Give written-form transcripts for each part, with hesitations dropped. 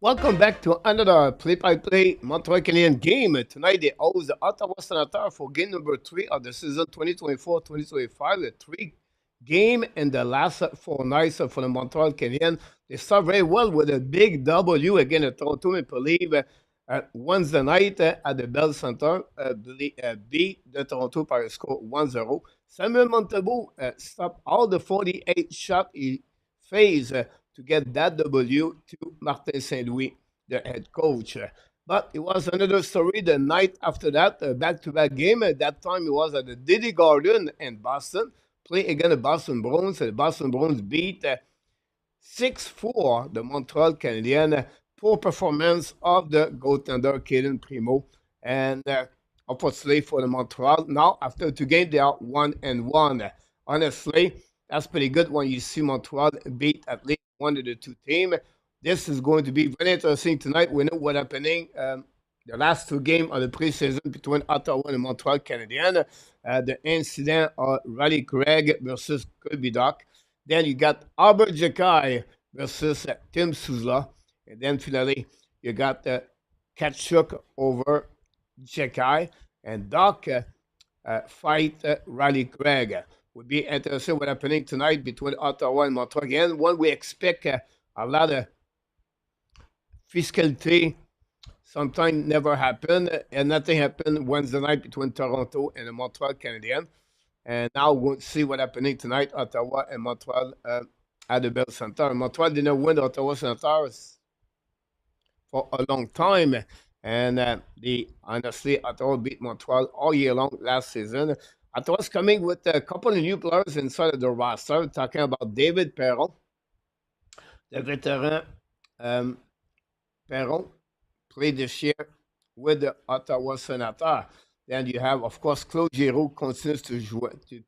Welcome back to another play-by-play Montreal Canadiens game. Tonight they host the Ottawa Senators for game number 3 of the season 2024-2025. The three-game and the last 4 nights for the Montreal Canadiens. They start very well with a big W against the Toronto Maple Leafs Wednesday night at the Bell Center. Beat the Toronto by a score 1-0. Samuel Montembeault stopped all the 48 shots he faced to get that W to Martin Saint-Louis, the head coach. But it was another story the night after that, a back-to-back game. At that time, it was at the Diddy Garden in Boston, play against the Boston Bruins. The Boston Bruins beat 6-4 the Montreal Canadiens. Poor performance of the goaltender, Kaden Primo. And unfortunately for the Montreal, now after 2 games, they are 1-1. Honestly, that's pretty good when you see Montreal beat at least one of the two teams. This is going to be very interesting tonight. We know what's happening. The last 2 games of the preseason between Ottawa and the Montreal Canadiens. The incident of Riley Craig versus Kirby Doc. Then you got Albert Jekai versus Tim Souza. And then finally, you got Kachuk over Jekai. And Doc fight Riley Craig. Would be interesting what's happening tonight between Ottawa and Montreal. Again, when we expect a lot of fiscality, sometimes never happen, and nothing happened Wednesday night between Toronto and the Montreal Canadiens. And now we'll see what's happening tonight, Ottawa and Montreal at the Bell Center. Montreal didn't win the Ottawa Senators for a long time. And honestly, Ottawa beat Montreal all year long last season. Ottawa's coming with a couple of new players inside of the roster. We're talking about David Perron, the veteran Perron, played this year with the Ottawa Senators. Then you have, of course, Claude Giroux continues to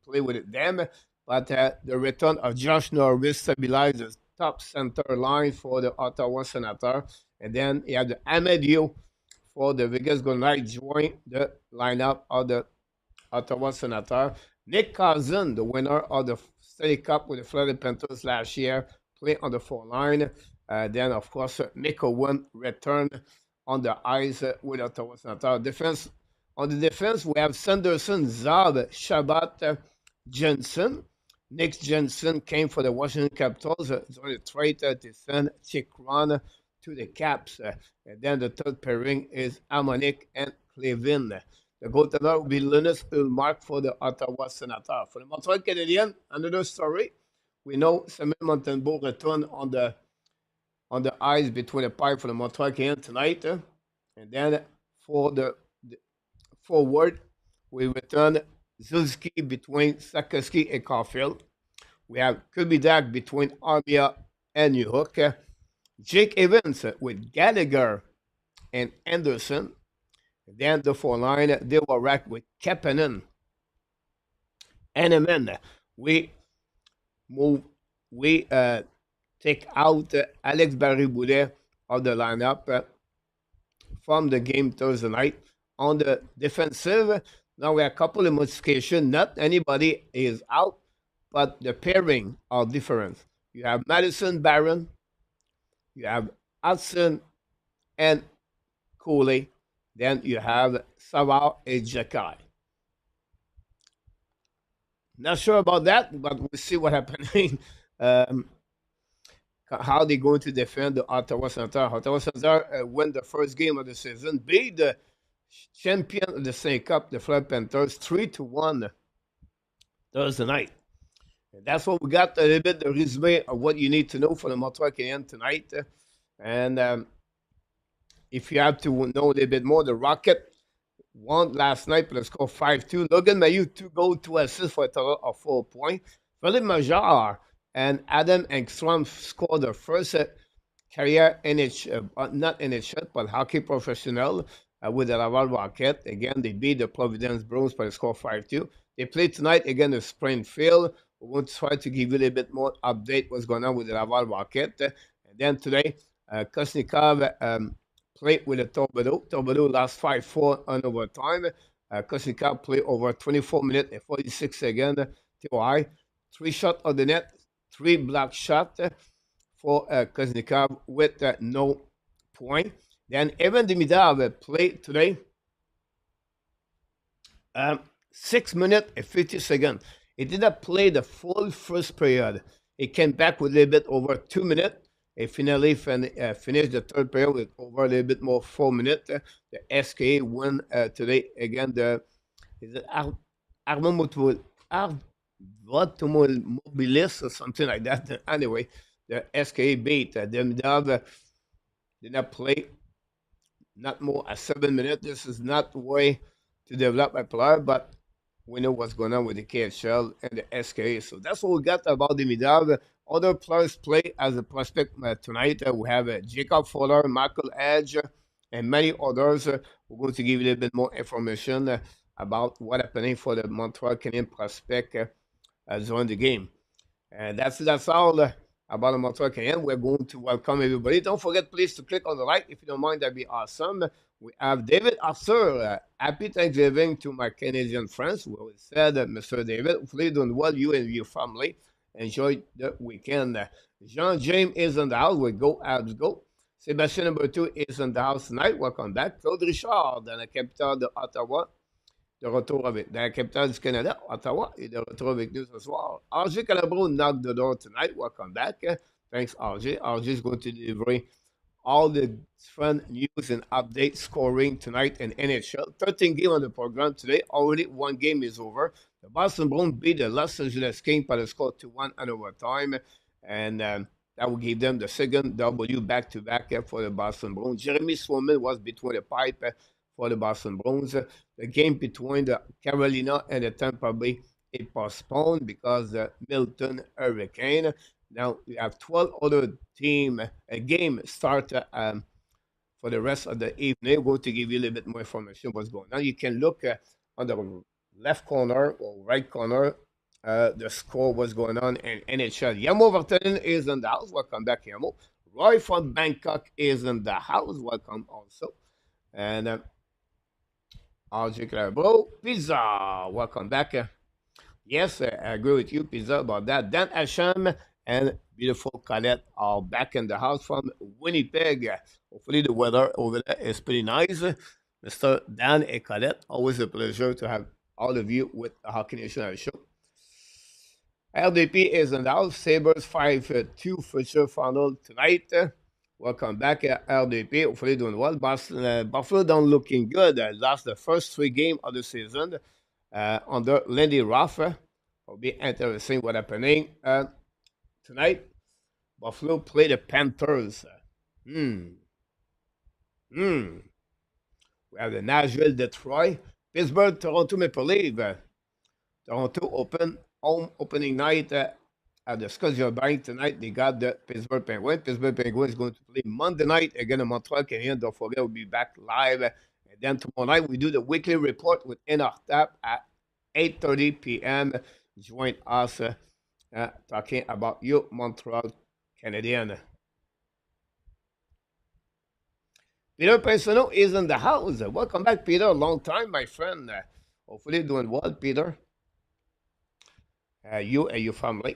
play with them. But the return of Josh Norris stabilized the top center line for the Ottawa Senators. And then you have the Amadio for the Vegas Golden Knights join the lineup of the Ottawa Senators. Nick Cousin, the winner of the Stanley Cup with the Florida Panthers last year, played on the 4th line. Then, of course, Nick Owen returned on the ice with Ottawa Senators. On the defense, we have Sanderson, Zab, Shabbat, Jensen. Nick Jensen came for the Washington Capitals during the trade to send Chikron to the Caps. And then the third pairing is Amonik and Clevin. The goaltender will be Linus Ullmark for the Ottawa Senators. For the Montreal Canadiens, another story. We know Samuel Montembeault returned on the ice between the pipe for the Montreal Canadiens tonight. And then for the forward, we return Zulski between Sakoski and Caulfield. We have Kubidak between Armia and New Hook. Jake Evans with Gallagher and Anderson. Then the 4th line, they were racked with Kapanen. And we take out Alex Barry-Boulet of the lineup from the game Thursday night. On the defensive, now we have a couple of modifications. Not anybody is out, but the pairing are different. You have Madison Barron, you have Hudson and Cooley. Then you have Savard and Jekai. Not sure about that, but we'll see what happening. How they're going to defend the Ottawa Senators. Ottawa Senators win the first game of the season, beat the champion of the Stanley Cup, the Florida Panthers, 3-1 Thursday night. And that's what we got, a little bit the resume of what you need to know for the Montreal Canadiens tonight. And if you have to know a little bit more, the Rocket won last night, but the score 5-2. Logan Mailloux, 2 goals, 2 assists for a total of 4 points. Philippe Major and Adam Engstrom scored their first career not NHL, but hockey professional with the Laval Rocket. Again, they beat the Providence Bruins by the score 5-2. They play tonight again in Springfield. We want to try to give you a little bit more update what's going on with the Laval Rocket. And then today, Kosnikov played with the Torpedo. Torpedo lost 5-4 on overtime. Kosnikov played over 24 minutes and 46 seconds. TOI. 3 shots on the net, 3 block shots for Kosnikov with no points. Then Evan Dimitar played today 6 minutes and 50 seconds. He did not play the full first period. He came back with a little bit over 2 minutes. He finally finished the third period with over a little bit more 4 minutes. The SKA won today again. Is it Armand Mobilis or something like that? Anyway, the SKA beat. Dimitar did not play not more than 7 minutes. This is not the way to develop a player, but we know what's going on with the KHL and the SKA. So that's what we got about Dimitar. Other players play as a prospect tonight. We have Jacob Fuller, Michael Edge, and many others. We're going to give you a little bit more information about what happening for the Montreal Canadiens prospect during the game. And that's all about the Montreal Canadiens. We're going to welcome everybody. Don't forget, please, to click on the like. If you don't mind, that'd be awesome. We have David Arthur. Happy Thanksgiving to my Canadian friends. We always said, Mr. David, hopefully doing well, you and your family. Enjoy the weekend. Jean James is in the house. We go, Habs, go. Sébastien number 2 is in the house tonight. Welcome back. Claude Richard, dans la capitale de Ottawa. De retour avec, dans la capitale du Canada, Ottawa, et de retour avec nous ce soir. RJ Calabro knock the door tonight. Welcome back. Thanks, RJ. RJ is going to deliver all the fun news and updates scoring tonight in NHL. 13 games on the program today. Already one game is over. The Boston Bruins beat the Los Angeles Kings by the score 2-1 in overtime. And that will give them the second W back-to-back for the Boston Bruins. Jeremy Swayman was between the pipe for the Boston Bruins. The game between the Carolina and the Tampa Bay is postponed because the Milton Hurricane. Now we have 12 other game start for the rest of the evening. We're going to give you a little bit more information what's going on. You can look on the left corner or right corner the score, what's going on in NHL. Yamo Vertanen is in the house. Welcome back, Yamo. Roy from Bangkok is in the house. Welcome also. And RJ Clarbro, Pizza, welcome back. Yes, I agree with you, Pizza, about that. Dan Asham and beautiful Colette are back in the house from Winnipeg. Hopefully the weather over there is pretty nice. Mr. Dan and Colette, always a pleasure to have all of you with the Hockey Nation show. LDP is in the house. Sabres 5-2 future final tonight. Welcome back, LDP. Hopefully doing well. Buffalo don't looking good. Lost the first 3 games of the season under Lindy Ruff. Will be interesting what happening tonight. Buffalo play the Panthers. We have the Nashville, Detroit, Pittsburgh, Toronto Maple Leafs. Toronto opening night at the Scotiabank tonight. They got the Pittsburgh Penguins. Pittsburgh Penguins is going to play Monday night again the Montreal Canadiens. Don't forget, we'll be back live. And then tomorrow night, we do the weekly report with Inartap at 8:30 p.m. Join us talking about your Montreal Canadiens. Peter Persono is in the house. Welcome back, Peter. Long time, my friend. Hopefully doing well, Peter. You and your family.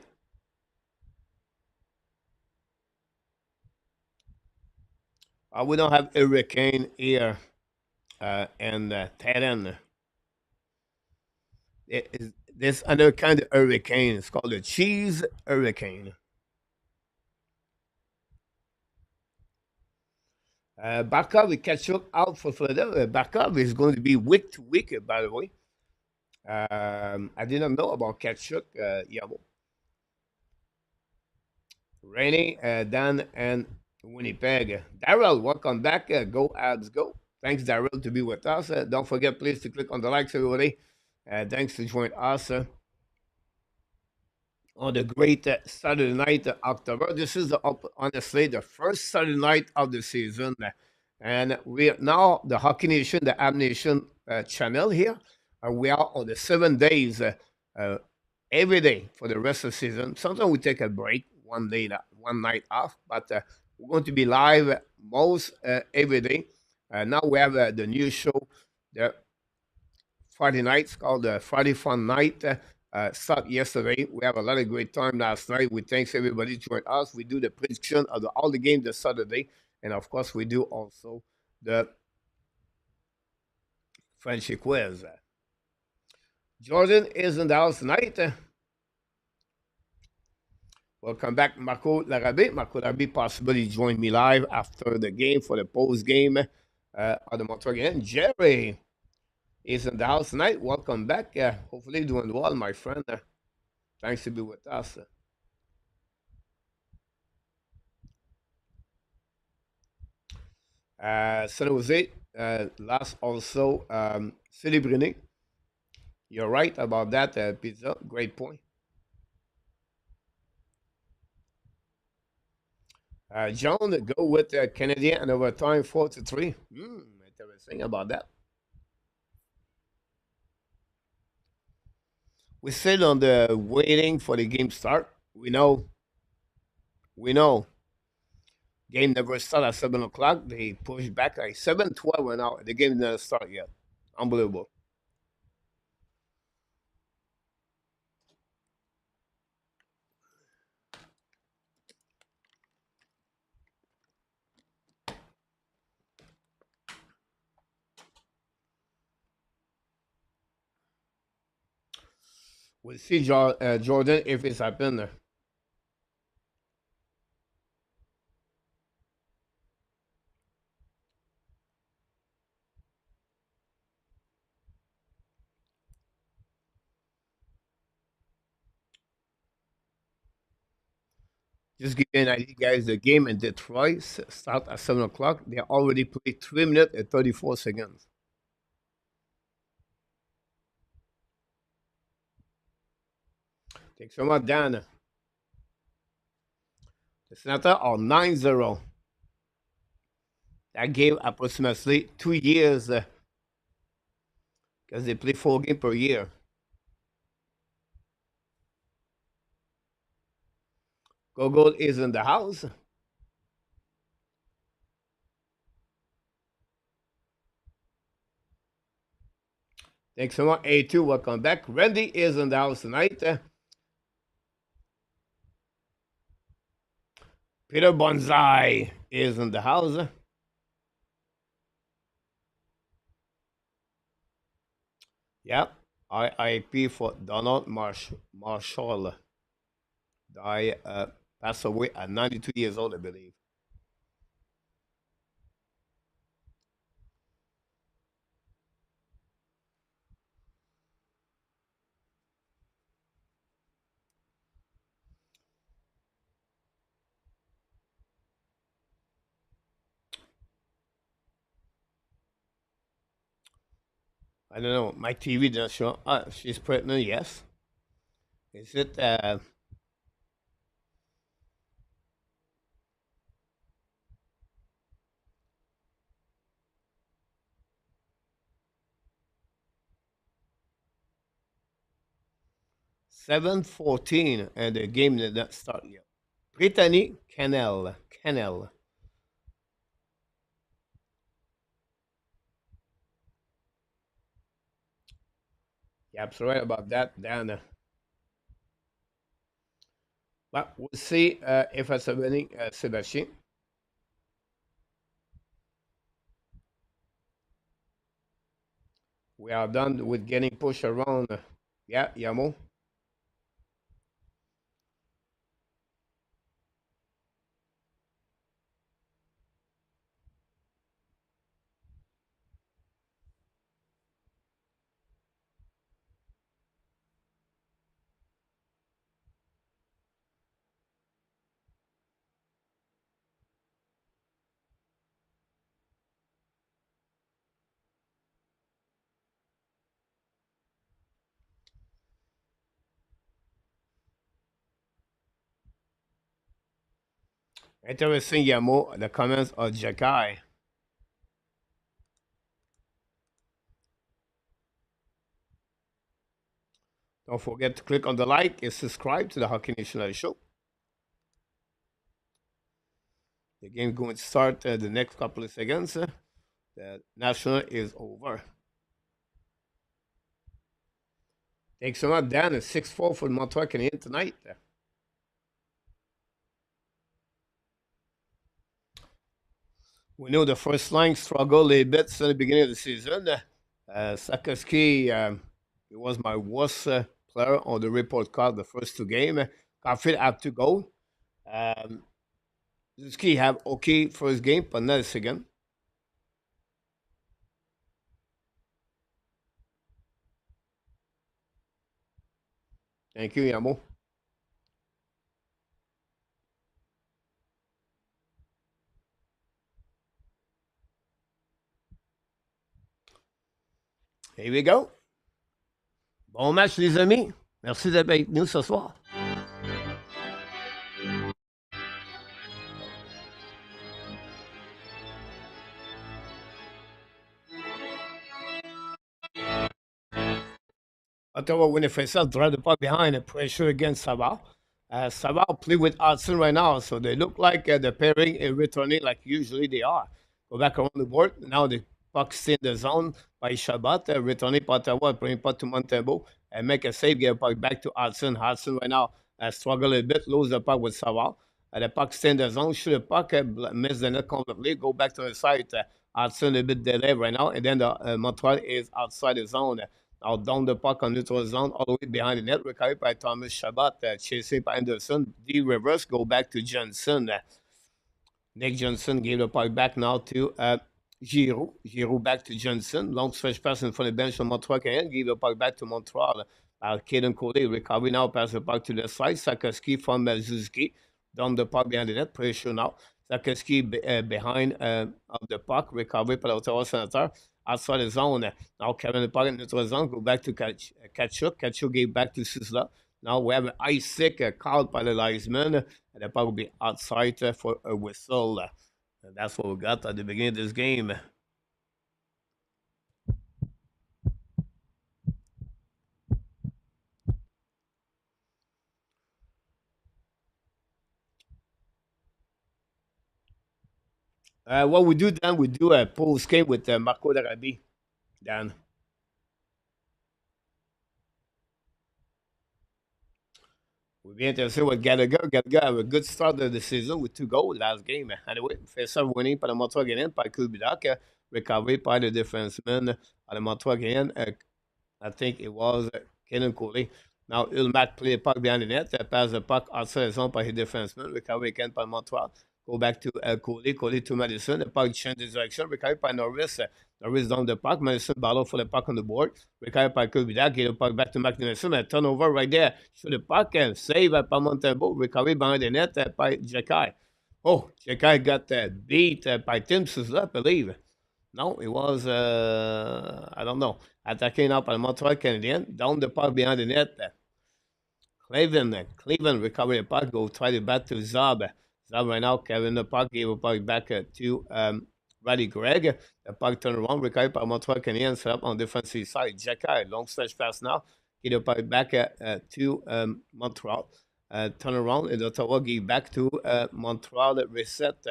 We don't have a hurricane here in Tehran. There's another kind of hurricane. It's called a cheese hurricane. Barkov with Kachuk out for Philadelphia. Barkov is going to be week to week, by the way. I didn't know about Kachuk. Yabo. Rainy, Dan, and Winnipeg. Daryl, welcome back. Go Habs, go. Thanks, Daryl, to be with us. Don't forget, please, to click on the likes, everybody. Thanks to join us on the great Saturday night, October. This is honestly the first Saturday night of the season, and we are now the Hockey Nation, the Ab Nation channel here. We are on the 7 days every day for the rest of the season. Sometimes we take a break, one night off, but we're going to be live most every day. Now we have the new show, the Friday nights called the Friday Fun Night. Started yesterday. We have a lot of great time last night. We thanks everybody joined us. We do the prediction of all the games this Saturday, And of course, we do also the French quiz. Jordan is in the house tonight. Welcome back, Marco Larabé. Marco Larabé possibly joined me live after the game for the post game of the Montreal game. Jerry is in the house tonight. Welcome back. Hopefully doing well, my friend. Thanks to be with us. San Jose lost also Celebrine. You're right about that, Pizza. Great point. John, go with Canadiens and overtime 4-3. Interesting about that. We're still on the waiting for the game start. We know. Game never start at 7 o'clock. They push back like 7:12 right now. The game never start yet. Unbelievable. We'll see Jordan if it's happened. Just give you an idea, guys. The game in Detroit start at 7 o'clock. They already played 3 minutes and 34 seconds. Thanks so much, Dan. The Senators are 9-0. That gave approximately 2 years because they play 4 games per year. Gogol is in the house. Thanks so much, A2. Welcome back. Randy is in the house tonight. Peter Bonsai is in the house. Yep. IIP for Donald Marshall. Passed away at 92 years old, I believe. I don't know. My TV doesn't show. She's pregnant. Yes. Is it? 7:14, and the game did not start yet. Brittany Kennel. Yeah, absolutely right about that, Dan. But we'll see if it's happening, Sebastian. We are done with getting pushed around. Yeah, Yamo. Interesting, Yamo. The comments of Jakai. Don't forget to click on the like and subscribe to the Hockey Nation Live Show. The game going to start the next couple of seconds. The national is over. Thanks so much, Dan. It's 6-4 for the Montreal Canadiens tonight. We know the first line struggled a bit since the beginning of the season. Sakoski, he was my worst player on the report card the first two games. Caulfield had to go. Um, Suzuki have okay first game, but not a second. Thank you, Yamo. Here we go. Bon match, les amis. Merci d'être avec nous ce soir. Ottawa winning faceoff, drive the puck behind and pressure against Savard. Savard play with Hudson right now, so they look like the pairing is returning like usually they are. Go back around the board. Now the puck stay in the zone by Shabbat, returning par Ottawa, bring puck to Montembeault, and make a save, get a puck back to Hudson. Hudson right now struggle a bit, lose the puck with Savard. The puck stay in the zone, shoot the puck, miss the net completely, go back to the side. Hudson a bit delayed right now, and then the Montreal is outside the zone. Now down the puck on neutral zone, all the way behind the net, recovered by Thomas Shabbat, chasing by Anderson. The reverse, go back to Johnson. Nick Johnson gave the puck back now to Giroux. Giroux back to Johnson. Long stretch pass in front of the bench from Montreal Canadiens. Gave the puck back to Montreal. Caden Cody recovery now, pass the puck to the side. Sakoski from Suzuki. Down the puck behind the net, pressure now. Sakoski behind of the puck, recovery by the Ottawa Senators. Outside the zone. Now Kevin the puck in neutral zone, go back to Kachuk. Kachuk gave back to Sisla. Now we have an ice sick called by the linesman, and the puck will be outside for a whistle. And that's what we got at the beginning of this game. What we do then, we do a post game with Marco Darabi. Dan. We'll be interested with Gallagher. Gallagher have a good start of the season with 2 goals last game. Anyway, face-off winning par le Montreal Canadiens par Kubidak, recovery by the defenseman à le Montreal Canadiens. I think it was Kenan Coley. Now, Ullmark play the puck behind the net, pass the puck outside the zone by his defenseman, recovery again by Montreal. Go back to Coley, Coley to Madison, the puck changes direction, recovery by Norris. Norris down the puck, Madison battle for the puck on the board, recovery by Kubidak, get the puck back to McNelson, a turnover right there, shoot the puck, and save by Montembeault, recovery behind the net by Jekai. Oh, Jekai got beat by Tim Suzuki, I believe. No, it was, I don't know. Attacking up by Montreal Canadiens. Down the puck behind the net. Cleveland recovered the puck. Go try to bat to Zab. Zab right now carrying the puck. Gave the puck back to Roddy Gregg. The puck turned around. Recovered by Montreal Canadiens. Set up on defensive side. Jackai. Long stretch pass now. Give the puck back to Montreal. Turn around. And Ottawa gave back to Montreal. Reset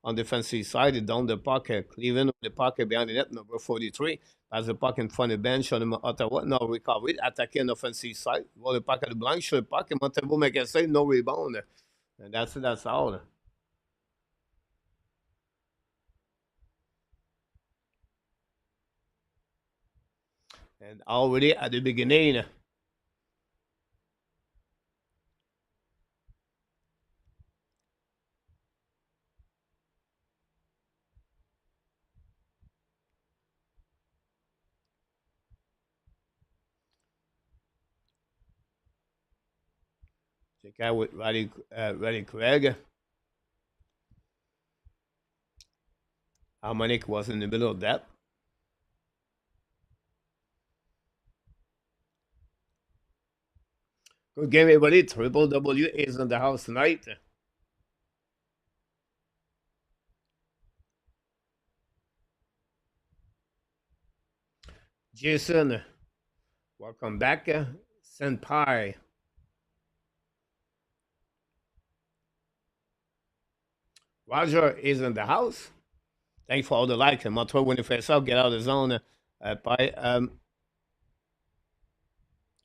on defensive side. Down the puck. Cleveland with the puck behind the net. Number 43. Pass the puck in front of the bench on Ottawa. Now recovery. Attacking on offensive side. Roll the puck at the blank. Shoot the puck. And Montembeault make a save. No rebound. And that's it. That's all. And already at the beginning. The guy with Roddy Craig. Harmonic was in the middle of that. Good game, everybody. Triple W is in the house tonight. Jason, welcome back. Senpai. Roger is in the house. Thanks for all the likes. And Montreal winning face off. Get out of the zone by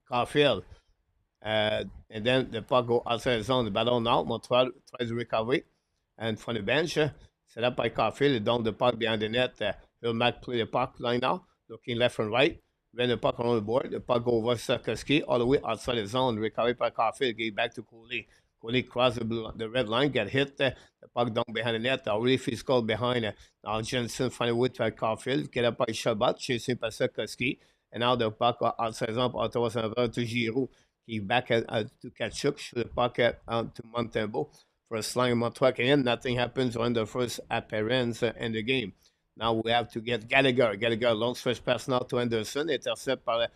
Caulfield. And then the puck go outside the zone. The battle now. Montreal tries to recovery. And from the bench, Set up by Caulfield, down the puck behind the net. Ullmark play the puck line now, looking left and right. When the puck on the board, the puck go over Sarkozy all the way outside the zone. Recovered by Caulfield, give back to Cooley. Cooley cross the red line, get hit. The puck down behind the net. Already physical behind. Now Jensen find a way to Caulfield. Get up by Chabot, chasing by Sarkozy. And now the puck outside the zone, Ottawa Senators to Giroux. He back to Kachuk, shoot the puck to Montembeault for a slang Montreal Canadiens. Nothing happens on the first appearance in the game. Now we have to get Gallagher. Gallagher, long stretch pass now to Anderson. Intercept par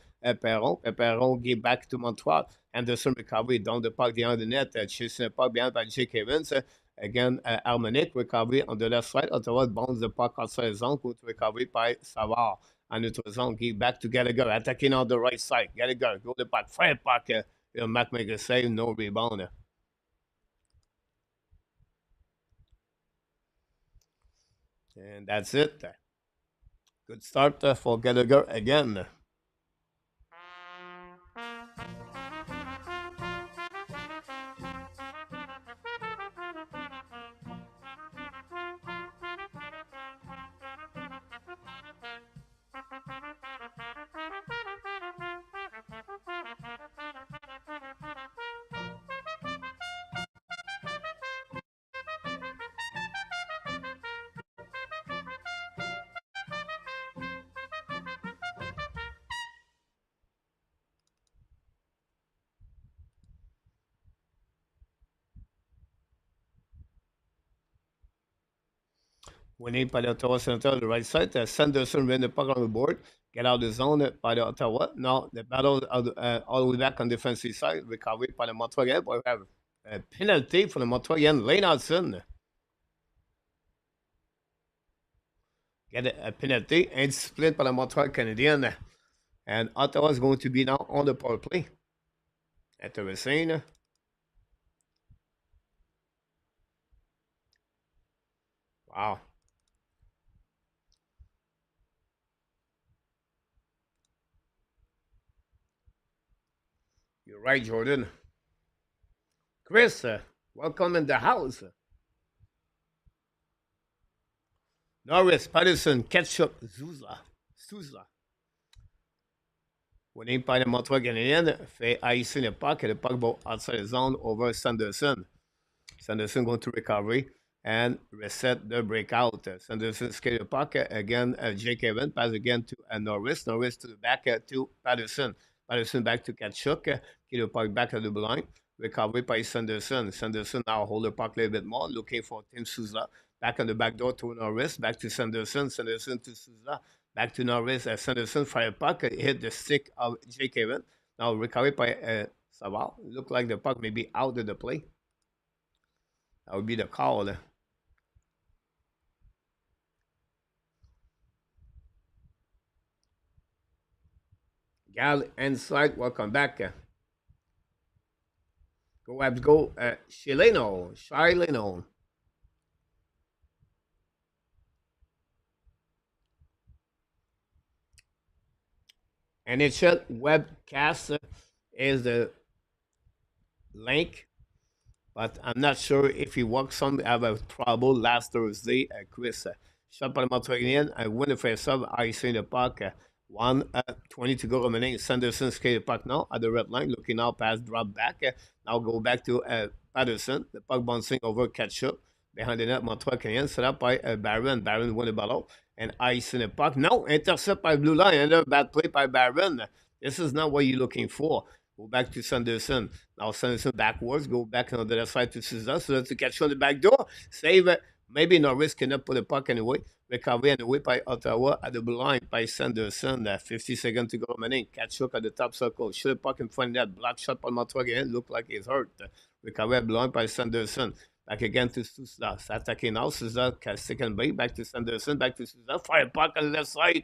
Perron. Perron give back to Montreal. Anderson recovery down the puck behind the net. Chasing the puck behind by Jake Evans. Again, Harmonic recovery on the left side. Ottawa bounce the puck outside the zone. Good recovery by Savard. En notre zone, give back to Gallagher. Attacking on the right side. Gallagher, go the puck. Fire puck. Mac make a save. No rebound. And that's it. Good start for Gallagher again. Winning by the Ottawa Senators on the right side. Sanderson win the puck on the board. Get out of the zone by the Ottawa. Now the battle all the way back on the defensive side. Recovery by the Montreal. We have a penalty for the Montreal. Lane Hudson. Get a penalty. And split by the Montreal Canadiens. And Ottawa is going to be now on the power play. Interesting. Wow. You're right, Jordan. Chris, welcome in the house. Norris, Patterson, Ketchup, Souza. Winning by the Montreal Canadiens, fait haïsser le puck, et le puck va outside the zone over Sanderson. Sanderson going to recovery and reset the breakout. Sanderson skate the puck again. Jake Evans pass again to Norris. Norris to the back to Patterson. Patterson back to Kachuk. Get the puck back at the line. Recovery by Sanderson. Sanderson now hold the puck a little bit more. Looking for Tim Souza. Back on the back door to Norris. Back to Sanderson. Sanderson to Souza. Back to Norris. Sanderson fire puck. Hit the stick of Jake Evans. Now recovery by Savard. Look like the puck may be out of the play. That would be the call. Gal inside, welcome back. Go Habs, go. Shileno. NHL webcast is the link, but I'm not sure if he worked some. I have a trouble last Thursday. Chris shot by the Montreal. I win the face off. I see the puck. 20 to go remaining. Sanderson skate the puck now at the red line. Looking now pass drop back. Now go back to Patterson. The puck bouncing over Ketchup. Behind the net, Montreal Canadiens set up by Barron. Barron win the ball and ice in the puck. Now intercept by blue line. Another bad play by Barron. This is not what you're looking for. Go back to Sanderson. Now Sanderson backwards. Go back on the other side to Souza. So that's to catch on the back door. Save it. Maybe Norris cannot put the puck anyway. Recovery and away by Ottawa at the blue line by Sanderson. 50 seconds to go remaining. Catch hook at the top circle. Shoot the puck in front of that. Block shot by Montreal again. Look like he's hurt. Recovery at blue line by Sanderson. Back again to Souza. Attacking now. Souza second break. Back to Sanderson. Back to Souza. Fire puck on the left side.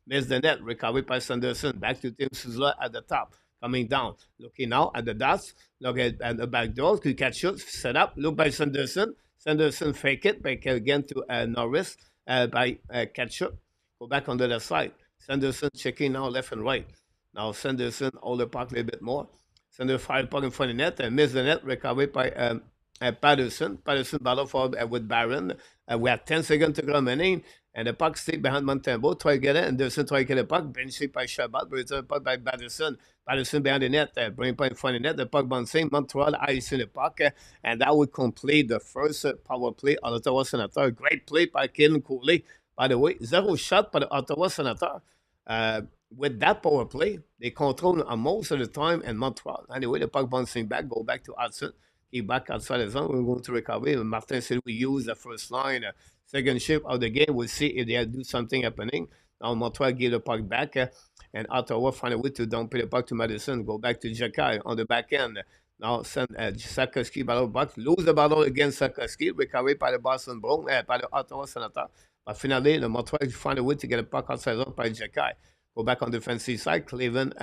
Miss the net. Recovery by Sanderson. Back to Tim Souza at the top. Coming down. Looking now at the dots. Look at the back door. Could catch it. Set up. Look by Sanderson. Sanderson fake it. Back again to Norris. By Ketchup. Go back on the left side. Sanderson checking now left and right. Now Sanderson hold the puck a little bit more. Sanderson fire puck in front of the net and miss the net. Recovery by Patterson. Patterson battle for with Barron. We have 10 seconds to go remaining. And the puck stay behind Montembeault. Try to get it. Anderson try to get the puck. Benched by Shabbat. Return the puck by Patterson. Patterson behind the net. Bring point in front of the net. The puck bouncing. Montreal icing the puck. And that would complete the first power play on Ottawa Senator. Great play by Caden Cooley. By the way, zero shot by the Ottawa Senator. Uh, with that power play, they control most of the time in Montreal. Anyway, the puck bouncing back, go back to Hudson. He back outside the zone. We're going to recover. Martin said we use the first line, second shift of the game. We'll see if they do something happening. Now Montreal give the puck back, and Ottawa find a way to dump the puck to Madison. Go back to Jakai on the back end. Now send Sakoski battle back. Lose the battle against Sakoski. Recovery by the Boston Brown, by the Ottawa Senator. But finally, the Montreal find a way to get a puck outside the zone by Jakai. Go back on the defensive side. Cleveland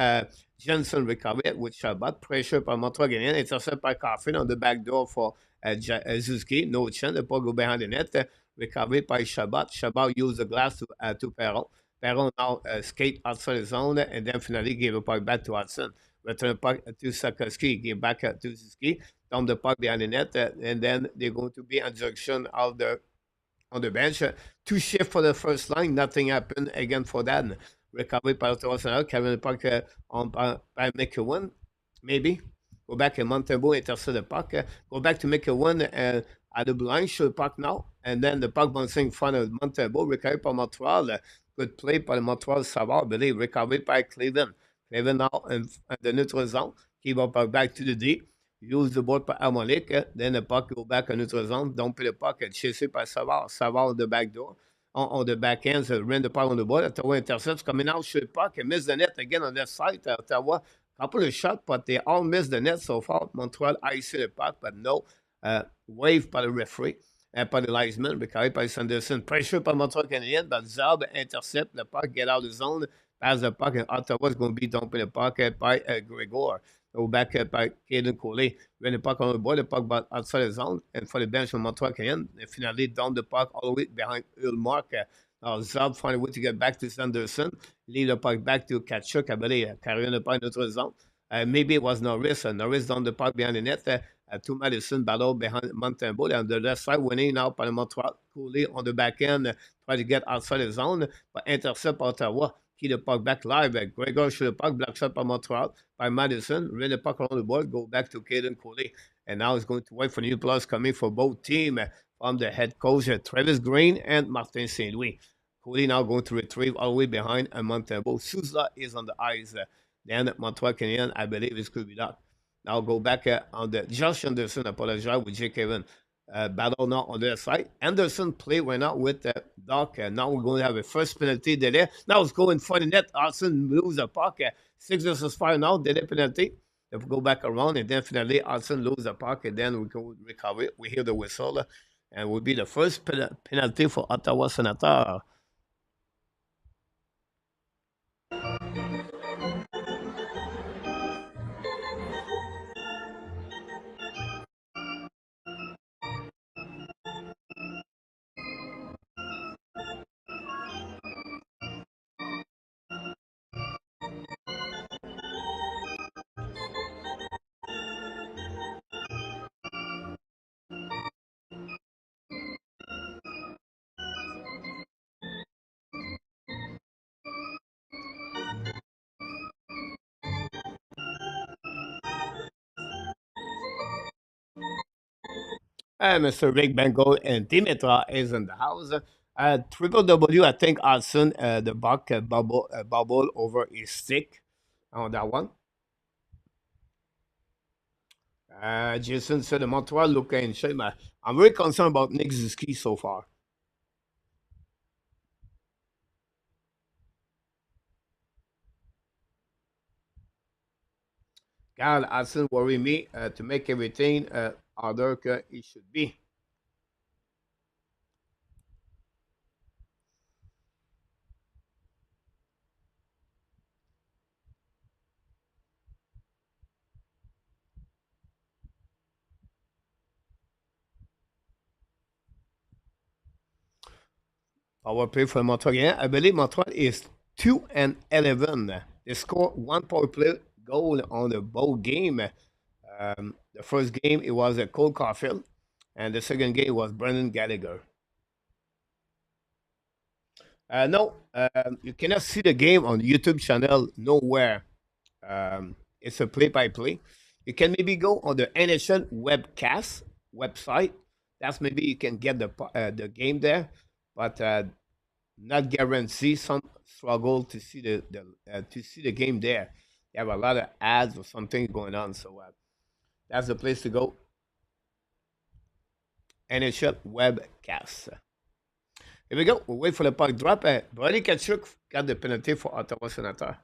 Jensen recovered with Shabbat. Pressure by Montreal Canadiens. Intercept by Coffin on the back door for Zuski. No chance. The puck go behind the net. Recovered by Shabbat. Shabbat used the glass to Perron. Perron now skate outside the zone and then finally gave the puck back to Hudson. Return the puck to Sakoski. Give back to Zuski. Dump the puck behind the net. And then they're going to be in direction of the on the bench. Two shifts for the first line. Nothing happened again for that. Recovery by Ottawa Senators. Carrying the puck by McEwen, maybe. Go back and Montembeault intercept the puck. Go back to McEwen at the blind, show the puck now. And then the puck bouncing in front of Montembeault. Recovery by Montreal. Good play by Montreal Savard, I believe. Recovery by Cleveland. Cleveland now in the neutral zone. Keep up back to the D. Use the ball by Harmonic. Then the puck go back in neutral zone. Don't play the puck. Chasé by Savard. Savard on the back door. On the back end, so ran the puck on the ball. Ottawa intercepts coming out, shoot the puck and miss the net again on that side. Ottawa, couple of shots, but they all missed the net so far. Montreal iced the puck, but no wave by the referee and by the linesman. Recovered by Sanderson. Pressure by Montreal Canadiens, but Zab intercept the puck, get out of the zone, pass the puck, and Ottawa's going to be dumping the puck by Gregor. Go back by Caden Cooley. When the puck on the board, the puck back outside the zone. And for the bench from Montreal Canadiens, they finally down the puck all the way behind Ullmark. Now Zab find a way to get back to Sanderson. Leave the puck back to Kachuk, I believe, carrying the puck in the zone. Maybe it was Norris. Norris down the puck behind the net. To Madison, battle behind Montembeault. And the left side winning now by Montreal. Cooley on the back end, try to get outside the zone, but intercept Ottawa. Keep the puck back live. Gregor shoot the puck, black shot by Montreal, by Madison. Ran the puck around the board, go back to Caden Cooley. And now he's going to wait for new players coming for both teams from the head coach, Travis Green and Martin St. Louis. Cooley now going to retrieve all the way behind Montembeault. Souza is on the ice. Then Montreal Canadiens, I believe, is could be that. Now go back on the Josh Anderson, apologize with Jake Kevin. Battle now on their side. Anderson play went out with Doc. Now we're going to have a first penalty delay. Now it's going for the net. Austin lose the puck. 6 versus 5 now. Delay penalty. If we go back around and then finally Austin lose the puck and then we can recover it. We hear the whistle and will be the first penalty for Ottawa Senators. Mr. Rick Bengal and Dimitra is in the house. Triple W, I think Hudson, the buck bubble over his stick on that one. Jason said the Montreal look in shape. I'm very concerned about Nick Zuski so far. God, Hudson worry me to make everything harder than it should be. Power play for Montreal. I believe Montreal is 2-11. They score one power play goal on the bowl game. The first game, it was a Cole Caulfield, and the second game was Brendan Gallagher. No, you cannot see the game on YouTube channel nowhere. It's a play-by-play. You can maybe go on the NHL webcast website. That's maybe you can get the game there, but not guarantee. Some struggle to see the game there. You have a lot of ads or something going on, so that's the place to go. NHL webcast. Here we go. We'll wait for the puck drop. Brody Tkachuk got the penalty for Ottawa Senators.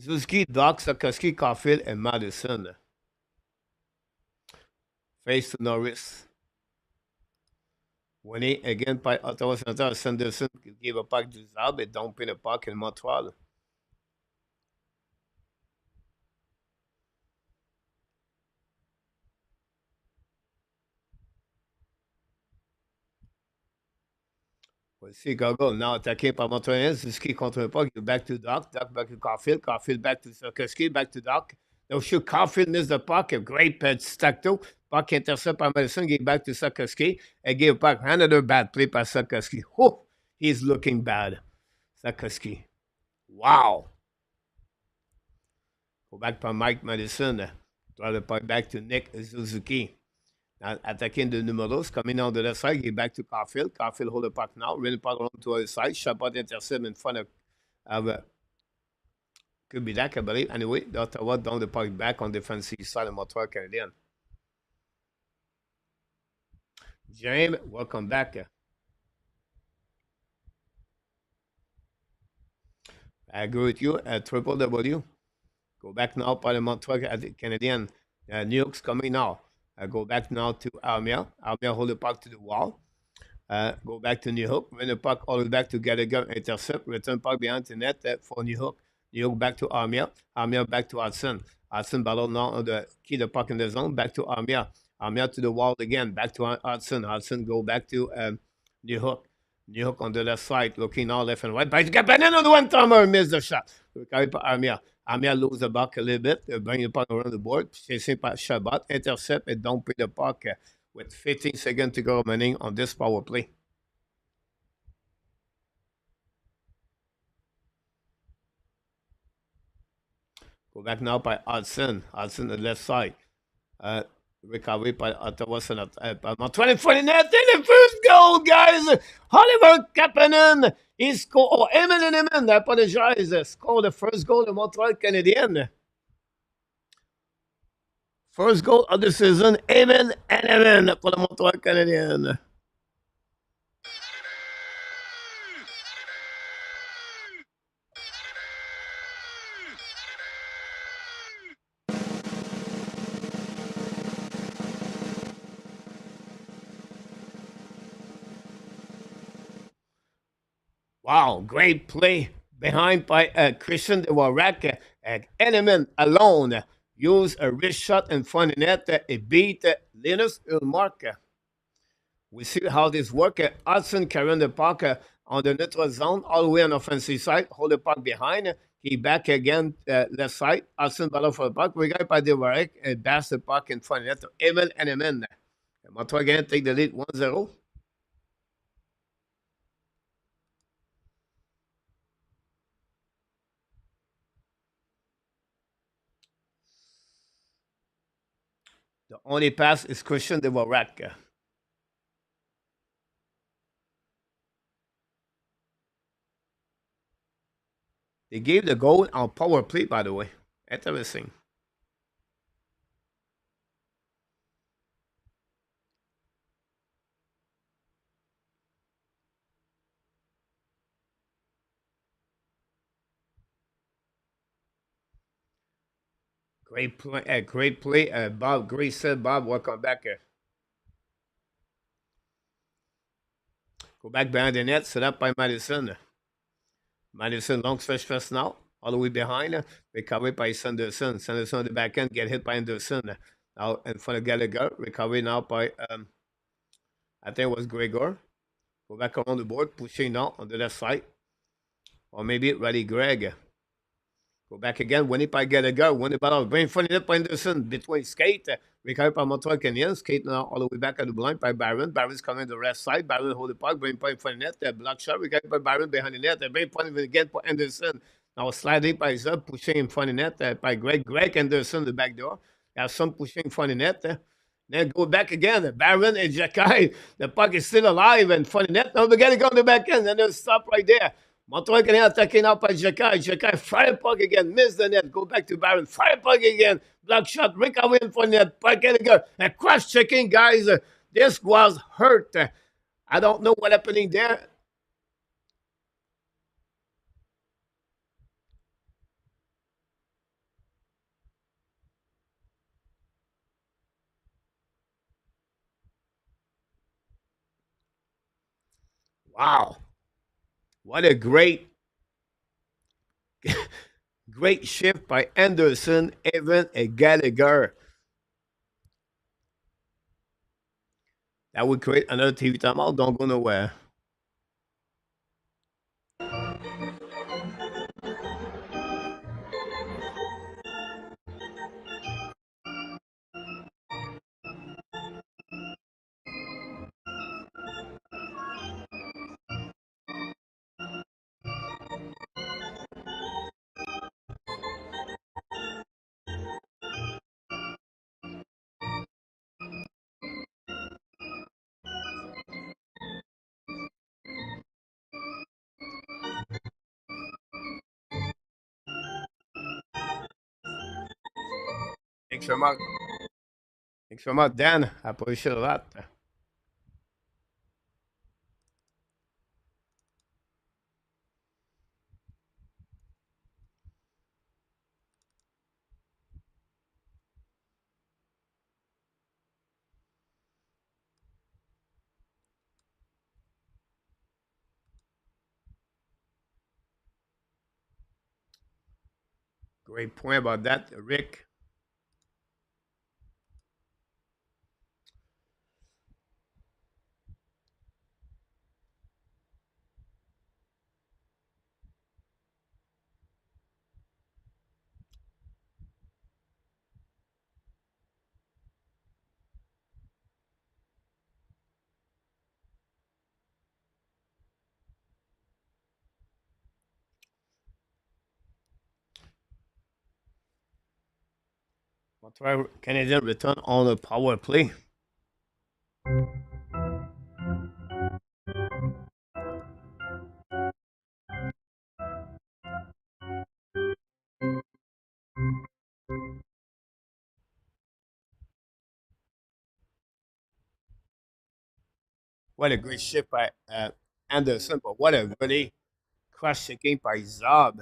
Zuski, Doc, Sakoski, Caulfield, and Madison. Face to Norris. Winning again by Ottawa Senators. Sanderson gave a puck to Zab et dumping a puck in Montreal. Voici Gogol now attaqué par Montreal. Zuski contre un puck. Back to Doc. Doc back to Caulfield. Caulfield back to Sakoski. Back to Doc. No shoot. Caulfield missed the puck. A great stacto. Puck intercept by Madison. Gave back to Sakoski. And gave back another bad play by Sakoski. Oh, he's looking bad. Sakoski. Wow. Go back by Mike Madison. Draw the puck back to Nick Suzuki. Now attacking the numeros. Coming on the left side. Give back to Caulfield. Caulfield hold the puck now. Run the puck around to the other side. Chabot intercept in front of could be that, I believe. Anyway, the Ottawa down the puck back on the defensive side of Montreal Canadiens. James, welcome back. I agree with you. Triple W. Go back now by the Montreal Canadiens. New York's coming now. Go back now to Armia. Armia hold the puck to the wall. Go back to New York. Run the puck all the way back to Gallagher. Intercept. Return puck behind the net for New York. New York back to Armia. Armia back to Hudson. Hudson battle now on the key the puck in the zone. Back to Armia. Armia to the wall again. Back to Hudson. Hudson go back to New York. New York on the left side. Looking now left and right. Back to Kapanen on the one-timer. Missed the shot. Carried by Armia. Armia lose the puck a little bit. Bring the puck around the board. Chasing by Chabot. Intercept and don't pay the puck with 15 seconds to go remaining on this power play. Go back now by Hudson. Hudson on the left side. Recovery by Ottawa Senators. 20-20 net. And the first goal, guys. Oliver Kapanen. He scored. Oh, Emin. I apologize. Scored the first goal of Montreal Canadiens. First goal of the season. Emin for the Montreal Canadiens. Wow, great play behind by Christian Dvorak. Element alone used a wrist shot in front of the net. It beat Linus Ullmark. We see how this works. Hudson carrying the puck on the neutral zone, all the way on the offensive side. Hold the puck behind. He back again, left side. Hudson battle for the puck. We got by Dvorak and bash the puck in front of the net. Element. Montreal again take the lead 1-0. The only pass is Christian Dvorak. They gave the goal on power play, by the way. Interesting. Great play. Bob, great said, Bob. Welcome back. Go back behind the net. Set up by Madison. Madison long stretch first now. All the way behind. Recovered by Sanderson. Sanderson on the back end. Get hit by Anderson. Now in front of Gallagher. Recovery now by, I think it was Gregor. Go back around the board, pushing now on the left side. Or maybe Riley Gregg. Go back again, win it by Gallagher, win the battle, bring front it by Anderson, between skate, recover by Montreal Canadiens, skate now all the way back at the blind by Byron, Byron's coming to the left side, Byron hold the puck, bring point front net, block shot, recover by Byron behind the net, bring point again for Anderson, now sliding by Zub, pushing in front of the net by Greg Anderson, the back door, have some pushing in front of the net, then go back again, Byron and Jacky, the puck is still alive in front of the net, now we gotta go on the back end, and then stop right there. Montreal Canadiens attacking now by Jacky. Jacky fire puck again, miss the net, go back to Byron, fire puck again, block shot, recover in front of net, puck Gallagher, and cross checking, guys. This was hurt. I don't know what happening there. Wow, what a great great shift by Anderson, Evan, and Gallagher. That would create another TV timeout. Don't go nowhere. Thanks so much. Thanks so much, Dan. I appreciate that. Great point about that, Rick. Montreal Canadiens return on a power play. What a great shift by Anderson, but what a really crushing game by Zob.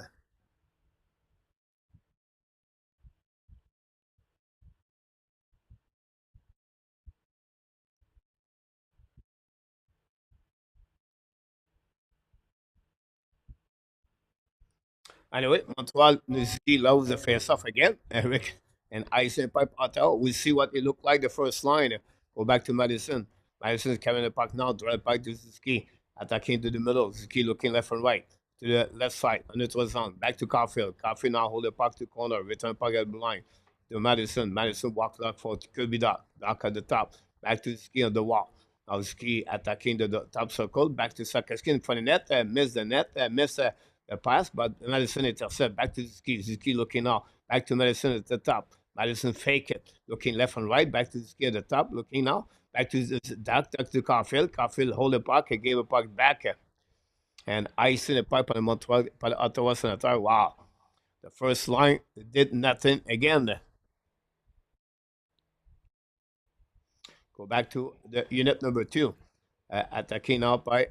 Anyway, Montreal Nizki loves the face off again. Eric and Ice and Pipe Ottawa. We'll see what it looked like the first line. Go back to Madison. Madison is carrying the puck now. Drive back to Ziki. Attacking to the middle. Ziki looking left and right. To the left side. On neutral zone. Back to Caulfield. Caulfield now hold the puck to corner. Return puck at the line. To Madison. Madison walk back for Kirby Doc. Doc at the top. Back to Ziki on the wall. Now Ziki attacking the top circle. Back to Sakaski in front of the net. Miss the net. Miss a pass, but Madison intercept. Back to Ziki. Ziki looking now. Back to Madison at the top. Madison fake it. Looking left and right. Back to Ziki at the top. Looking now. Back to Duck to Caulfield. Caulfield hold the puck. He gave a puck back. And icing the pipe on the Montreal, by the Ottawa Senators. Wow. The first line did nothing again. Go back to the unit number 2. Attacking now by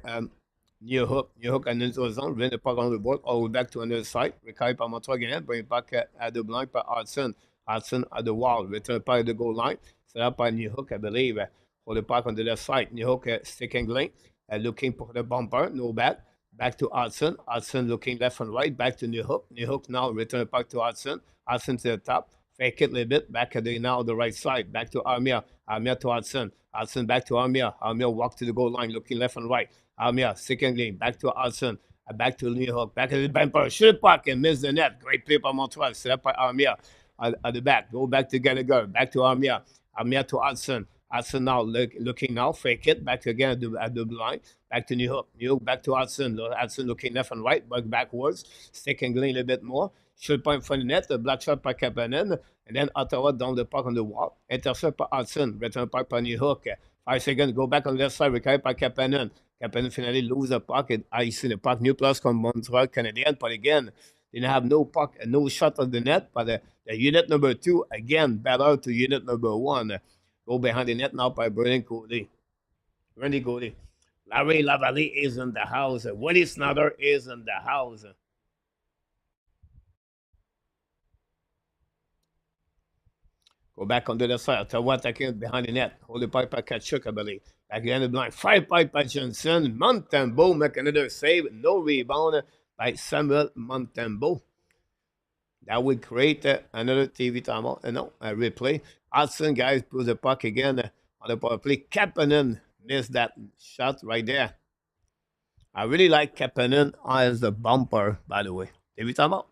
New Hook and into the zone, bring the puck on the board, all the way back to another side. Recovered by Montreal again, bring it back at the blind by Hudson. Hudson at the wall, return the puck at the goal line. Set up by New Hook, I believe. Hold the puck on the left side. New Hook sticking lane, looking for the bumper, no back. Back to Hudson. Hudson looking left and right, back to New Hook. New Hook now return the puck to Hudson. Hudson to the top. Fake it a little bit, back at the now the right side. Back to Armia. Armia to Hudson. Hudson back to Armia. Armia walk to the goal line, looking left and right. Armia, second game, back to Hudson, back to New York, back to the bumper, shoot puck and miss the net. Great play by Montreal, set up by Armia at the back, go back to Gallagher, back to Armia, Armia to Hudson. Hudson now looking now, fake it, back again at the line, back to New York, New York back to Hudson, Hudson looking left and right, but backwards, second game a little bit more, shoot point for the net, the black shot by Kapanen, and then Ottawa down the puck on the wall, intercept by Hudson, return puck by New York, 5 seconds, go back on the left side, recovered by Kapanen. Kapanen finally lose the puck, and I see the puck, new plus from Montreal Canadiens, but again, they didn't have no puck and no shot on the net, but the unit number 2, again, better to unit number 1. Go behind the net now by Brendan Cody. Randy Cody. Larry Lavalley is in the house. Willie Snyder is in the house. Go back on the other side. Ottawa attacking behind the net. Hold the pipe by Kachuk, I believe. Back in the blind. 5 pipe by Johnson. Montembeault make another save. No rebound by Samuel Montembeault. That would create another TV timeout. No, a replay. Hudson, guys, put the puck again on the power play. Kapanen missed that shot right there. I really like Kapanen as the bumper, by the way. TV timeout.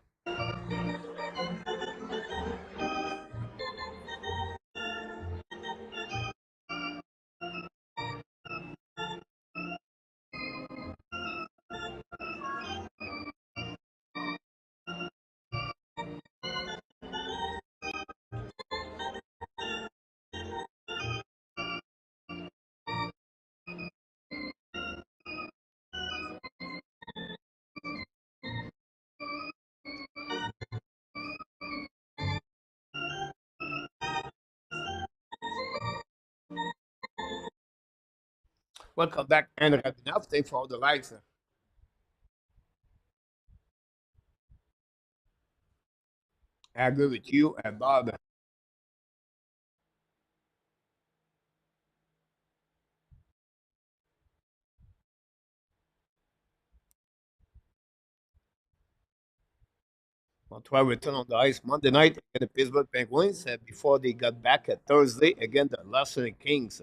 Welcome back, and enough. Thanks for all the likes. I agree with you and Bob. Montreal returned on the ice Monday night against the Pittsburgh Penguins before they got back at Thursday against the Los Angeles Kings.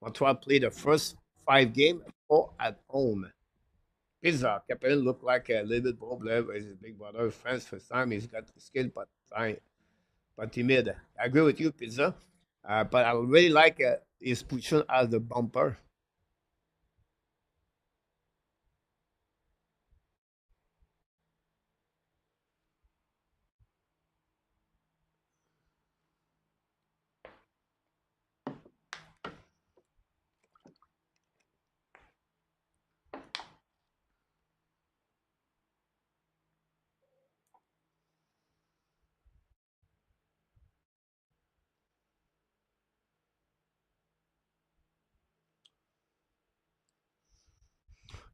Montreal played the first 5 games all at home. Pizza, Capel looked like a little bit problem with his big brother. France, first time he's got the skill, but timid. I agree with you, Pizza. But I really like his position as the bumper.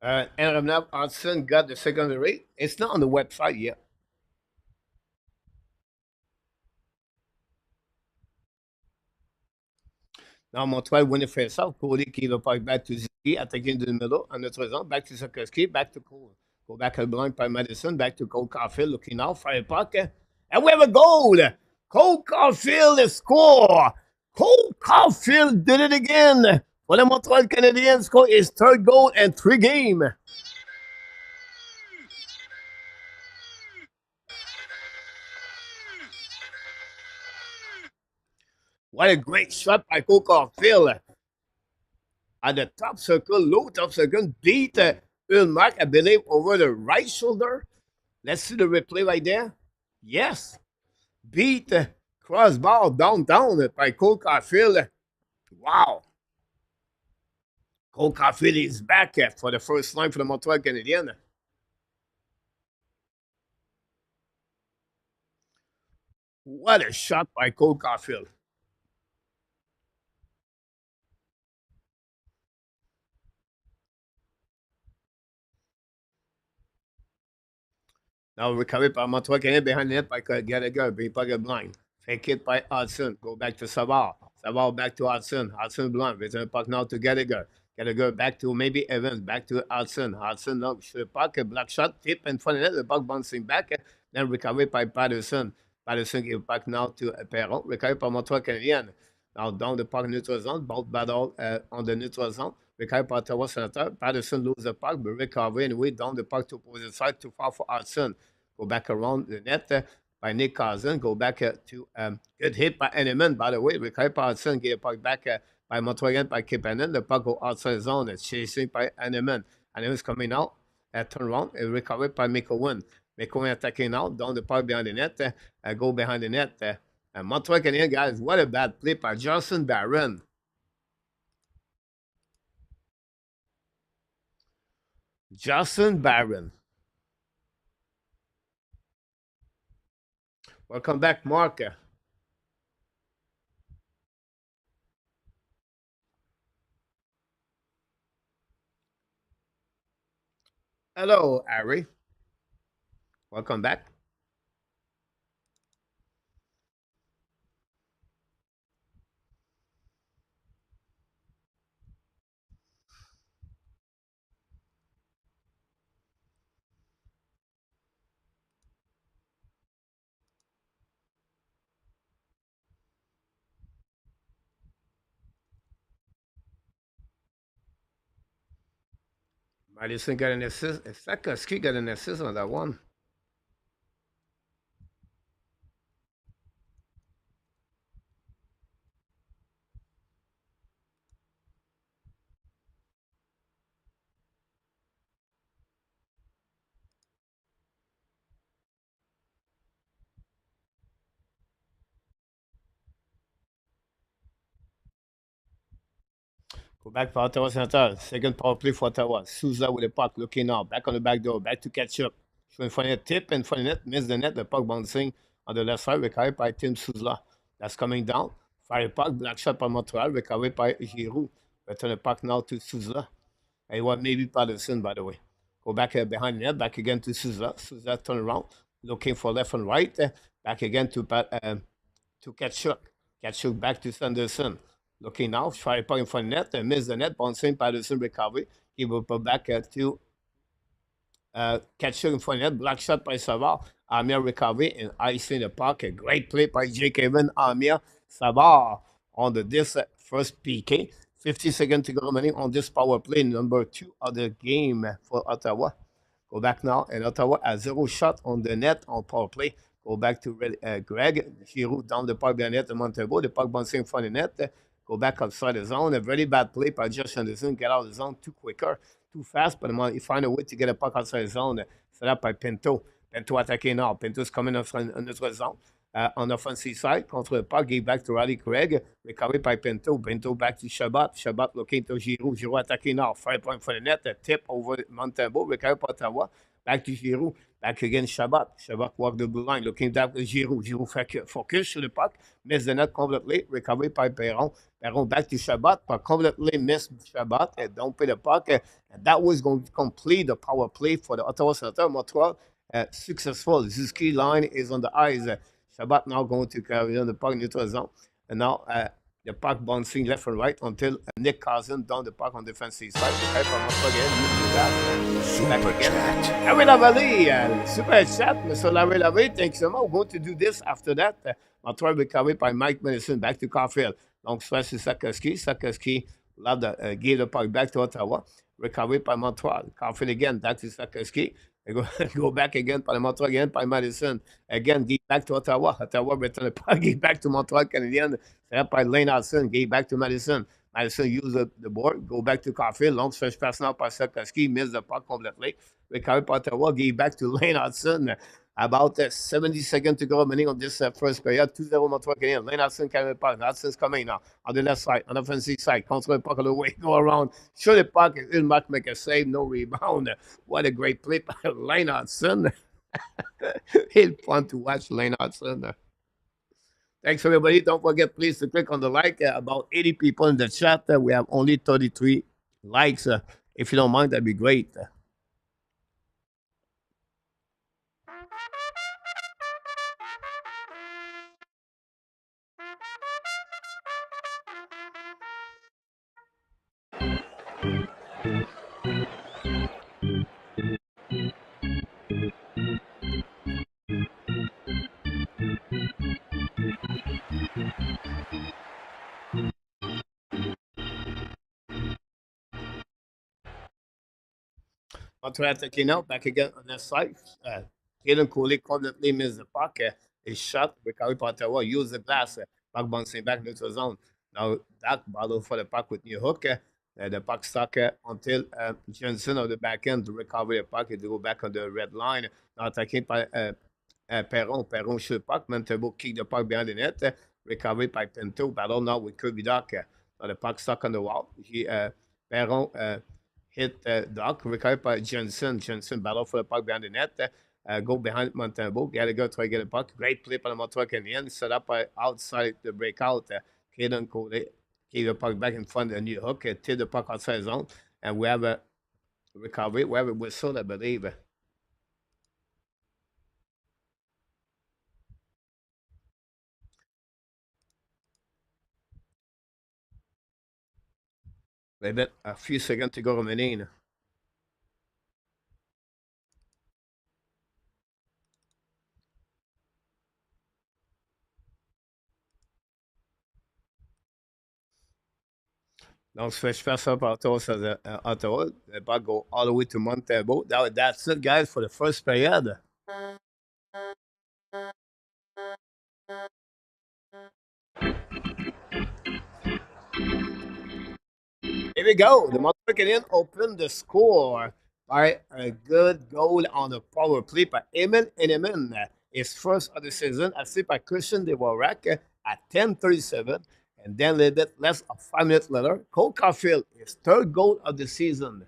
And Ramnath Hudson got the secondary. It's not on the website yet. Now, Montreal win the face off. Cody qui va pas back to Ziki, attacking the middle, en notre zone, back to Sokoski, back to Cole. Go back at blind by Madison, back to Cole Caulfield, looking out, fire puck. And we have a goal! Cole Caulfield score! Cole Caulfield did it again! For the Montreal Canadiens, score his third goal in 3 games. What a great shot by Cole Caulfield. At the top circle, low top circle, beat Ullmark, I believe, over the right shoulder. Let's see the replay right there. Yes. Beat crossbar downtown by Cole Caulfield. Wow. Cole Caulfield is back for the first line for the Montreal Canadiens. What a shot by Cole Caulfield. Now recovered by Montreal Canadiens behind the net by Gallagher, being pocket blind. Fake it by Hudson. Go back to Savard. Savard back to Hudson. Hudson blind. Return puck now to Gallagher. Gallagher back to maybe Evans. Back to Hudson. Hudson now shoot puck. A black shot. Tip in front of the net. The puck bouncing back. Then recovered by Patterson. Patterson give back now to Perron. Recovered by Montreal Canadiens. Now down the puck neutral zone. Both battle on the neutral zone. recovered by Ottawa Senators. Patterson loses the puck, but recovered anyway down the puck to opposite side, too far for Hudson. Go back around the net by Nick Cousin. Go back to good hit by Enneman, by the way. Recovered by Hudson, get a puck back by Montreal by Kipanen. The puck go outside the zone. It's chasing by Enneman. Enneman's coming out. Turn around and recovered by McCowan. McCowan attacking out, down the puck behind the net. Go behind the net. Montreal Canadiens, guys, what a bad play by Justin Barron. Justin Barron. Welcome back, Mark. Hello, Ari. Welcome back. Madison got an assist. Sakaski got an assist on that one. Go back for Ottawa Senators. Second power play for Ottawa. Souza with the puck looking out. Back on the back door. Back to catch up. Show in front of the tip in front of the net. Miss the net. The puck bouncing on the left side. Recovered by Tim Souza. That's coming down. Fire puck. Black shot by Montreal. Recovered by Giroux. Return the puck now to Souza. And it was maybe Patterson, by the way. Go back behind the net. Back again to Souza. Souza turn around. Looking for left and right. Back again to Kachuk. Kachuk back to Sanderson. Looking now, try puck in front of net, miss the net, bouncing Patterson recovery. He will put back to Kachuk in front of net, black shot by Savard. Amir recovery and icing the puck. A great play by Jake Evan, Amir Savard on this first PK. 50 seconds to go remaining on this power play, number 2 of the game for Ottawa. Go back now, and Ottawa has 0 shot on the net on power play. Go back to Greg. Giroux down the puck behind net to Montembeault. The puck bouncing in front of the net. Go back outside the zone. A very bad play by Josh Anderson. Get out of the zone too quicker, too fast. But he find a way to get a puck outside the zone. Set up by Pinto. Pinto attacking now. Pinto's coming in notre zone. On the offensive side, contre le puck, give back to Riley Craig. Recovered by Pinto. Pinto back to Shabbat. Shabbat looking to Giroux. Giroux attacking now. 5 points for the net. A tip over Montembeault. Recovered by Ottawa. Back to Giroux. Back again, Shabbat. Shabbat walk the blue line, looking down to Giroux. Giroux focus sur le puck. Miss the net completely. Recovered by Perron. Perron back to Shabbat, but completely missed Shabbat and don't pay the puck. And that was going to complete the power play for the Ottawa Senators. Montreal successful. Zuski line is on the ice. Shabbat now going to carry on the puck neutral zone. And now the puck bouncing left and right until Nick Cousin down the puck on the defensive side. Okay, from again, Super chat. Larry Lavalley, super chat, Mr. Larry Lavalley. Thanks so much. We're going to do this after that. Montreal recovered by Mike Madison back to Caulfield. Long stress to Sakaski. Sakaski gave the puck back to Ottawa. Recovered by Montreal. Caulfield again back to Sakaski. Go back again by Montreal again by Madison. Again, give back to Ottawa. Ottawa return the puck, give back to Montreal Canadiens. Set up by Lane Hudson, gave back to Madison. Madison used the board, go back to Caulfield. Long stretch pass now by Sakaski, missed the puck completely. Recovered by Ottawa, gave back to Lane Hudson. About 70 seconds to go remaining on this first period. 2-0 Montreal Canadiens. Lane Hudson carrying the puck. Hudson's coming now on the left side, on the offensive side. Control the puck all the way, go around. Show the puck. Ullmark make a save, no rebound. What a great play by Lane Hudson. It's fun to watch Lane Hudson. Thanks, everybody. Don't forget, please, to click on the like. About 80 people in the chat. We have only 33 likes. If you don't mind, that'd be great. Montreal attacking now, back again on the side. Caden Cooley completely missed the puck. His shot, recovery by Ottawa, use the glass. Puck bouncing back into the zone. Now, that battle for the puck with New Hook. The puck stuck until Jensen on the back end to recover the puck and to go back on the red line. Now, attacking by Perron. Perron shoot the puck. Montembeault kick the puck behind the net. Recovered by Pinto. Battle now with Kirby Doc. Now, the puck stuck on the wall. Perron hit Doc, recovered by Jensen. Jensen battle for the puck behind the net. Go behind Montembeault. Gallagher try to get the puck. Great play by the Montreal Canadiens. Set up outside the breakout. Caden Coley gave the puck back in front of the New Hook. Tip the puck outside zone. And we have a recovery. We have a whistle, I believe. A few seconds to go remaining. Donc, je fais ça par Ottawa, Ottawa. Le puck go all the way to Montembeault. That's it, guys, for the first period. Here we go. The Montreal Canadiens opened the score by a good goal on the power play by Emil Henneman. His first of the season, assisted by Christian Dvorak at 10:37. And then a little bit less of 5 minutes later, Cole Caulfield, his third goal of the season.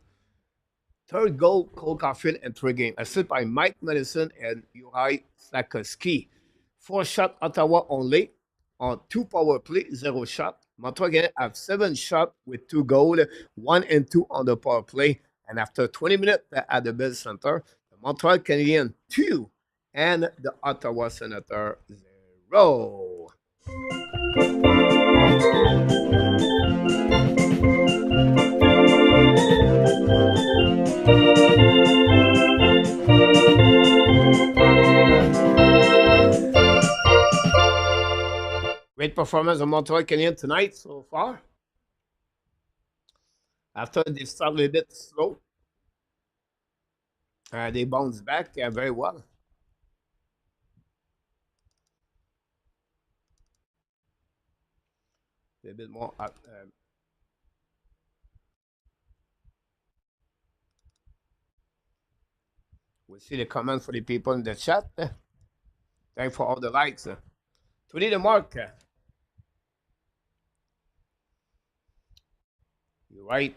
Third goal, Cole Caulfield in 3 games, assisted by Mike Madison and Uri Slakowski. 4 shot Ottawa only on 2 power play, 0 shot. Montreal Canadiens have 7 shots with 2 goals, 1 and 2 on the power play. And after 20 minutes at the Bell Center, the Montreal Canadiens 2 and the Ottawa Senators 0. Great performance of Montreal Canadiens tonight so far. After they start a little bit slow, they bounce back very well. A little bit more. We'll see the comments for the people in the chat. Thanks for all the likes. Tony the mark. You're right.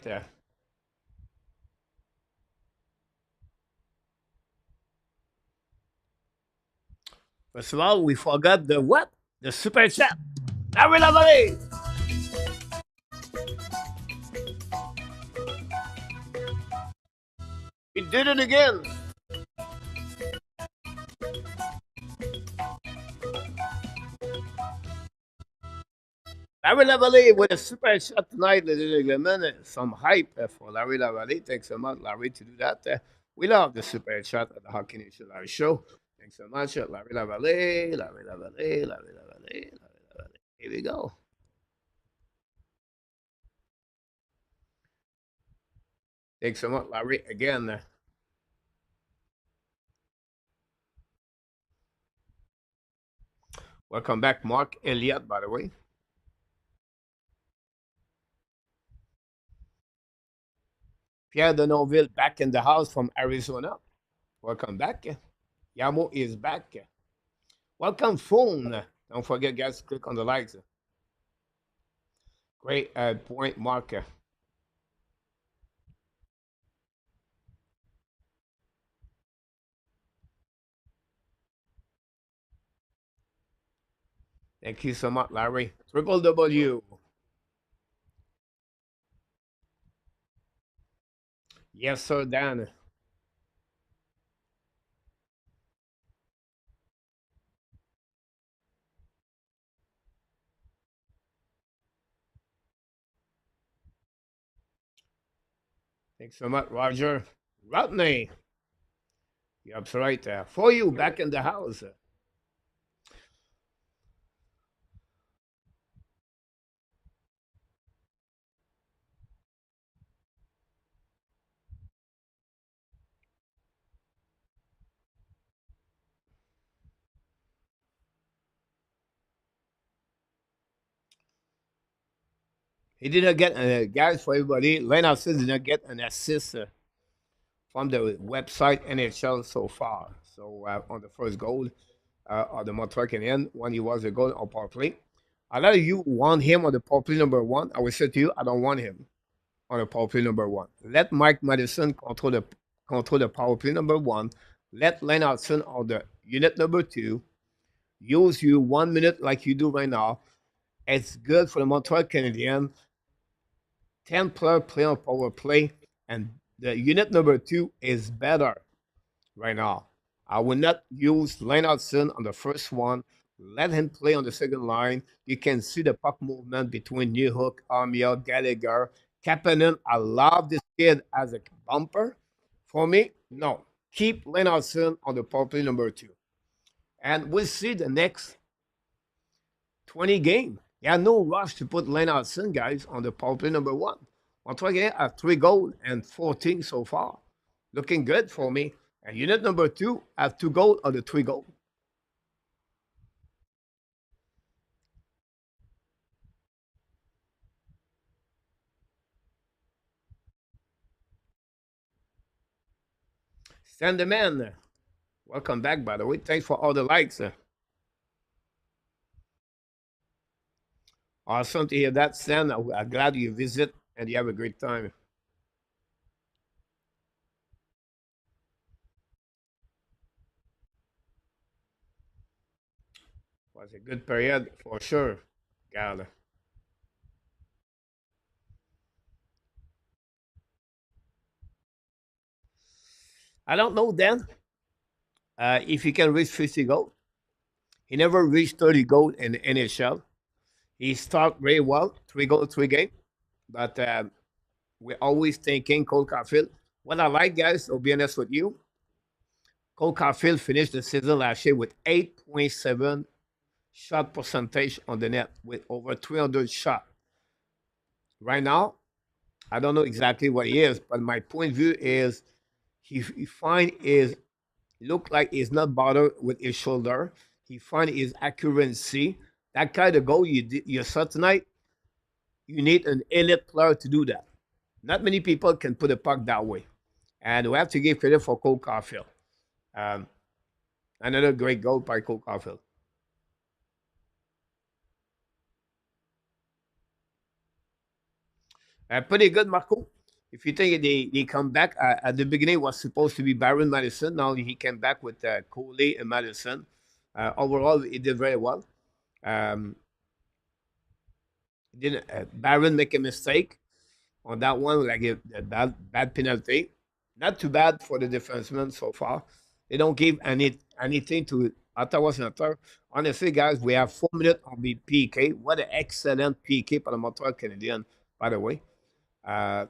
First of all, we forgot the what? The super chat. Larry Lavalley. We did it again. Larry Lavalley with a super chat tonight, ladies and gentlemen. Some hype for Larry Lavalley. Thanks so much, Larry, to do that. We love the super chat at the Hockey Nation Live Show. Thanks so much, Larry Lavalley, Larry Lavalley, Larry Lavalley, Larry Lavalley. Here we go. Thanks so much, Larry. Again. Welcome back, Mark Elliott, by the way. Pierre Denonville back in the house from Arizona. Welcome back. Yamo is back. Welcome, phone. Don't forget, guys, to click on the likes. Great point, Mark. Thank you so much, Larry. Triple W. Yes, sir, Dan. Thanks so much, Roger. Rodney. You're absolutely right. For you, back in the house. He did not get, guys, for everybody, Leonardson did not get an assist from the website NHL so far. So on the first goal of the Montreal Canadiens, when he was a goal on power play. A lot of you want him on the power play number one. I will say to you, I don't want him on the power play number one. Let Mike Madison control the power play number one. Let Leonardson on the unit number two. Use you 1 minute like you do right now. It's good for the Montreal Canadiens. 10 player play on power play, and the unit number two is better right now. I will not use Leonardson on the first one. Let him play on the second line. You can see the puck movement between Newhook, Armia, Gallagher, Kapanen. I love this kid as a bumper. For me, no. Keep Leonardson on the power play number two. And we'll see the next 20 game. Yeah, no rush to put Leonardson, guys, on the power play number one. Montreal Canadiens have 3 goals and 14 so far. Looking good for me. And unit number two have 2 goals on the 3 goals. Send the man. Welcome back, by the way. Thanks for all the likes. Awesome to hear that, Stan. I'm glad you visit and you have a great time. It was a good period for sure. God. I don't know, Dan, if he can reach 50 goals. He never reached 30 goals in the NHL. He started very well, 3 goals, 3 games. But we're always thinking Cole Caulfield. What I like, guys, I'll be honest with you, Cole Caulfield finished the season last year with 8.7 shot percentage on the net with over 300 shots. Right now, I don't know exactly what he is, but my point of view is he find is look like he's not bothered with his shoulder. He find his accuracy. That kind of goal you saw tonight, you need an elite player to do that. Not many people can put a puck that way. And we have to give credit for Cole Caulfield. Um, Another great goal by Cole Caulfield. Pretty good, Marco. If you think they come back, at the beginning it was supposed to be Baron Madison. Now he came back with Coley and Madison. Overall, he did very well. Um, didn't Baron make a mistake on that one, like a bad penalty? Not too bad for the defenseman so far. They don't give anything to Ottawa Senators. Honestly, guys, we have 4 minutes on the PK. What an excellent PK for the Montreal Canadiens, by the way. Uh,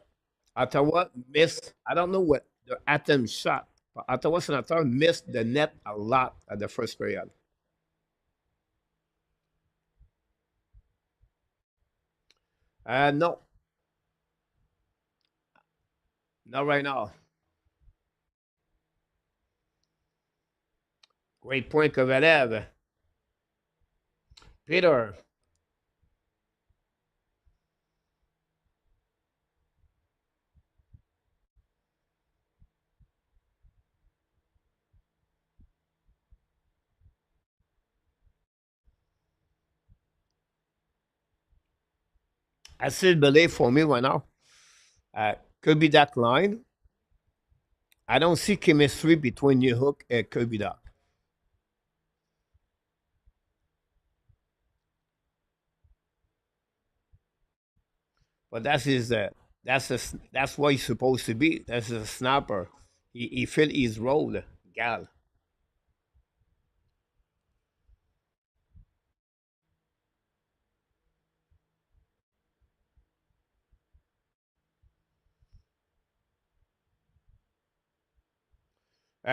Ottawa missed, I don't know what the attempt shot, but Ottawa Senators missed the net a lot at the first period. No, not right now. Great point, Kovalev. Peter, I still believe for me right now, could be that line. I don't see chemistry between New Hook and Kirby Doc. But that's what he's supposed to be. That's a snapper. He filled his role, gal.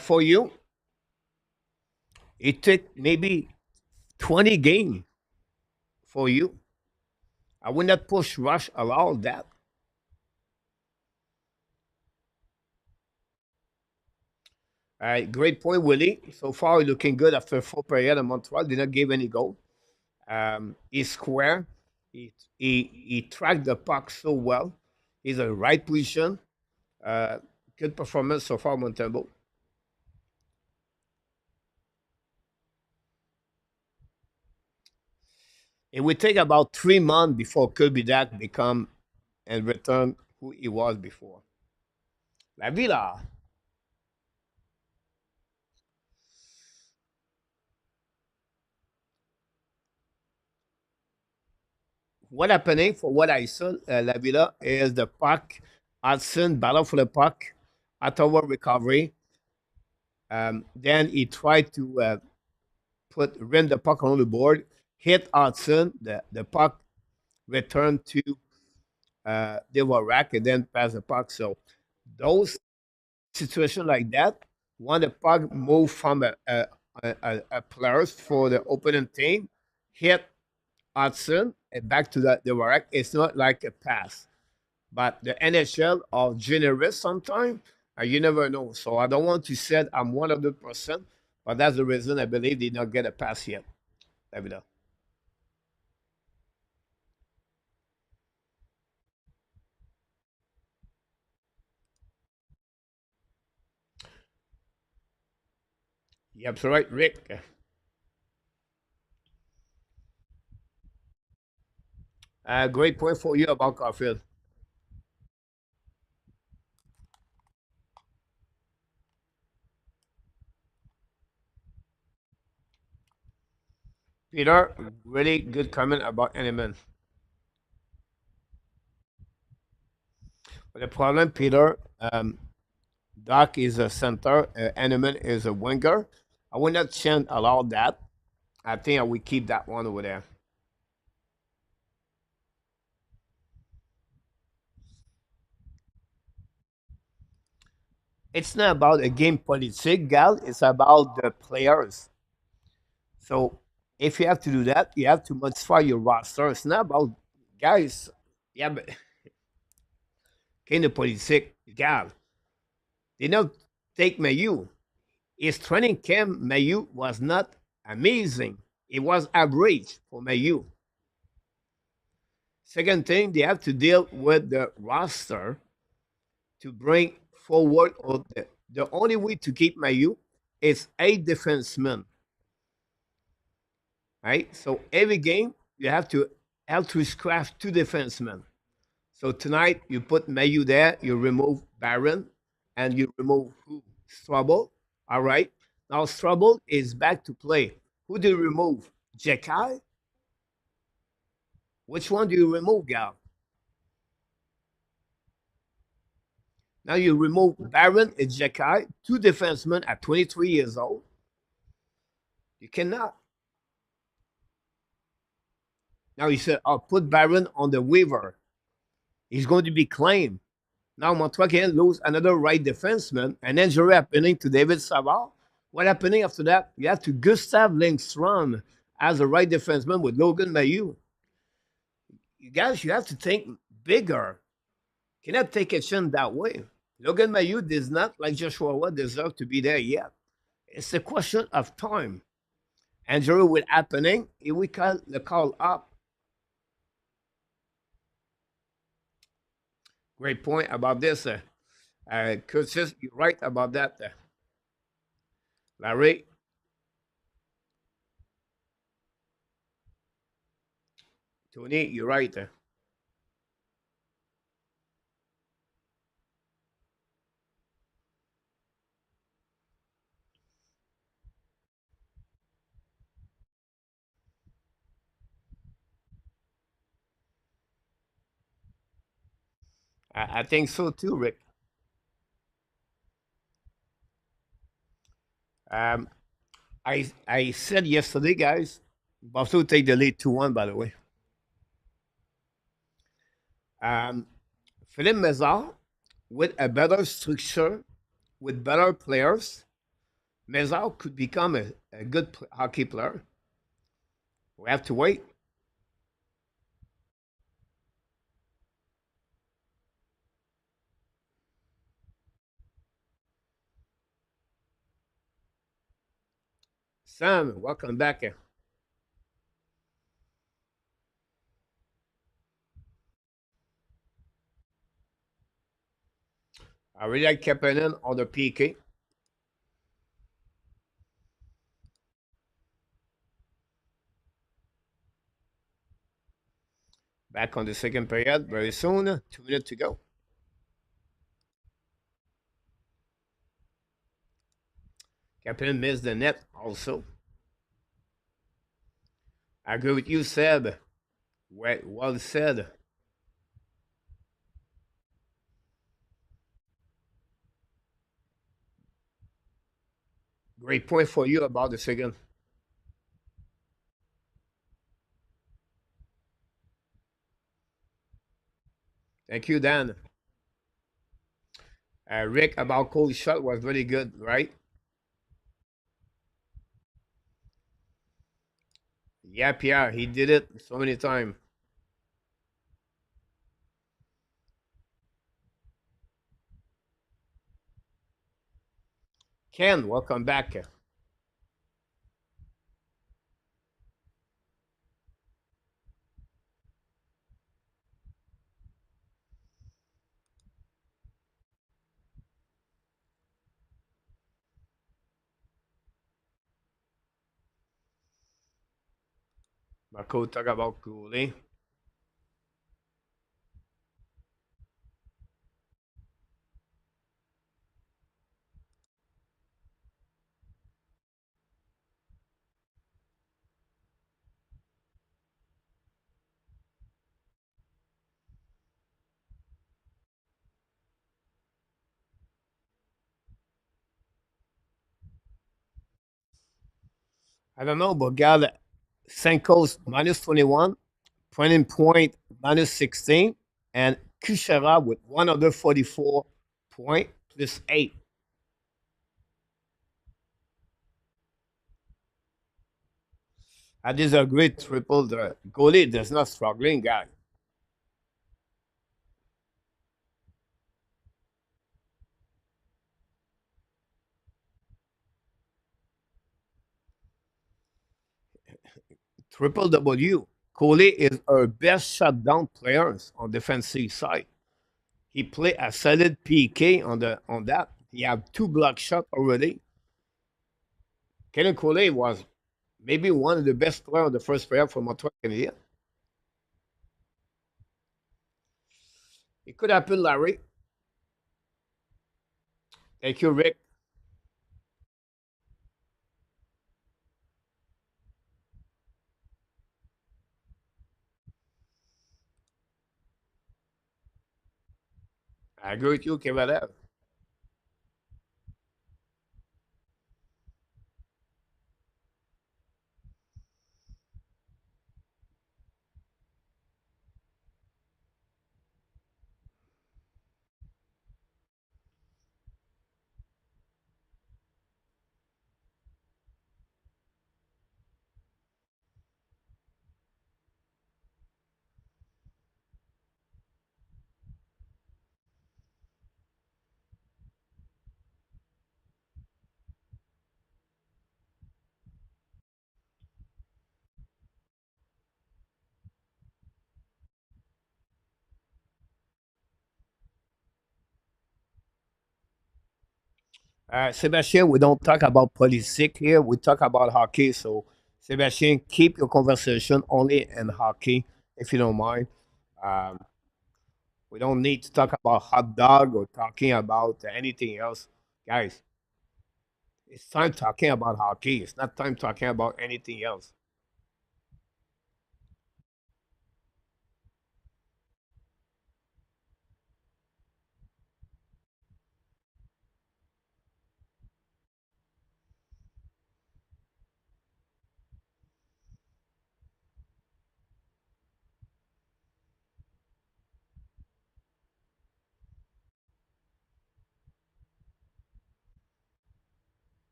For you, it took maybe 20 games for you. I would not push rush allow that. Great point, Willie. So far, looking good after 4 period. Montreal did not give any goal. He's square. He tracked the puck so well. He's in the right position. Uh, Good performance so far, Montembeault. It would take about 3 months before Kirby Dak become and return who he was before. La Villa, what happening for what I saw, La Villa is the puck, Hudson battle for the puck, Ottawa recovery. Then he tried to rim the puck on the board, hit Hudson, the puck returned to they were rack and then pass the puck. So those situations like that, when the puck move from a players for the opponent team, hit Hudson and back to the rack, it's not like a pass. But the NHL are generous sometimes, and you never know. So I don't want to say I'm 100%, but that's the reason I believe they don't get a pass yet. Let me know. Yep, so right, Rick. Great point for you about Caulfield. Peter, really good comment about Element. But the problem, Peter, Doc is a center, Element is a winger. I would not chant allow that. I think I would keep that one over there. It's not about a game politic, gal. It's about the players. So if you have to do that, you have to modify your roster. It's not about guys. Yeah, but kind of politic, gal. They don't take Mayu. His training camp, Mayu was not amazing. It was average for Mayu. Second thing, they have to deal with the roster to bring forward. Or the only way to keep Mayu is 8 defensemen, right? So every game you have to scratch 2 defensemen. So tonight you put Mayu there, you remove Baron, and you remove who? Strubble. All right. Now Strubble is back to play. Who do you remove? Jekai? Which one do you remove, Gal? Now you remove Baron and Jekai, 2 defensemen at 23 years old. You cannot. Now you said, I'll put Baron on the waiver. He's going to be claimed. Now Montreal can lose another right defenseman, and injury happening to David Savard. What happening after that? You have to Gustav Lindstrom as a right defenseman with Logan Mayu. You guys, you have to think bigger. You cannot take action that way. Logan Mayu does not, like Joshua Watt, deserve to be there yet. It's a question of time. Injury will happening. If we call the call up, great point about this. Curtis, you're right about that. Larry, Tony, you're right. I think so too, Rick. Um, I said yesterday, guys, Buffalo take the lead 2-1, by the way. Um, Philippe Mezar, with a better structure, with better players, Mezar could become a good hockey player. We have to wait. Sam, welcome back. I really like Kapanen on the PK. Back on the second period very soon. 2 minutes to go. Kapanen missed the net also. I agree with you, Seb. Well said. Great point for you about the second. Thank you, Dan. Rick, about Cole's shot was very good, right? Yeah, Pierre, he did it so many times. Ken, welcome back. Marco talk about Cooley. I don't know, but got Senko's minus 21, Point minus 16, and Kushera with 144 point plus 8. I disagree. Triple the goalie does not struggling guy. Triple W. Coley is our best shutdown players on defensive side. He played a solid PK on that. He have 2 block shots already. Kenny Coley was maybe one of the best players on the first player for Montreal Canadiens. It could happen, Larry. Thank you, Rick. I agree with you, Kevin. Sebastian, we don't talk about politics here. We talk about hockey. So, Sebastian, keep your conversation only in hockey, if you don't mind. Um, we don't need to talk about hot dog or talking about anything else. Guys, it's time talking about hockey. It's not time talking about anything else.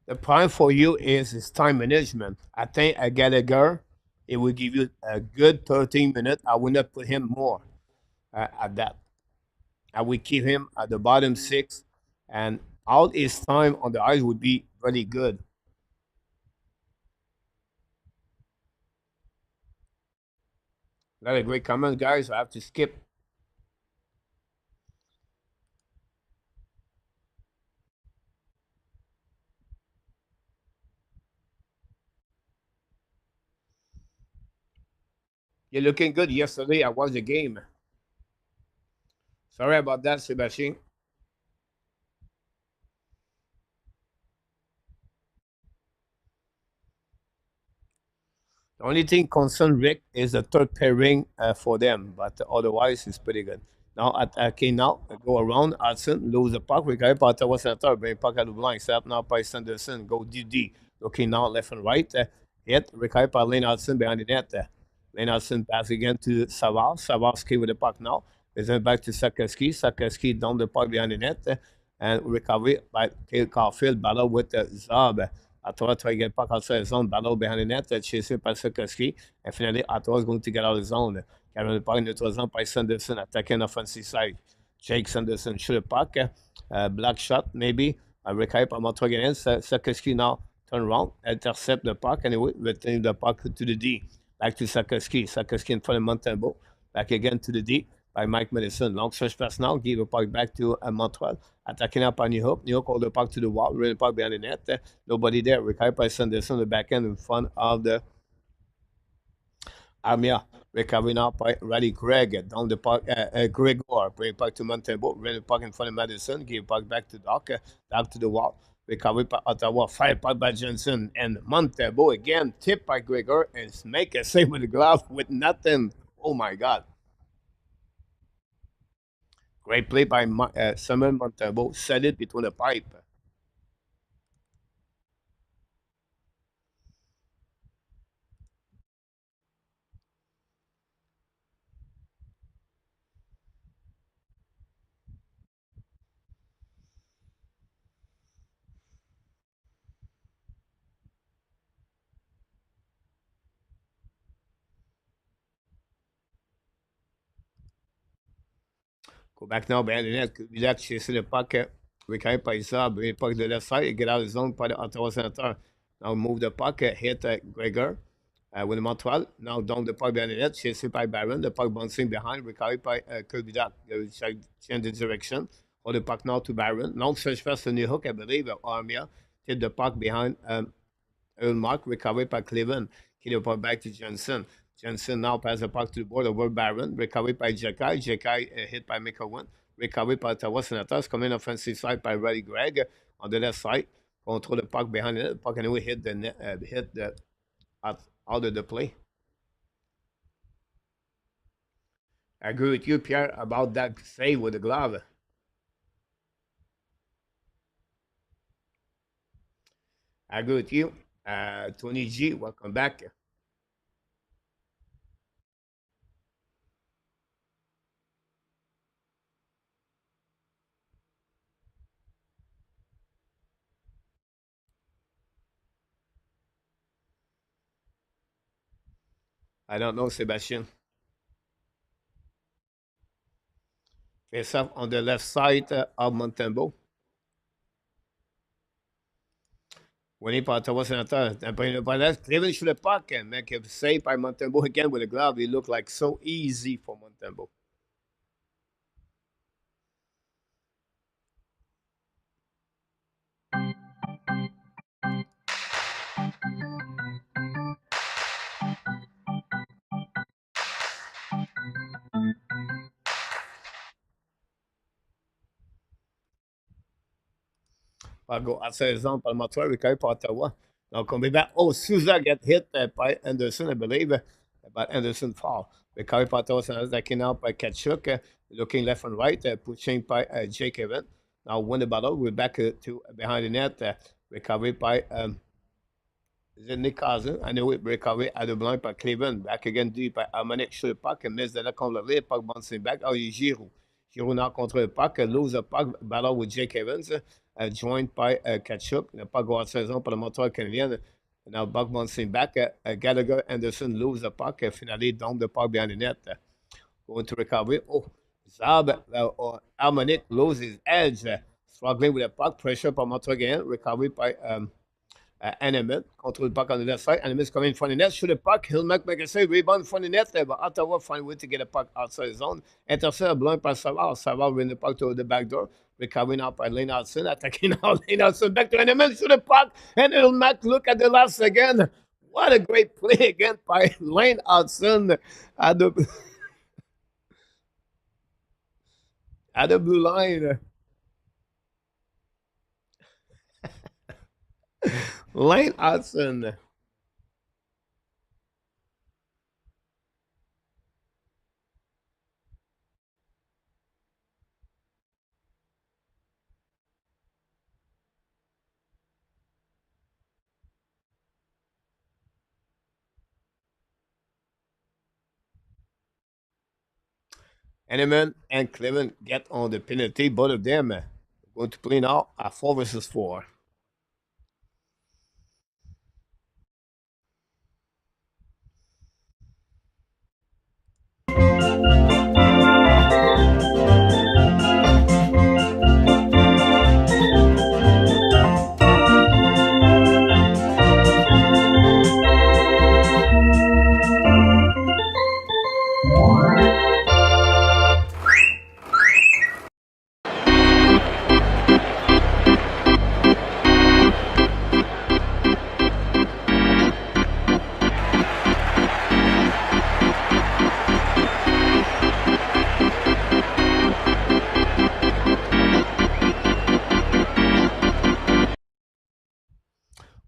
The problem for you is time management. I think a Gallagher, it will give you a good 13 minutes. I would not put him more at that. I would keep him at the bottom six, and all his time on the ice would be really good. A lot of great comments, guys. I have to skip. You're looking good. Yesterday, I watched the game. Sorry about that, Sebastian. The only thing concerned Rick is the third pairing for them, but otherwise it's pretty good. Now attacking now, go around, Hudson, lose the puck, récupéré par Ottawa Senators, bring puck à Louvain, set up now by Sanderson, go DD, looking now left and right, hit, récupéré par Lane Hudson behind the net. Lane Hudson pass again to Savard, Savard with the puck now, present back to Sakeski, Sakeski down the puck behind the net, and recovery by Kale Caulfield, battle with Zab. Ottawa try to get puck outside the zone, battle behind the net, chasé par Sakeski, and finally Ottawa is going to get out of the zone. Carrying the puck in the zone by Sanderson, attacking offensive side. Jake Sanderson shoot a puck, black shot maybe, récupéré par Montreal Canadiens, Sakeski now turn around, intercept the puck, anyway, return the puck to the D. Back to Sakeski, Sakeski in front of Montembeault, back again to the D by Mike Madison. Long search pass now, give the puck back to Montreal. Attacking up on New Hope. New Hope hold the puck to the wall, running the puck behind the net. Nobody there. Recovered by Sanderson, the back end in front of the Armia. Recovery now by Roddy Craig. Down the puck, Gregor. Bring puck to Montembeault. Running the puck in front of Madison. Give puck back to Doc. Doc to the wall. Recovery by Ottawa. Fire puck by Johnson. And Montembeault again. Tipped by Gregor. And make a save with the glove with nothing. Oh my God. Great play by Simon Montembeault. Set it between the pipe. Go back now behind the net. Villach chasing the puck. Recurrent by Saab. Bring the puck to the left side. Get out of the zone by the Ottawa Senator. Now move the puck. Hit Gregor with the Montreal. Now down the puck behind the net. Chasing by Barron. The puck bouncing behind. Recovered by Villach. Change the direction. Hold the puck now to Barron. Long search pass to New Hook, I believe. Armia. Hit the puck behind Ullmark. Recovered by Cleveland. Kill the puck back to Johnson. Johnson now pass the puck to the board over Barron. Recovered by Jekai. Jekai hit by McEwen. Recovered by Ottawa Senators. Coming offensive side by Roddy Gregg on the left side. Control the puck behind it. The puck anyway hit the net, hit the out of the play. I agree with you, Pierre, about that save with the glove. I agree with you. Tony G, welcome back. I don't know, Sebastian. Face off on the left side of Montembeault. Winning par Ottawa Senators. By that, Cleveland should have puck and make a save by Montembeault again with a glove. It looked like so easy for Montembeault. Par go outside the zone par Montreal, recovered par Ottawa. Donc, on back. Oh, Souza get hit by Anderson, I believe, but Anderson fall. Recovered par Ottawa Senators, taken out by Kachuk, looking left and right, pushing by Jake Evans. Now, win the battle. We're back to behind the net, recovered by is it Nick Cousin? I know it recovery à de blanc par Cleveland. Back again deep by Harmonic sur le puck. Miss de là contre le puck bouncing back. Oh, il Giroud. Giroud now contre le puck. Lose the puck. Battle with Jake Evans. Joined by Kachuk. Le puck go out saison pour le Montreal Canadien. Now puck bouncing back. Gallagher Anderson lose the puck. Finally down the puck behind the net. Going to recovery. Oh, Zab or Harmonic loses edge. Struggling with the puck. Pressure by Montreal again. Recovery by Animate, control the puck on the left side. Animate's coming in front of the net, shoot the puck. Ullmark make a save, rebound in front of the net. But Ottawa find a way to get the puck outside the zone. Intercept, blown by Savard. Savard win the puck to the back door. Recovering out by Lane Hudson, attacking out Lane Hudson back to Animate, shoot the puck. And Ullmark look at the last again. What a great play again by Lane Hudson at the, at the blue line. Lane Hudson. Henneman and Clement get on the penalty. Both of them going to play now at 4 versus 4.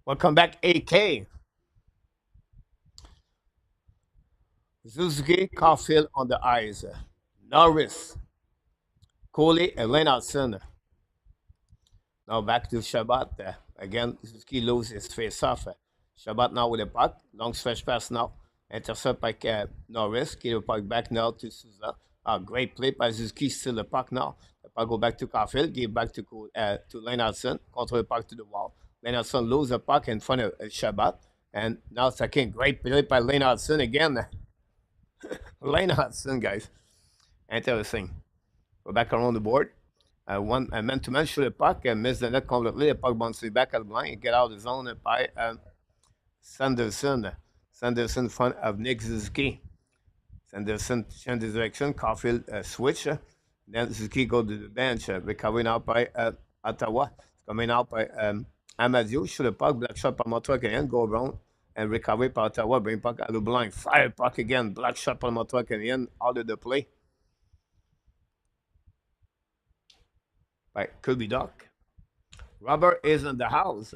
Welcome back, AK. Suzuki, Caulfield on the ice. Norris, Coley, and Lennartson. Now back to Shabbat. Again, Suzuki loses his face-off. Shabbat now with the puck. Long stretch pass now. Intercept by Norris. Get the puck back now to Souza. Great play by Suzuki. Still the puck now. The puck go back to Caulfield. Give back to Lennartson. Control the puck to the wall. Lennartson loses the puck in front of Shabbat. And now it's again great play by Lennartson again. Lennartson, guys. Interesting. Go back around the board. One man-to-man shoot the puck and miss the net completely. The puck bounces back at the blind. Get out of the zone by Sanderson. Sanderson in front of Nick Suzuki. Sanderson change the direction. Caulfield switch. Then Suzuki go to the bench. Recovering out by Ottawa. Coming out by Amadio. Shoot the puck. Black shot by Montreal Canadiens. Go around and recover by Ottawa. Bring puck at the blind. Fire puck again. Black shot by Montreal Canadiens. Out of the play. By Kirby Doc. Robert is in the house.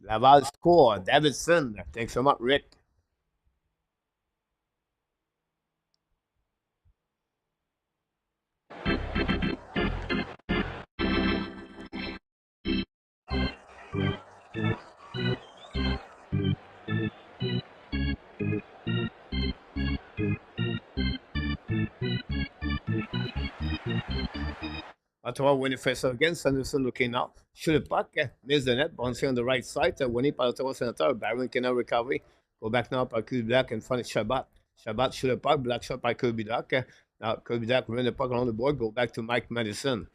Laval score. Davidson. Thanks so much, Rick. Ottawa winning face again. Sanderson looking now. Shoot the puck. Miss the net. Bouncing on the right side. Winning by Ottawa Senators. Barron cannot recover. Go back now by Kirby Black in front of Shabbat. Shabbat shoot the puck. Black shot by Kirby Black. Now Kirby Black run the puck on the board. Go back to Mike Madison.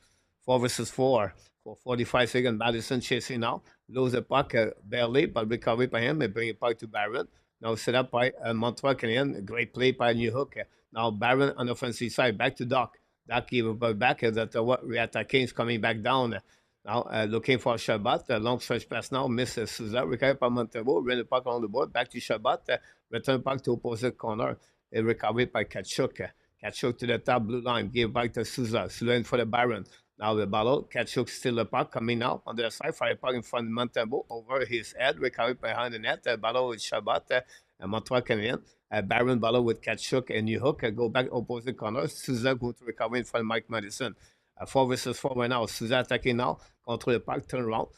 4 versus 4. For 45 seconds. Madison chasing now. Lose the puck barely, but recovery by him and bring it back to Barron. Now set up by Montreal Canadiens. Great play by New Hook. Now Barron on the offensive side. Back to Doc. That gave a back that what reattacking is coming back down. Now looking for Shabbat. Long stretch pass now. Misses Souza. Recovered by Montembeault. Ran the puck on the board. Back to Shabbat. Return back to opposite corner. Recovered by Kachuk. Kachuk to the top blue line. Give back to Souza. Souza in for the Baron. Now the battle. Kachuk still the puck coming now on the side. Fire puck in front of Montembeault. Over his head. Recovered behind the net. Battle with Shabbat. Montreal Canadiens. Baron battle with Kachuk and New Hook. Go back opposite corner. Souza go to recover in front of Mike Madison. 4 versus 4 right now. Souza attacking now. Control the puck. Turn around.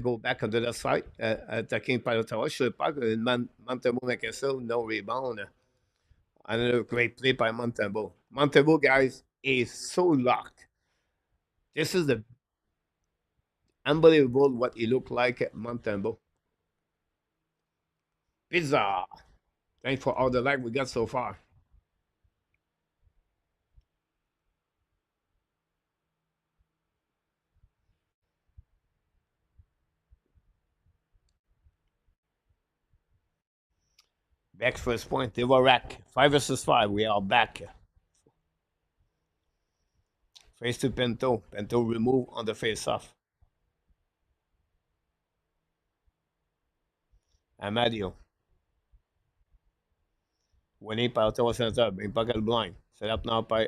Go back on the left side. Attacking by Ottawa. Shoot the puck. Montembeault make a save. No rebound. Another great play by Montembeault. Montembeault, guys, is so locked. This is the unbelievable what he looked like at Montembeault. Pizza. Thanks for all the like we got so far. Back first point. Dvorak. 5 versus 5. We are back. Face to Pinto. Pinto remove on the face off. Amadio. Winning par Ottawa Senators. Bring puck at the blind. Set up now by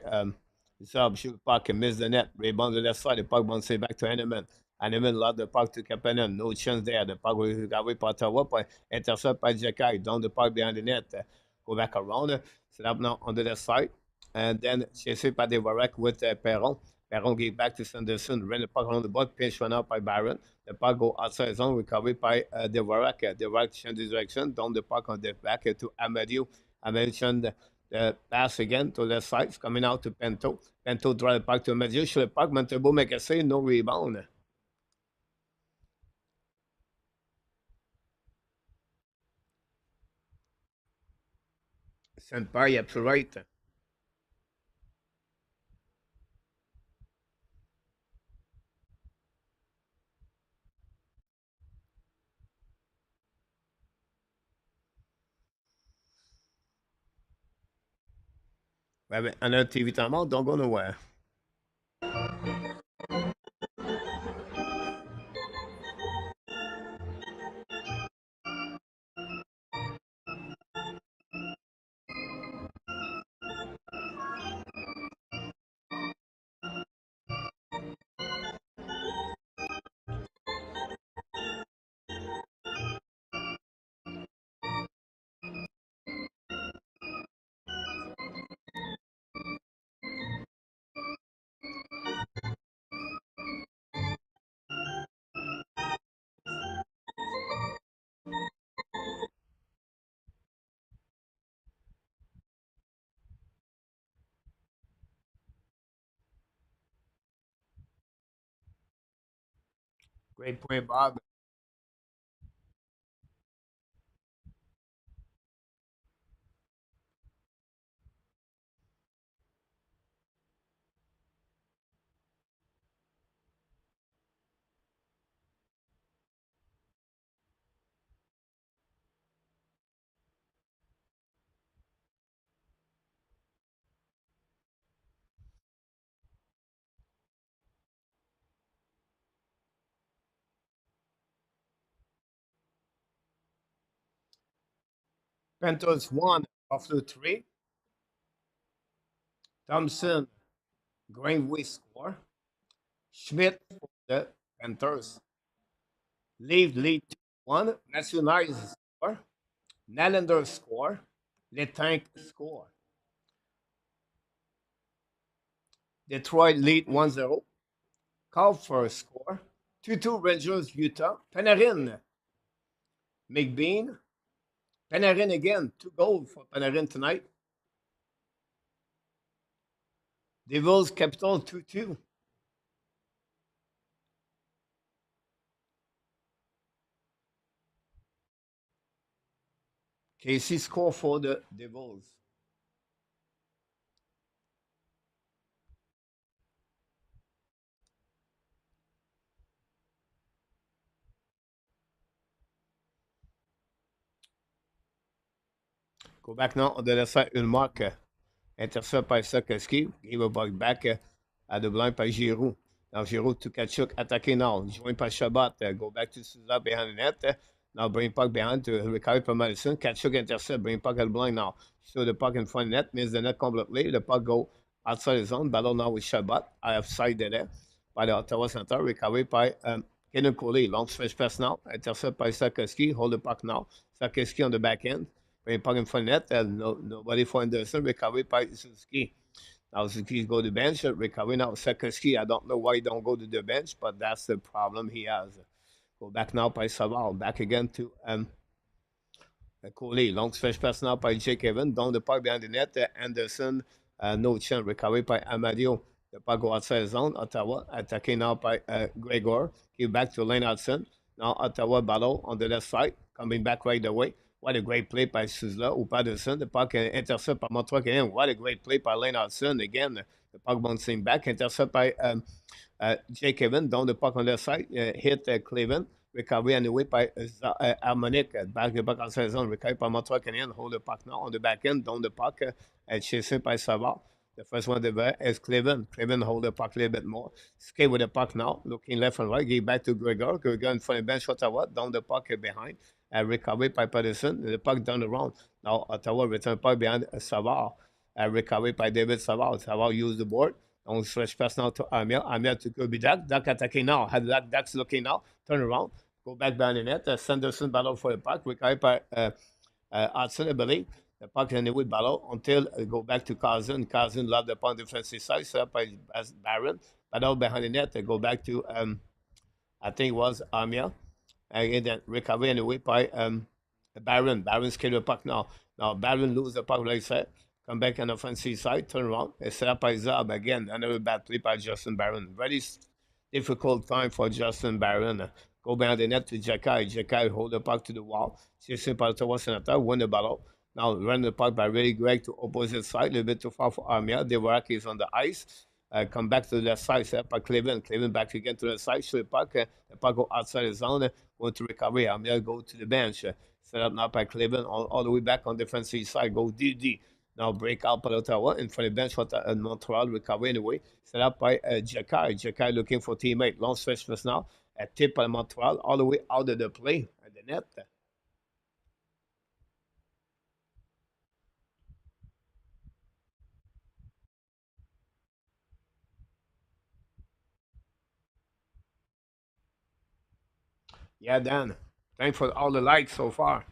Sub. Shoot puck and miss the net. Rebound to the left side. The puck bounces back to Henneman. Henneman lost the puck to Kapanen. No chance there. The puck will go away by Ottawa. Intercept by Jacky. Down the puck behind the net. Go back around. Set up now on the left side. And then chased by Dvorak with Perron. Perron gave back to Sanderson. Ran the puck around the board. Pinch run out by Barron. The puck go outside zone. Recovered by Dvorak. Dvorak changes direction. Down the puck on the back to Amadio. I mentioned the pass again to the side, coming out to Pinto. Pinto drive the puck to Amadio. Shoot the puck. Montembeault make a save. No rebound. Saint-Pierre, il plus right. Ouais, ben, on a un TV temps mort, don't go nowhere. Great point, Bob. Panthers 1, Buffalo 3. Thompson, Greenway score. Schmidt for the Panthers. Lead 2-1. Nationalize score. Nylander score. Letank score. Detroit lead 1-0. Calfer score. 2-2 Rangers, Utah. Panarin. McBean. Panarin again. 2 goals for Panarin tonight. Devils, Capital 2-2. Casey score for the Devils. Go back now on the left side, Ullmark. Intercept by Sakowski. Give a bug back à the blind by Giroux. Now Giroux to Kachuk attaqué now. Joined by Shabbat. Go back to Souza behind the net. Now bring puck behind to recover from Madison. Kachuk intercept. Bring puck at the blind now. Show the puck in front of the net. Miss the net completely. The puck go outside the zone. Battle now with Shabbat. I have side there by the Ottawa Senators. Recovered by Kenan Coley. Long stretch pass now. Intercept by Sakowski. Hold the puck now. Sakowski on the back end. Bring puck in front of the net. Nobody for Anderson. Recovered by Suzuki. Now Suzuki go to the bench. Recovery now. Sakowski. I don't know why he don't go to the bench, but that's the problem he has. Go back now by Saval. Back again to Coley. Long stretch pass now by Jake Evans. Down the puck behind the net. Anderson. No chance. Recovery by Amadio. The puck go outside the zone. Ottawa. Attacking now by Gregor. Give back to Lane Hudson. Now Ottawa battle on the left side. Coming back right away. What a great play by Suzla ou Patterson. The puck intercept by Montreal Canadiens. What a great play by Lane Hudson. Again, the puck bouncing back. Intercept by Jake Evans. Down the puck on the side. Hit Cleveland. recovery anyway by Harmonic, back the puck en saison, recovery par Montreal Canadiens, hold the puck now on the back end, down the puck, chasé by Savard. The first one there is Cleveland. Cleveland hold the puck a little bit more. Skate with the puck now, looking left and right, give back to Gregor. Gregor in front of the bench, Ottawa, down the puck behind. Recovery by Patterson, the puck down the round. Now Ottawa return puck behind Savard. Recovery by David Savard. Savard used the board. On switch pass now to Amir. Amir to Kirby Dak. Dak attacking now. Had Dak's looking now. Turn around. Go back behind the net. Sanderson battle for the puck. Recovery by Hudson, I believe. The puck anyway battle until go back to Cousin. Cousin love the puck defensive side. Set up by Barron. Battle behind the net. They go back to I think it was Amir. And then recovery anyway by Barron. Barron scale the puck now. Now Barron lose the puck, like I said. Come back on the offensive side, turn around. It's set up by Zab again. Another bad play by Justin Barron. Very difficult time for Justin Barron. Go behind the net to Jacky. Jacky hold the puck to the wall. Chasing by Ottawa Senators, win the battle. Now run the puck by Ray Gregg to opposite side. A little bit too far for Armia. Devorak is on the ice. Come back to the left side, set up by Cleveland. Cleveland back again to the side, show the puck. The puck go outside the zone, going to recovery. Armia go to the bench. Set up now by Cleveland, all the way back on the defensive side. Go DD. Now break out by Ottawa in front of the bench for Montreal, recovery anyway. Set up by Jacky. Jacky looking for teammate. Long stretch pass now. A tip by Montreal, all the way out of the play at the net. Yeah, Dan. Thanks for all the likes so far.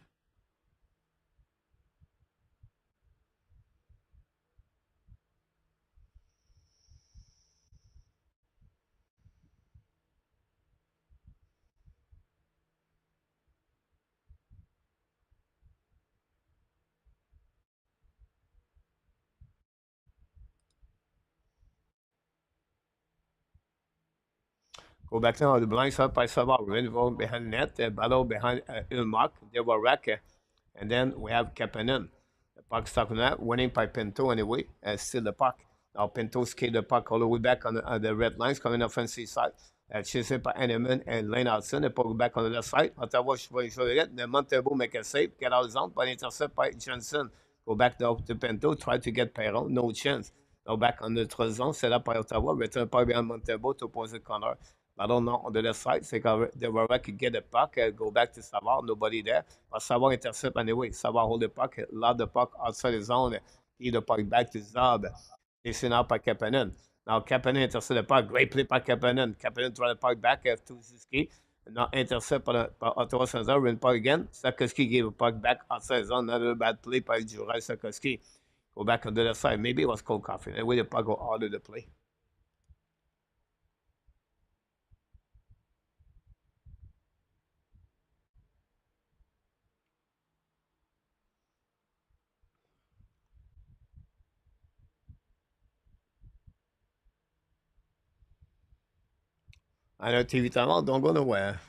Go back now. The blind side by Savard. Renvo behind net. Battle behind Ullmark. Devorak. And then we have Kapanen. The puck stuck on that. Winning by Pinto anyway. Still the puck. Now Pinto skate the puck all the way back on the red lines coming offensive side. Chasing by Henneman and Lane Hudson. The puck back on the left side. Ottawa show it. The Montembeault make a save. Get out of zone. But intercept by Johnson. Go back down to Pinto. Try to get Perron. No chance. Now back on the zone. Set up by Ottawa. Return puck behind Montembeault to opposite corner. Battle now on the left side. C'est quand Devorak could get the puck. Go back to Savard. Nobody there. But Savard intercept anyway. Savard hold the puck. Lob the puck outside the zone. Give the puck back to Zab. It's out by Kapanen. Now Kapanen intercept the puck. Great play by Kapanen. Kapanen throw the puck back to Suzuki. Now intercept by Ottawa Senators. Run puck again. Sakoski gave the puck back outside the zone. Another bad play by Juraj Sakoski. Go back on the left side. Maybe it was Cole Coffee. Anyway, the puck go out of the play. I know TV talent, don't go nowhere.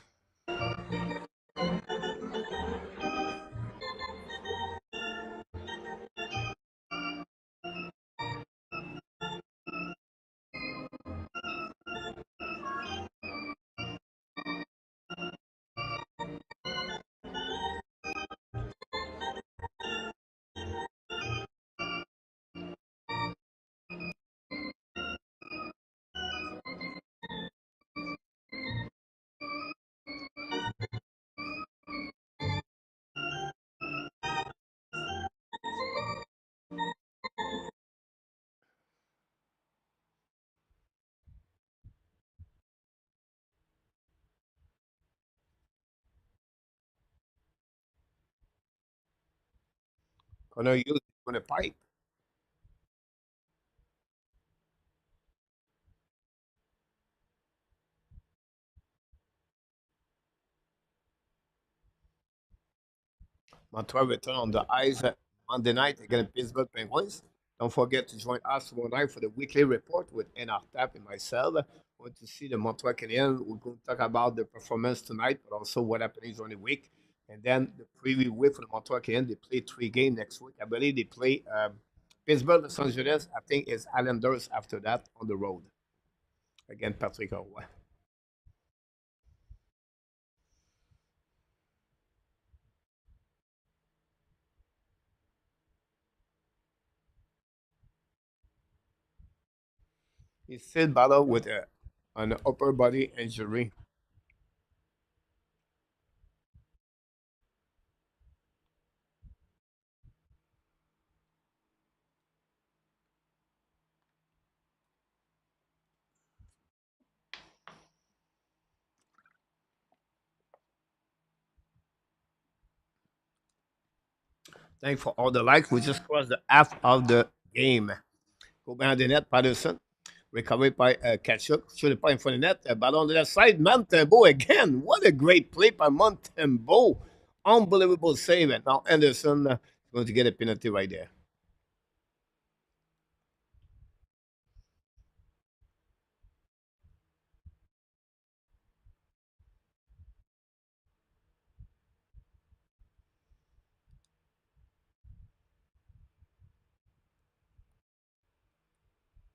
Gonna use it on a pipe. Montreal return on the ice Monday night against Pittsburgh Penguins. Don't forget to join us tomorrow night for the weekly report with NR Tap and myself. Want to see the Montreal Canadiens. We're going to talk about the performance tonight, but also what happened during the week. And then the preview week for the Montreal Canadiens. They play 3 games next week. I believe they play Pittsburgh, Los Angeles. I think it's Islanders after that on the road. Again, Patrick Roy. He still battled with an upper body injury. Thanks for all the likes. We just crossed the half of the game. Go behind the net, Patterson. Recovered by Kachuk. Shoot it in front of the net. Ball on the left side. Montembeault again. What a great play by Montembeault. Unbelievable save. And now Anderson is going to get a penalty right there.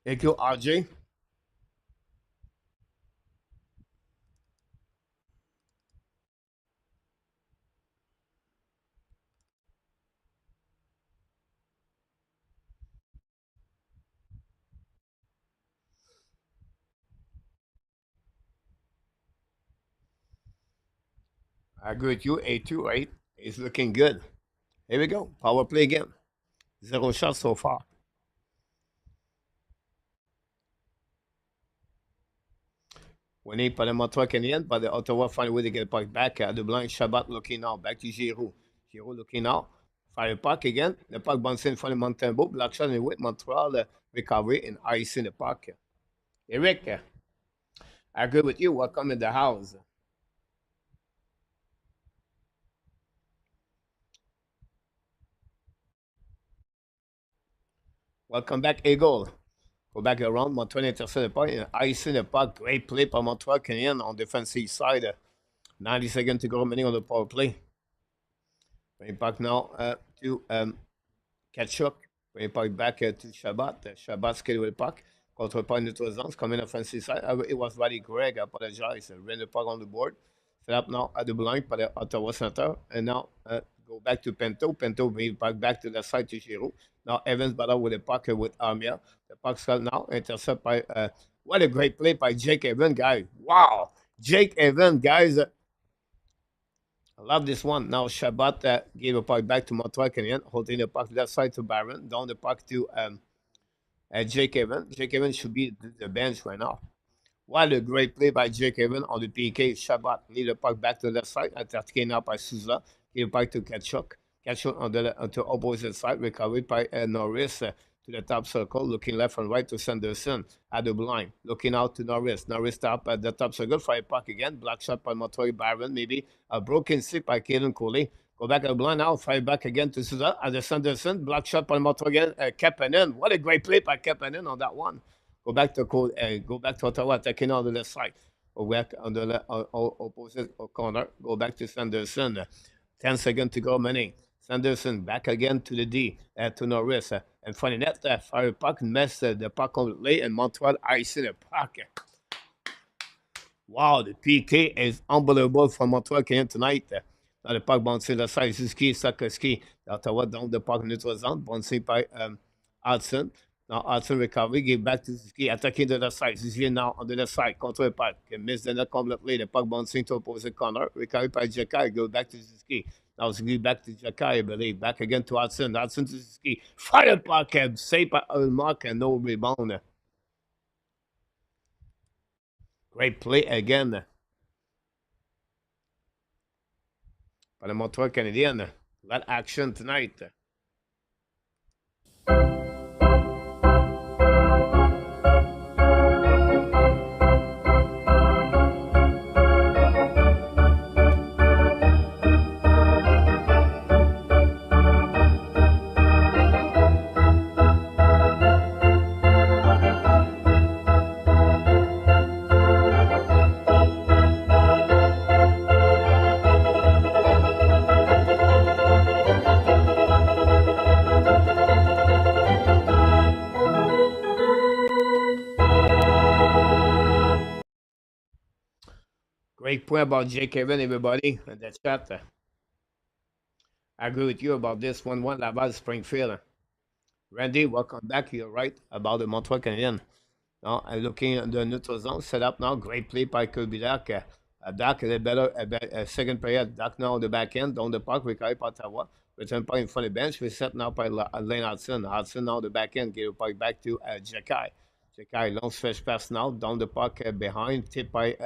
Thank you, RJ. I agree with you. A2, right? It's looking good. Here we go. Power play again. Zero shots so far. Winning par le Montreal Canadiens, but the Ottawa find a way to get the puck back. The blind Shabbat looking now. Back to Giroux. Giroux looking now. Fire puck again. The puck bouncing in front of Montembeault. Black shot and with Montreal recovery and icing the puck. Eric, I agree with you. Welcome in the house. Welcome back, Eagle. Go back around. Montreal intercept the puck and icing the puck. Great play by Montreal Canadiens on defensive side. 90 seconds to go remaining on the power play. Bring puck now to Kachuk. Bring puck back to Shabbat. Shabbat skated with the puck. Contre puck into the zones. Coming offensive side. It was Roddy Gregg. I apologize. Ran the puck on the board. Set up now at the blind by the Ottawa Senators. And now go back to Pinto. Pinto bring puck back to the side to Giroux. Now Evans battle with the puck with Armia. The puck shot now intercept by what a great play by Jake Evans, guys. Wow. Jake Evans, guys. I love this one. Now Shabbat gave the puck back to Montreal Canadiens, holding the puck left side to Barron, down the puck to Jake Evans. Jake Evans should be the bench right now. What a great play by Jake Evans on the PK. Shabbat lead the puck back to the left side. Attaqué now by Souza. Give the puck to Kachuk. Kachuk on the opposite side. Recovered by Norris to the top circle. Looking left and right to Sanderson at the blind. Looking out to Norris. Norris top at the top circle. Fire puck again. Black shot by Montreal Byron. Maybe a broken stick by Caden Coley. Go back at the blind now. Fire back again to Souza at the Sanderson. Black shot by Montreal again. Kapanen. What a great play by Kapanen on that one. Go back to Ottawa, attacking on the left side. Go back on the opposite corner. Go back to Sanderson. 10 seconds to go, Manning. Sanderson back again to the D, to Norris. And funny net, fire puck, mess the puck completely, and Montreal icing the puck. Wow, the PK is unbelievable from Montreal Canadiens tonight. Now the puck bouncing the side, Suzuki, Sakoski. Ottawa down the puck neutral zone, bouncing by Hudson. Now Hudson recovery, give back to Suzuki, attacking to the side. Suzuki now on the left side, control the puck. Miss the net completely. The puck bouncing to opposite corner. Recovery by Jakai, go back to Suzuki. Now Suzuki back to Jakai, I believe. Back again to Hudson. Hudson to Suzuki. Fire puck, saved by Ullmark and no rebound. Great play again by the Montreal Canadiens. That action tonight. Great point about Jake Evan, everybody. And the chat. I agree with you about this 1-1 Laval Springfield. Randy, welcome back. You're right about the Montreal Canadiens. Now, looking at the neutral zone, set up now. Great play by Kirby Dak. Dak, a better second period. Dak now on the back end, down the park, recovered by Ottawa. Return point in front of the bench. We set now by Lane Hudson. Hudson now the back end, give it back to Jacky. Jacky, long stretch pass now, down the park behind, tipped by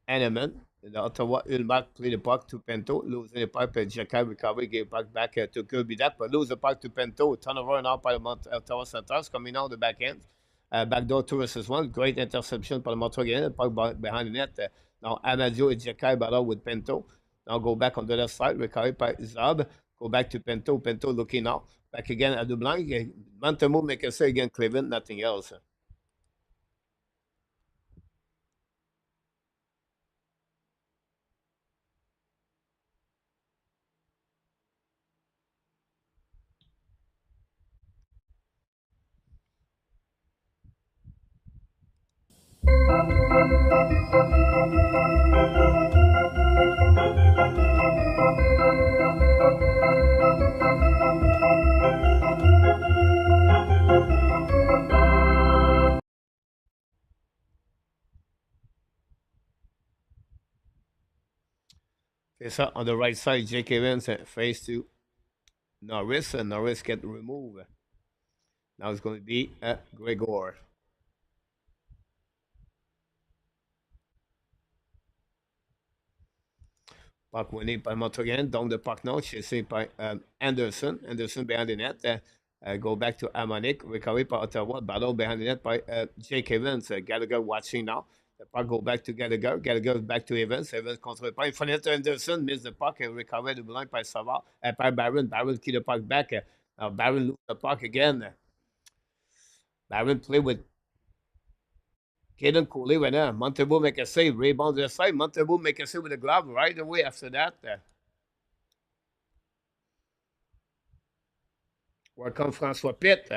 Hanneman. The Ottawa Ullmark play the puck to Pinto, losing the puck. Jacky recovery, gave puck back to Kirby Dak, but lose the puck to Pinto. Turnover now by the Ottawa Senators coming out the back end. Backdoor 2 versus 1. Great interception by the Montreal. Puck behind the net. Now Amadio and Jacky battle with Pinto. Now go back on the left side. Recovery by Zab. Go back to Pinto. Pinto looking now. Back again at the blank. Montembeault make a say again Cleveland. Nothing else. Okay, so on the right side, Jake Evans face to Norris. And Norris get removed. Now it's going to be Gregor. Puck winning by Montreal. Down the puck now. Chasing by Anderson. Anderson behind the net. Go back to Amanik. Recovery by Ottawa. Battle behind the net by Jake Evans. Gallagher watching now. The puck go back to Gallagher. Gallagher back to Evans. Evans control the puck. In front of Anderson. Miss the puck and recover the blind by Savard. By Barron. Barron keep the puck back. Now Barron lose the puck again. Barron play with Caden Cooley right now. Montembeault make a save. Rebound to the side. Montembeault make a save with the glove right away after that. Welcome François Pitt.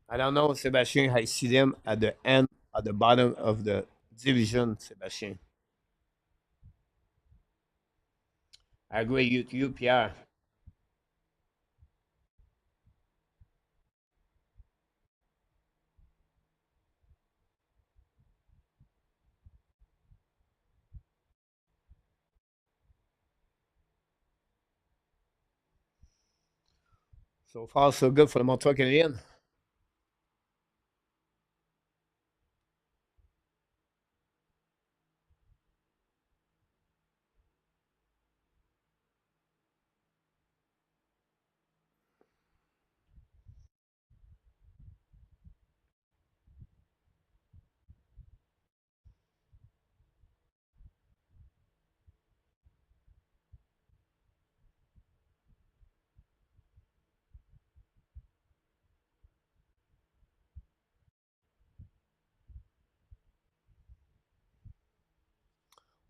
I don't know, Sebastian. I see them at the end, at the bottom of the division, Sebastian. I agree with you, Pierre. So far, so good for the Montreal Canadiens.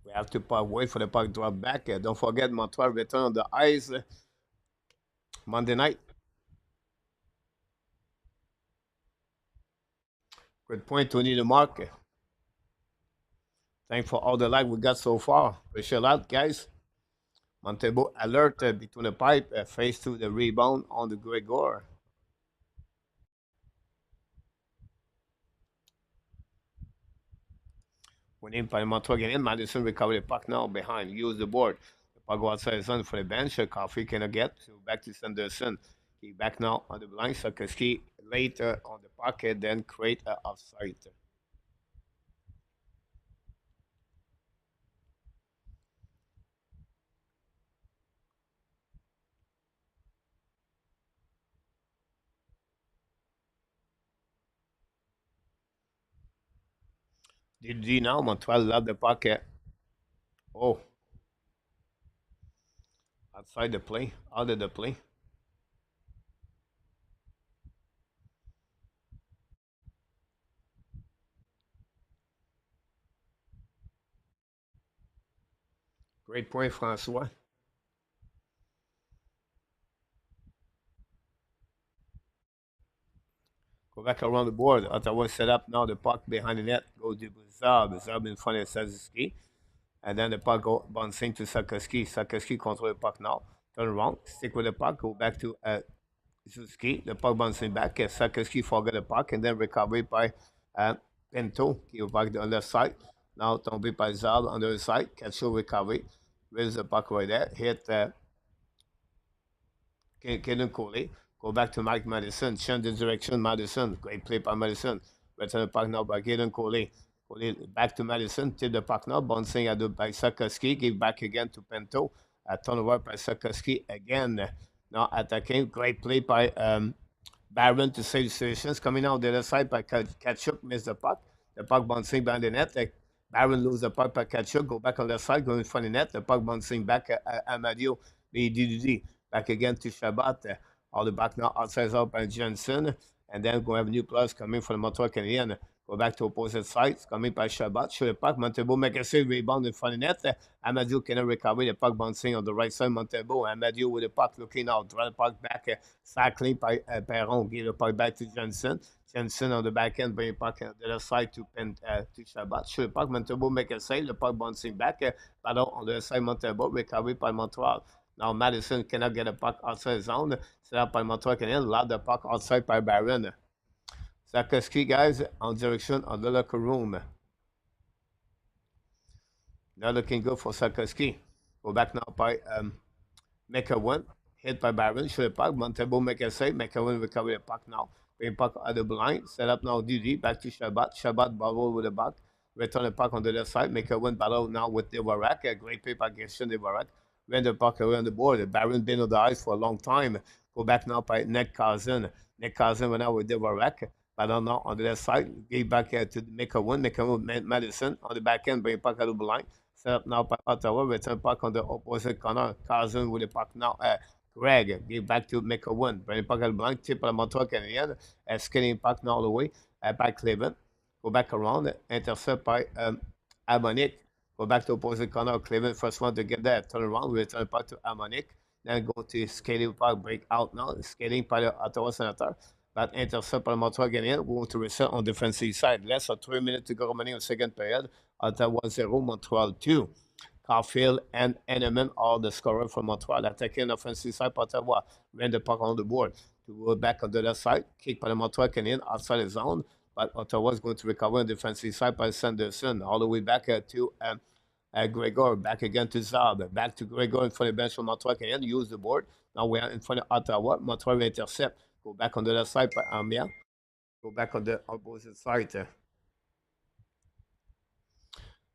We have to wait for the puck drop back. Don't forget, Montreal return on the ice Monday night. Good point, Tony Ullmark. Thanks for all the like we got so far. Appreciate that, guys. Montembeault alert between the pipe, face to the rebound on the Gregor. Winning by Montreal again. Madison recover the puck now behind. Use the board. The puck go outside the zone for the bench. Coffee cannot get. So back to Sanderson. He back now on the blind. Sakoski later on the pocket, then create a offside. DG now. Montreal love the pocket. Oh, Outside the play, out of the play. Great point, Francois. Go back around the board. Ottawa set up now the puck behind the net. Go to Zab. Zab in front of Sazuki. And then the puck go bouncing to Sakoski. Sakoski control the puck now. Turn around. Stick with the puck. Go back to Suzuki. The puck bouncing back. Sakoski forget the puck. And then recovery by uh, Pinto. Qui est back on the left side. Now tombé by Zab on the other side. Catch recovery. Where's the puck right there? Hit Caden Coley. Go back to Mike Madison. Change the direction. Madison. Great play by Madison. Return the puck now by Caden Coley. Coley back to Madison. Tip the puck now. Bouncing by Sakoski. Give back again to Pinto. Turnover by Sakoski again. Now attacking. Great play by Barron to save situations. Coming out the other side by Kachuk. Miss the puck. The puck bouncing behind the net. Barron lose the puck by Kachuk. Go back on the side. Go in front of the net. The puck bouncing back at Amadio. BDD. Back again to Shabbat. All the back now outside out by Jensen. And then go have a new plus coming from the Montreal Canadiens. Go back to opposite sides. Coming by Shabbat. Show the puck. Montembeault make a save. Rebound in front of the net. Amadio cannot recover. The puck bouncing on the right side. Montembeault. Amadio with the puck looking out. Draw the puck back. Cycling by Perron. Give the puck back to Jensen. Jensen on the back end. Bring the puck on the other side to Shabbat. Show the puck. Montembeault make a save. The puck bouncing back. Battle on the other side. Montembeault. Recovery by Montreal. Now Madison cannot get a puck outside zone. Set up by Montreal Canadiens. Loud the puck outside by Barron. Sakoski, guys, en direction of the locker room. Not looking good for Sakoski. Go back now by McEwen. Hit by Barron. Show the puck. Montembeault make a save. McEwen recover the puck now. Bring puck at the blind. Set up now DD. Back to Shabbat. Shabbat battle with the puck. Return the puck on the left side. McEwen battle now with Devarak. A great play by Christian Devarak. Ran the puck around the board. Barron been on the ice for a long time. Go back now by Nick Cousin. Nick Cousin went out with Devarak. Battle now on the left side. Gave back to McEwen. McEwen Madison on the back end. Bring puck at the blind. Set up now by Ottawa. Return puck on the opposite corner. Cousin with the puck now. Greg gave back to McEwen. Bring puck at the blind. Tip on Montreal Canadiens. Skinning puck now all the way by Cleveland. Go back around. Intercept by Abonic. Go back to opposite corner. Cleveland first one to get there. Turn around. Return puck to Amonic. Then go to skating puck. Break out now. Skating by the Ottawa Senators. That intercept by Montreal Canadiens. Going to reset on defensive side. Less than 3 minutes to go remaining in the second period. Ottawa 0, Montreal 2. Caulfield and Henneman are the scorer for Montreal. Attacking offensive side, Ottawa ran the puck on the board. To go back on the left side. Kick by the Montreal Canadiens outside the zone. But Ottawa is going to recover on the defensive side by Sanderson. All the way back to Gregor. Back again to Zab. Back to Gregor in front of the bench for Montreal Canadiens. Use the board. Now we are in front of Ottawa. Montreal intercept. Go back on the left side by Amia. Go back on the opposite side.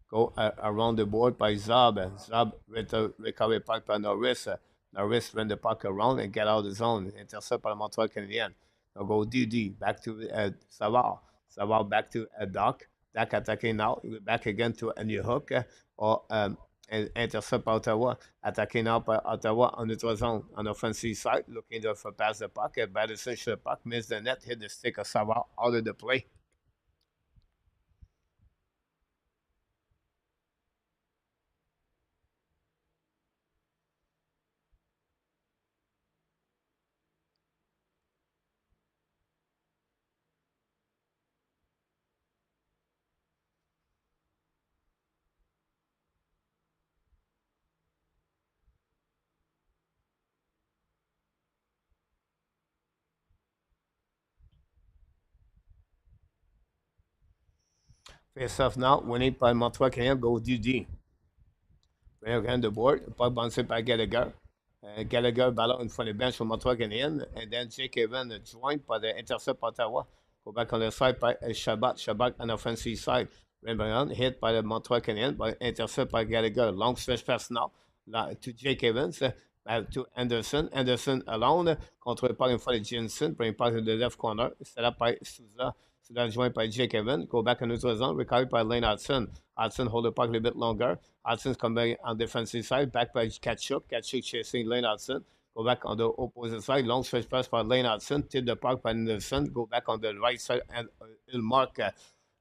Go around the board by Zab. Zab recover puck by Norris. Norris ran the puck around and get out of the zone. Intercept by the Montreal Canadiens. Now go DD. Back to Savard. Savard back to Doc. Doc attacking now. Back again to a new hook. Or intercept by Ottawa. Attacking now by Ottawa on the zone on the offensive side. Looking for pass the puck. Madison shot the puck. Missed the net. Hit the stick of Savard out of the play. Face off now, winning by Montreal Canadiens, go DD. Again, the board, puck bouncing by Gallagher. Gallagher ballon in front of the bench for Montreal Canadiens, and then Jake Evan joined by the intercept Ottawa. Go back on the side by Shabbat. Shabbat on the offensive side. Rembrandt hit by the Montreal Canadiens, by intercept by Gallagher. Long stretch pass now to Jake Evans. to Anderson. Anderson alone, contrôlé par une fois de Jensen, premier passe de left corner. C'est là par Souza. Souza joint par Jake Evans. Go back en neutral zone, recovered by Lane Hudson. Hudson hold the puck a little bit longer. Hudson's come back on defensive side, back by Kachuk. Kachuk chasing Lane Hudson. Go back on the opposite side. Long stretch pass by Lane Hudson. Tip the puck by Anderson. Go back on the right side and Ullmark.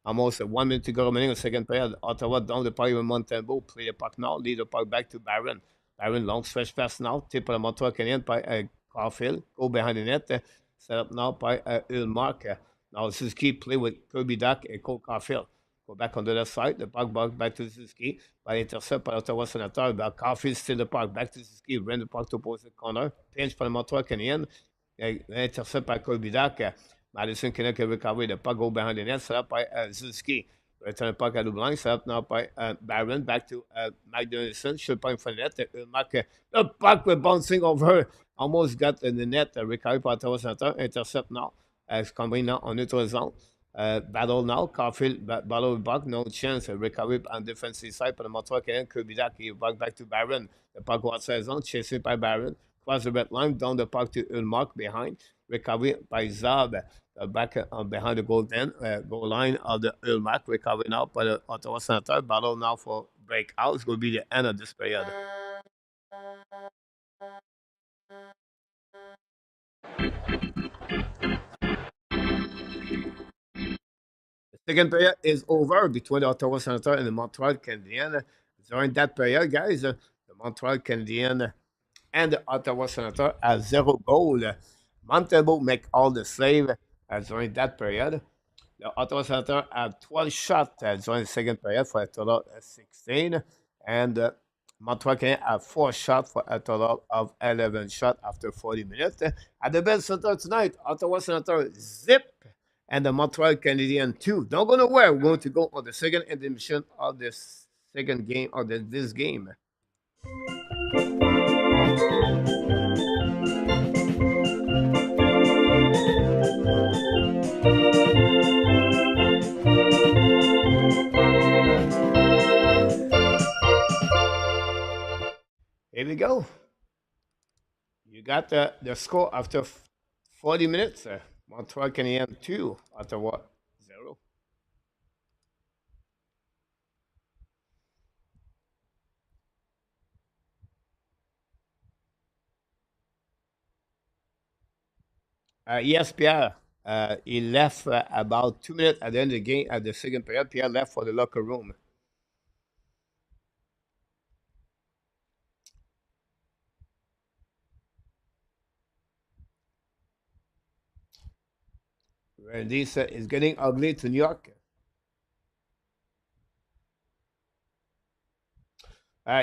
Almost 1 minute to go remaining in the second period. Ottawa down the puck with Montembeault. Play the puck now. Lead the puck back to Barron. Barron long stretch pass now. Tip on the Montreal Canadiens by Caulfield. Go behind the net. Set up now by Ullmark. Now Suzuki play with Kirby Duck and Cole Caulfield. Go back on the left side. The puck back to Suzuki. By intercept by Ottawa Senators. But Caulfield still the puck. Back to Suzuki. Ran the puck to opposite corner. Pinch for the Montreal Canadiens. Intercept by Kirby Duck. Madison Canuck can recover the puck, go behind the net, set up by Zuski. Return the puck at the blind, set up now by Barron, back to Magnuson, shoot point for the net. The puck was bouncing over, almost got in the net, recovery by Ottawa Center, intercept now, coming now on neutral zone. Battle now, Caulfield, battle with puck, no chance, recovery on defensive side, but the Montreal Canadiens could be that, he back to Barron. The puck was outside zone, chasing by Barron, cross the red line, down the puck to Ullmark behind, recovery by Zab. Back behind the goal line of the Ullmark, recovery now by the Ottawa Senators. Battle now for breakout. It's going to be the end of this period. The second period is over between the Ottawa Senators and the Montreal Canadiens. During that period, guys, the Montreal Canadiens and the Ottawa Senators have 0 goal. Montembeault make all the save during that period. The Ottawa Senators have 12 shots during the second period for a total of 16. And Montreal Canadiens have 4 shots for a total of 11 shots after 40 minutes. At the best center tonight, Ottawa Senators zip and the Montreal Canadiens 2. Don't go nowhere. We're going to go on the second intermission of this second game of this game. Here we go. You got the score after 40 minutes. Montreal Canadiens 2, Ottawa 0. Yes, Pierre. He left about 2 minutes at the end of the game, at the second period. Pierre left for the locker room. This is getting ugly to New York.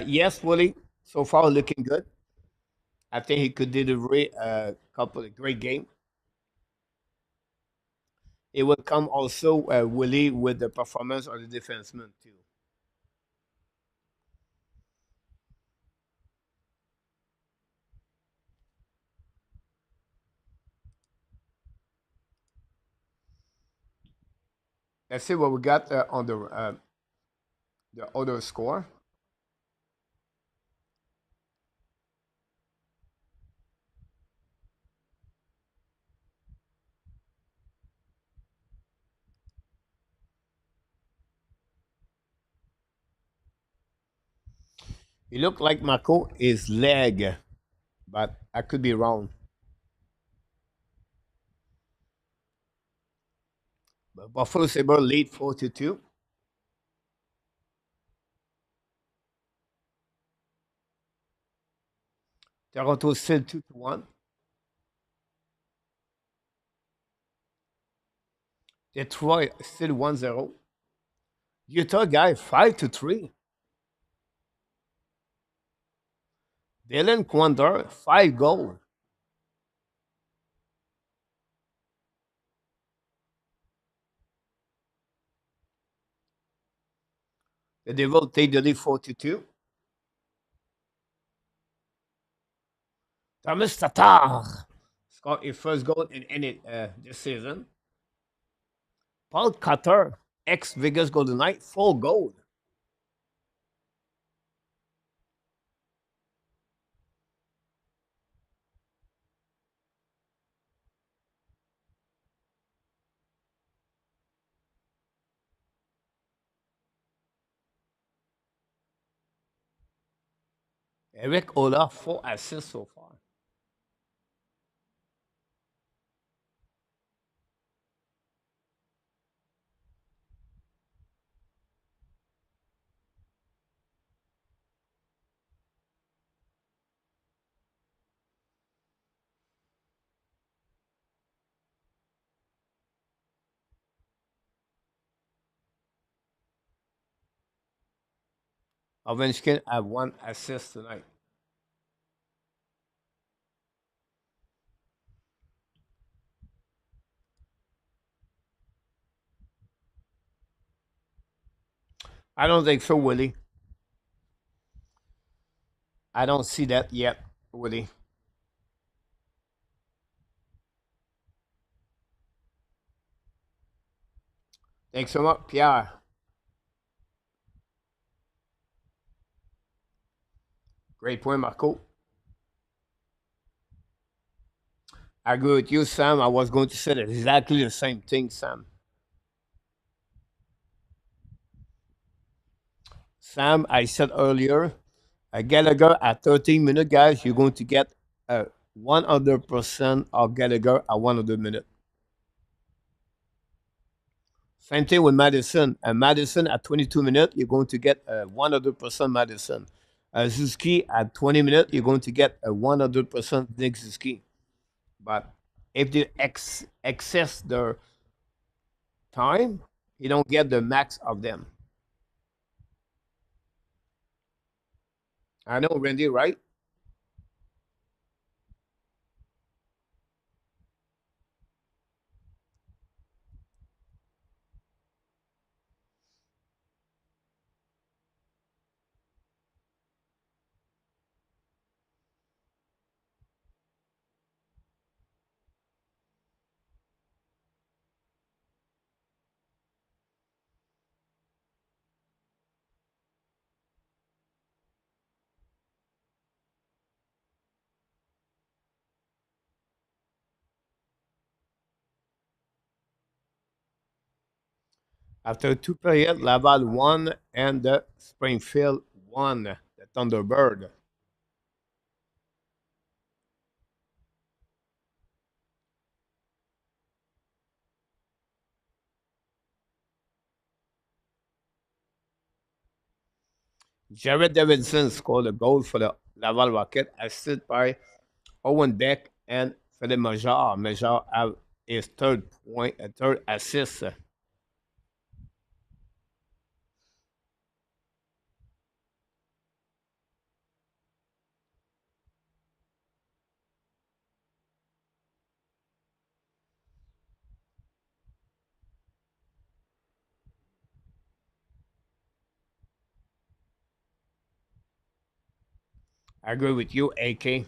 Yes, Willie. So far, looking good. I think he could deliver a couple of great games. It will come also, Willie, with the performance of the defenseman, too. Let's see what we got on the other score. It looked like Marco is leg, but I could be wrong. But Buffalo Sabre lead 4-2. Toronto still 2-1. Detroit still 1-0. Utah guy 5-3. Dylan Quander 5 goals. The Devil take the lead 4-2. Thomas Tatar scored his first goal in any this season. Paul Cutter, ex Vegas Golden Knight, 4 goals. Eric Ola, 4 assists so far. Ovechkin have 1 assist tonight. I don't think so, Willie. I don't see that yet, Willie. Thanks so much, Pierre. Great point, Marco. I agree with you, Sam. I was going to say exactly the same thing, Sam. Sam, I said earlier, Gallagher at 13 minutes, guys, you're going to get 100% of Gallagher at 100 minutes. Same thing with Madison. Madison at 22 minutes, you're going to get 100% Madison. Zuski at 20 minutes, you're going to get a 100% Nick Zuski. But if they excess their time, you don't get the max of them. I know, Randy, right? After 2 periods, Laval won and the Springfield won the Thunderbird. Jared Davidson scored a goal for the Laval Rocket, assisted by Owen Beck and Philippe Major. Major have his third point, a third assist. I agree with you, AK.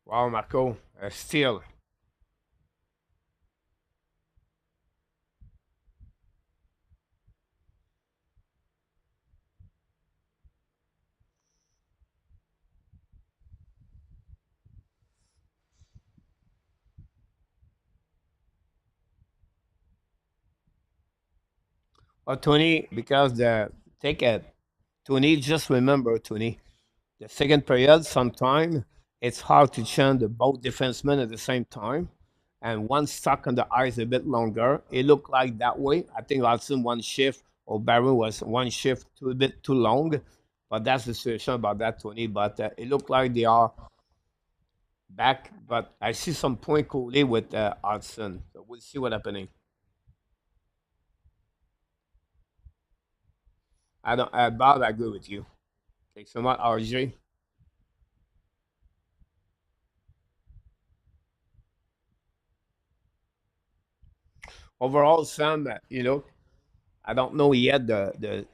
Wow, Marco, still. Tony, because the take it, Tony, just remember, Tony, the second period, sometime it's hard to change the both defensemen at the same time. And one stuck on the ice a bit longer. It looked like that way. I think also one shift or Barron was one shift a bit too long. But that's the situation about that, Tony. But it looked like they are back. But I see some point coolly with Hudson. So we'll see what happening. I don't, Bob, I agree with you. Thanks so much, RJ. Overall, Sam, I don't know yet the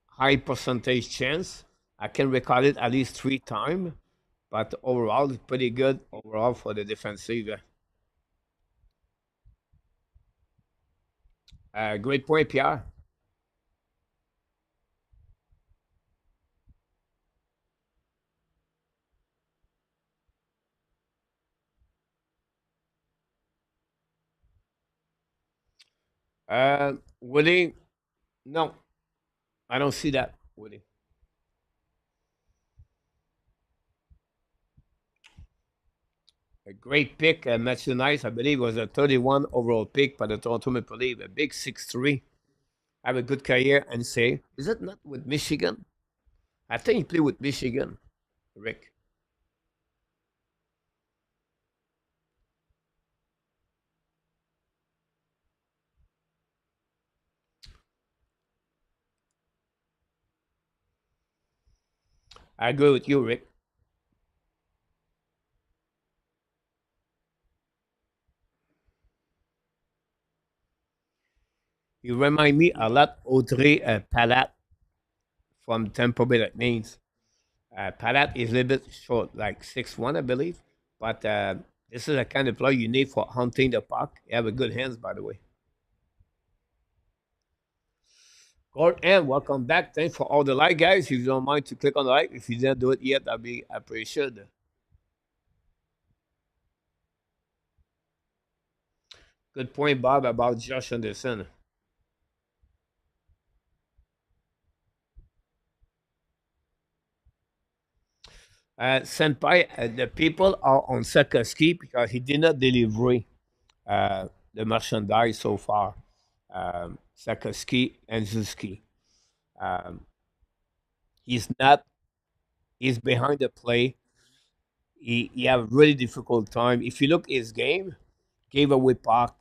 high percentage chance. I can record it at least 3 times, but overall, it's pretty good overall for the defensive. Great point, Pierre. Woody, no, I don't see that, Woody. A great pick, Matthew Nice, I believe, was a 31 overall pick by the Toronto Maple Leafs. A big 6'3", have a good career, and say, is it not with Michigan? I think he played with Michigan, Rick. I agree with you, Rick. You remind me a lot Audrey Palat from Tampa Bay. That means Palat is a little bit short, like 6'1", I believe. But this is a kind of player you need for hunting the puck. You have a good hands, by the way. Gord and welcome back. Thanks for all the like, guys. If you don't mind to click on the like, if you didn't do it yet, I'll be appreciated. Good point, Bob, about Josh Anderson. Senpai, the people are on Sakaski because he did not deliver the merchandise so far. Sakaski and Zuski. Um, he's not. He's behind the play. He have a really difficult time. If you look his game, gave away puck,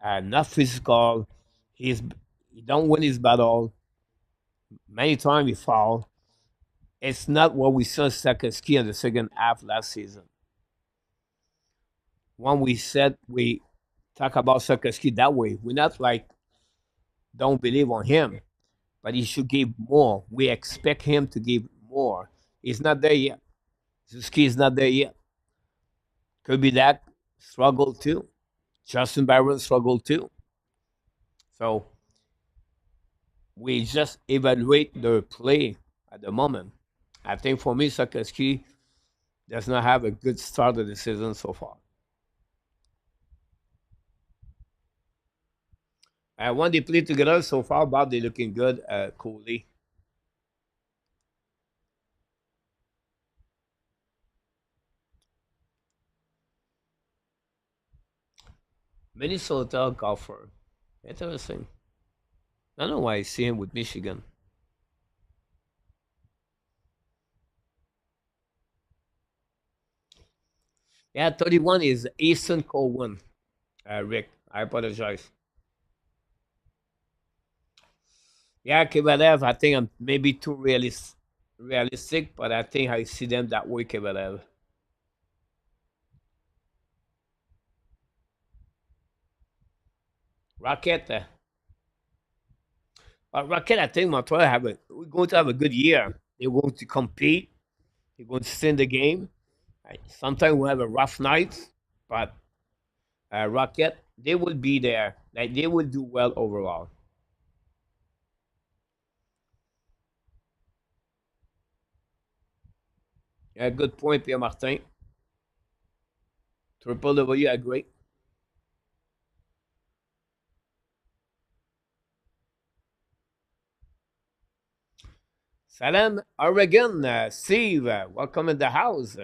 not physical. He don't win his battle. Many times he foul. It's not what we saw Sakaski in the second half last season. When we said we talk about Sakaski that way, we're not like don't believe on him, but he should give more. We expect him to give more. He's not there yet. Zuski is not there yet. Could be that struggle too. Justin Barron struggled too. So we just evaluate the play at the moment. I think for me, Sakaski does not have a good start of the season so far. When they play together so far, Bob, they're looking good. Cooley. Minnesota golfer. Interesting. I don't know why I see him with Michigan. Yeah, 31 is Easton Cowan. Rick, I apologize. Yeah, Kovalev, I think I'm maybe too realistic, but I think I see them that way, Kovalev. Rocket, Rocket, I think Montreal we're going to have a good year. They're going to compete. They're going to stay in the game. Sometimes we'll have a rough night, but Rocket, they will be there. Like they will do well overall. Yeah, good point, Pierre Martin. Triple W, agree. Salam, Oregon, Steve, welcome in the house.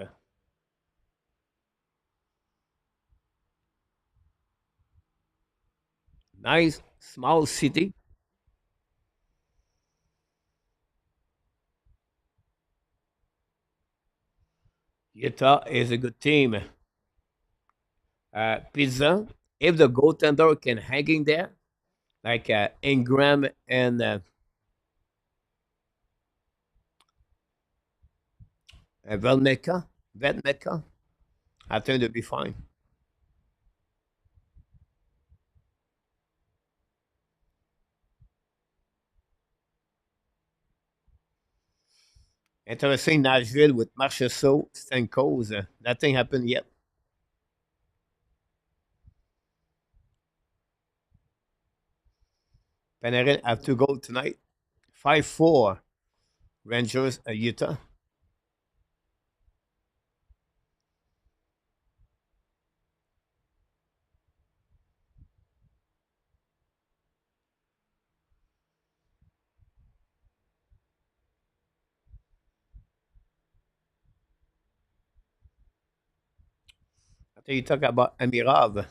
Nice small city. Utah is a good team. Pizza, if the goaltender can hang in there, like Ingram and Vetmeka, I think they'll be fine. Interesting, Nashville with Marchessault, Stamkos. Nothing happened yet. Panarin have to go tonight. 5-4 Rangers Utah. I think you talk about Amirov.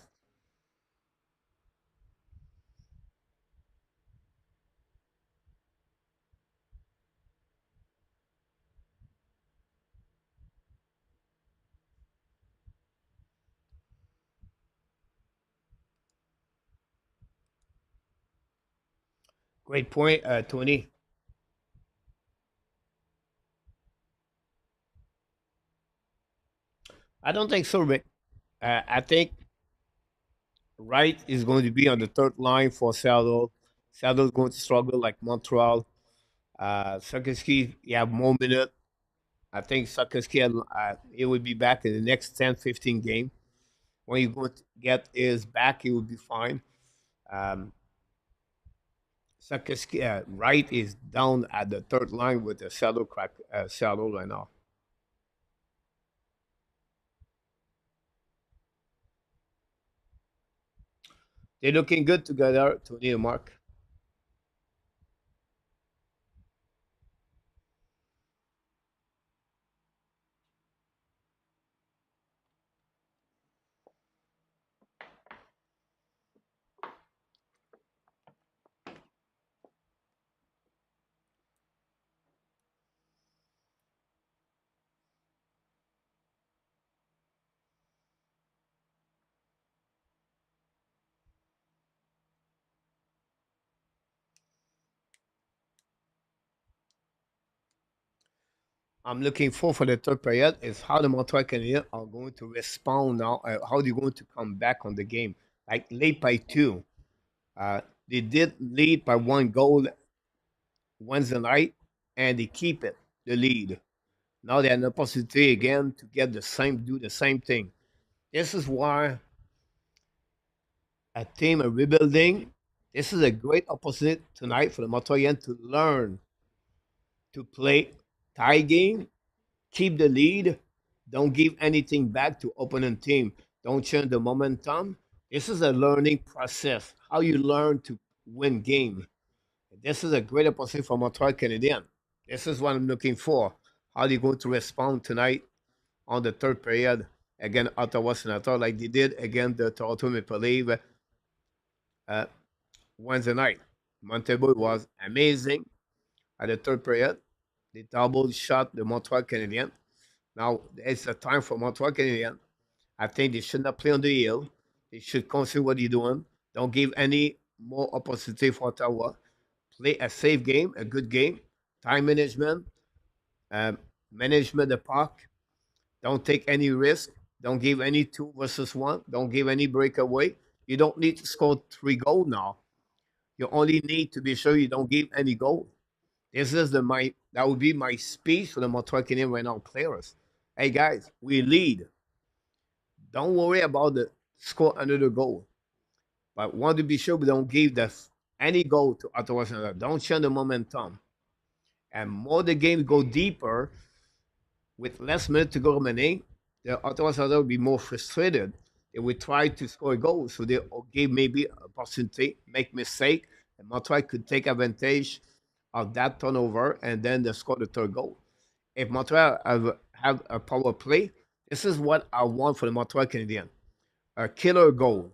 Great point, Tony. I don't think so, Rick. I think Wright is going to be on the third line for Seattle. Seattle's going to struggle like Montreal. Sakiski, you have more minute. I think Sakiski, he will be back in the next 10, 15 game. When you go to get his back, he will be fine. Um, Sakiski, Wright is down at the third line with the Seattle right now. They're looking good together, Tony and Mark. I'm looking for the third period is how the Montreal Canadiens are going to respond now. How they're going to come back on the game. Like late by two. They did lead by one goal Wednesday night, and they keep it, the lead. Now they have an opportunity again to do the same thing. This is why a team of rebuilding, this is a great opportunity tonight for the Montreal to learn to play tie game, keep the lead, don't give anything back to opponent team, don't change the momentum. This is a learning process. How you learn to win game. This is a great opportunity for Montreal Canadiens. This is what I'm looking for. How they going to respond tonight on the third period against Ottawa Senators like they did against the Toronto Maple Leafs uh, Wednesday night. Montembeault was amazing at the third period. They double shot the Montreal Canadiens. Now it's a time for Montreal Canadiens. I think they should not play on the hill. They should consider what they're doing. Don't give any more opportunity for Ottawa. Play a safe game, a good game. Time management, um, management the puck. Don't take any risk. Don't give any two versus one. Don't give any breakaway. You don't need to score three goals now. You only need to be sure you don't give any goal. This is the my that would be my speech for the Montreal Canadiens right now players. Hey guys, we lead. Don't worry about the score under the goal. But want to be sure we don't give any goal to Ottawa Senators. Don't change the momentum. And more the game go deeper, with less minutes to go remaining, the Ottawa Senators will be more frustrated. They will try to score a goal, so they give maybe a opportunity, make mistake, and Montreal could take advantage of that turnover and then they score the third goal. If Montreal have a power play, this is what I want for the Montreal Canadiens. A killer goal.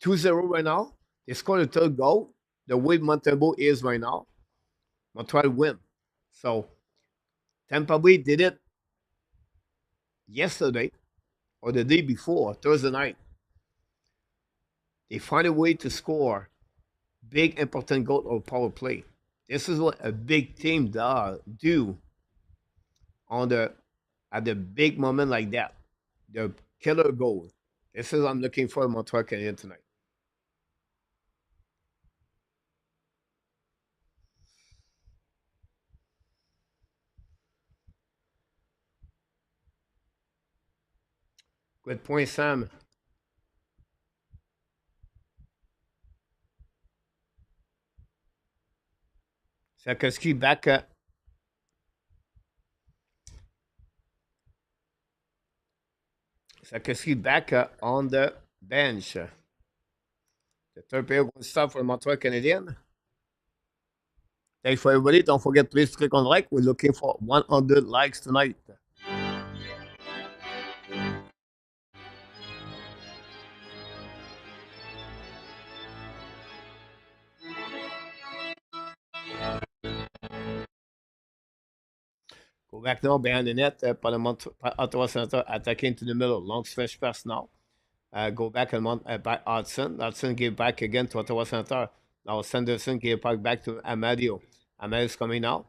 2-0 right now. They score the third goal. The way Montembeault is right now, Montreal win. So Tampa Bay did it yesterday or the day before, Thursday night. They find a way to score big important goal or power play. This is what a big team do on the at the big moment like that. The killer goal. This is what I'm looking for in Montreal Canadiens tonight. Good point, Sam. Sakoski back. Sakoski back on the bench. The third player going to start for the Montreal Canadiens. Thanks for everybody. Don't forget, please click on like. We're looking for 100 likes tonight. Go back now behind the net. Ottawa Senators attacking to the middle. Long stretch pass now. Go back and by Hudson. Hudson gave back again to Ottawa Senators. Now Sanderson gave back to Amadio. Amadio's coming now.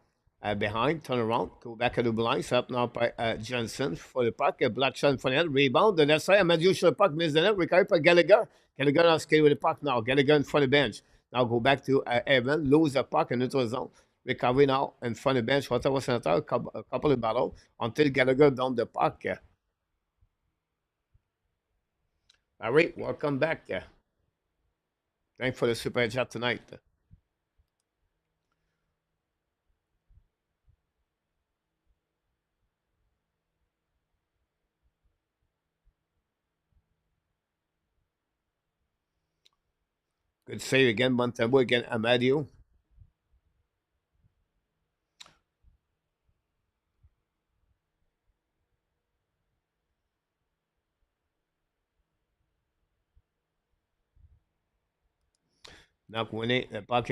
Behind, turn around, go back at the blind, set up now by Johnson for the puck. A black shot in front of the net, rebound. The left side, Amadio shot the puck, missed the net, recovered by Gallagher. Gallagher now skating with the puck now. Gallagher in front of the bench. Now go back to Evan, lose the puck in neutral zone. Recovery now in front of the bench. Ottawa Senators, a couple of battles until Gallagher down the puck. All right, welcome back. Thanks for the super chat tonight. Good save again, Montembeault again, Amadio. Donc, winning par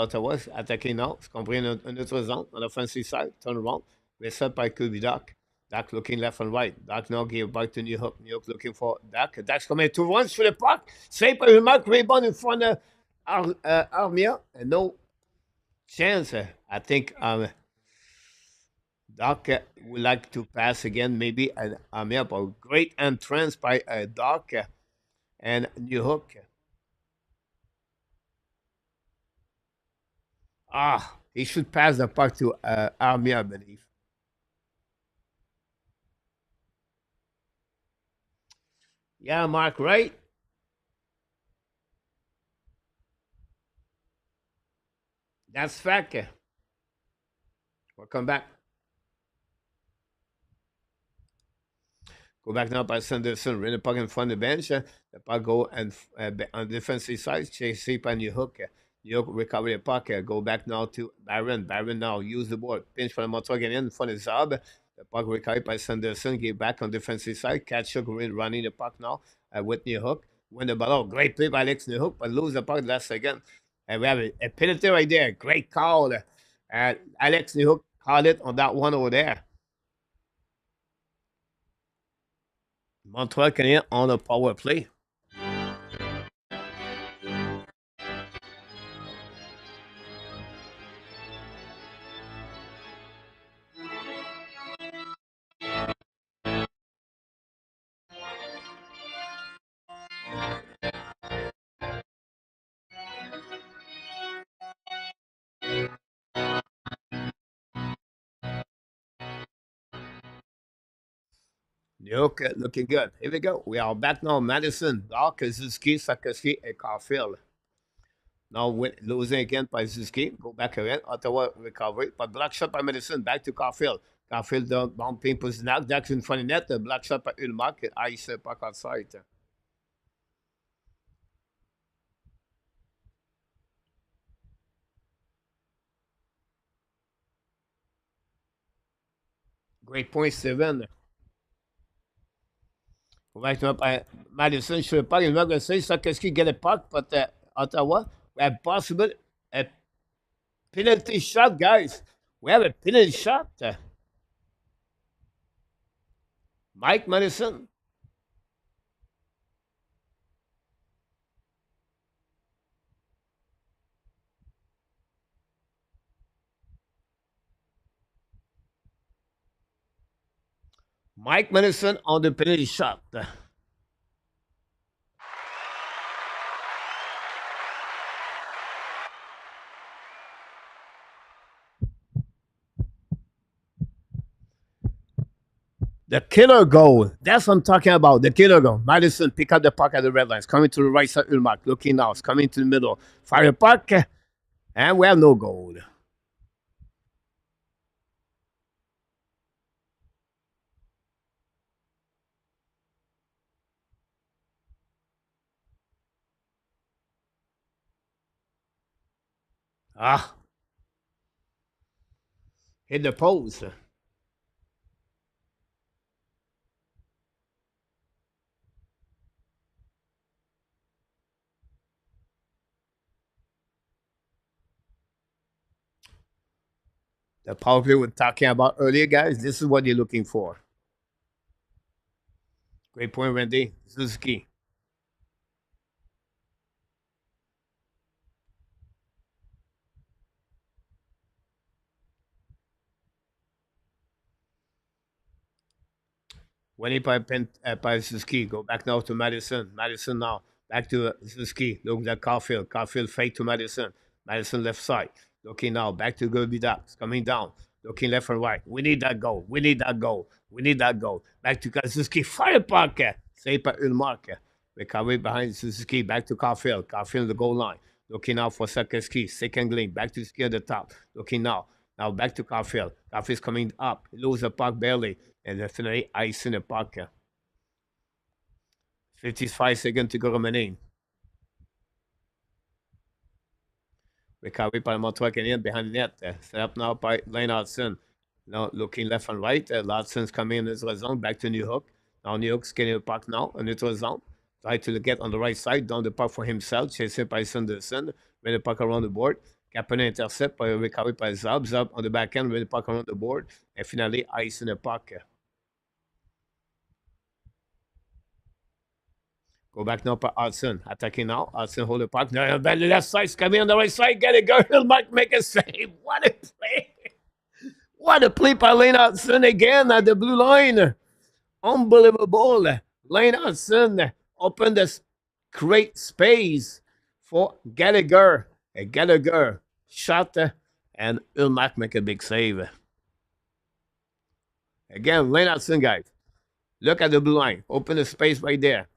Ottawa, attaqué now. C'est compris une autre zone on the offensive side. Turn around. Reset by Kirby Doc. Doc looking left and right. Doc now gave back to New York. New York looking for Doc. Doc's coming 2-1 through the puck. Saved by Ullmark. Rebound in front of Armia. And no chance. I think Doc would like to pass again, maybe Armia. But great entrance by Doc and New Hook. He should pass the puck to Army, I believe. Yeah, Mark, right? That's fact. Welcome back. Go back now by Sanderson. Rin the puck in front of the bench. The puck go and on the defensive side. Chase by New Hook. New York recover the puck. Go back now to Barron. Barron now use the board. Pinch for the Montreal in front of Zab. The puck recovered by Sanderson. Give back on defensive side. Catch running the puck now with New Hook. Win the ball. Great play by Alex New Hook, but lose the puck last second. And we have a penalty right there. Great call. Alex New Hook called it on that one over there. Montreal Canadiens on a power play. Okay, looking good. Here we go. We are back now. Madison, Doc, Zuski, Sakoski, and Caulfield. Now losing again by Zuski. Go back again. Ottawa recovery. But black shot by Madison. Back to Caulfield. Caulfield down bumping Pusnak. Jack's in front of net. The black shot by Ullmark. Ice puck outside. Great point, Steven. Right up by Madison. Should the puck. I'm not going to say Sakoski get a puck, but Ottawa, we have possible a penalty shot, guys. We have a penalty shot. Mike Madison. Mike Madison on the penalty shot. The killer goal. That's what I'm talking about. The killer goal. Madison pick up the puck at the red lines. Coming to the right side, Ullmark. Looking now. It's coming to the middle. Fire the puck. And we have no goal. Ah, hit the post. The power play we're talking about earlier, guys. This is what you're looking for. Great point, Randy. Suzuki. Winnie by Suzuki. Go back now to Madison. Madison now. Back to Suzuki. Look at Caulfield. Caulfield fake to Madison. Madison left side. Looking now. Back to Gobida. It's coming down. Looking left and right. We need that goal. We need that goal. We need that goal. Back to Suzuki. Fire Parker. Save by Ullmark. Recovery behind Suzuki. Back to Caulfield. Caulfield the goal line. Looking now for Sakeski. Second lane. Back to Suzuki at the top. Looking now. Now back to Caulfield. Caulfield's coming up. Lose the puck barely. And definitely ice in the puck. 55 seconds to go remaining. Recovery by Montreal Canadiens behind the net. Set up now by Lane Hudson. Now looking left and right. Hudson's coming in the zone. Back to New Hook. Now New Hook's getting the puck now. A neutral zone. Try to get on the right side. Down the puck for himself. Chased by Sanderson. With the puck around the board. Kapanen intercept by recovery by Zab. Zab on the back end with the puck around the board. And finally ice in the puck. Go back now for Hudson. Attacking now. Hudson hold the puck. Now, the left side's coming on the right side. Get it, go. Ullmark make a save. What a play. What a play by Lane Hudson again at the blue line. Unbelievable. Lane Hudson opened this great space for Gallagher. Gallagher shot and Ullmark make a big save. Again, Lane Hudson, guys. Look at the blue line. Open the space right there.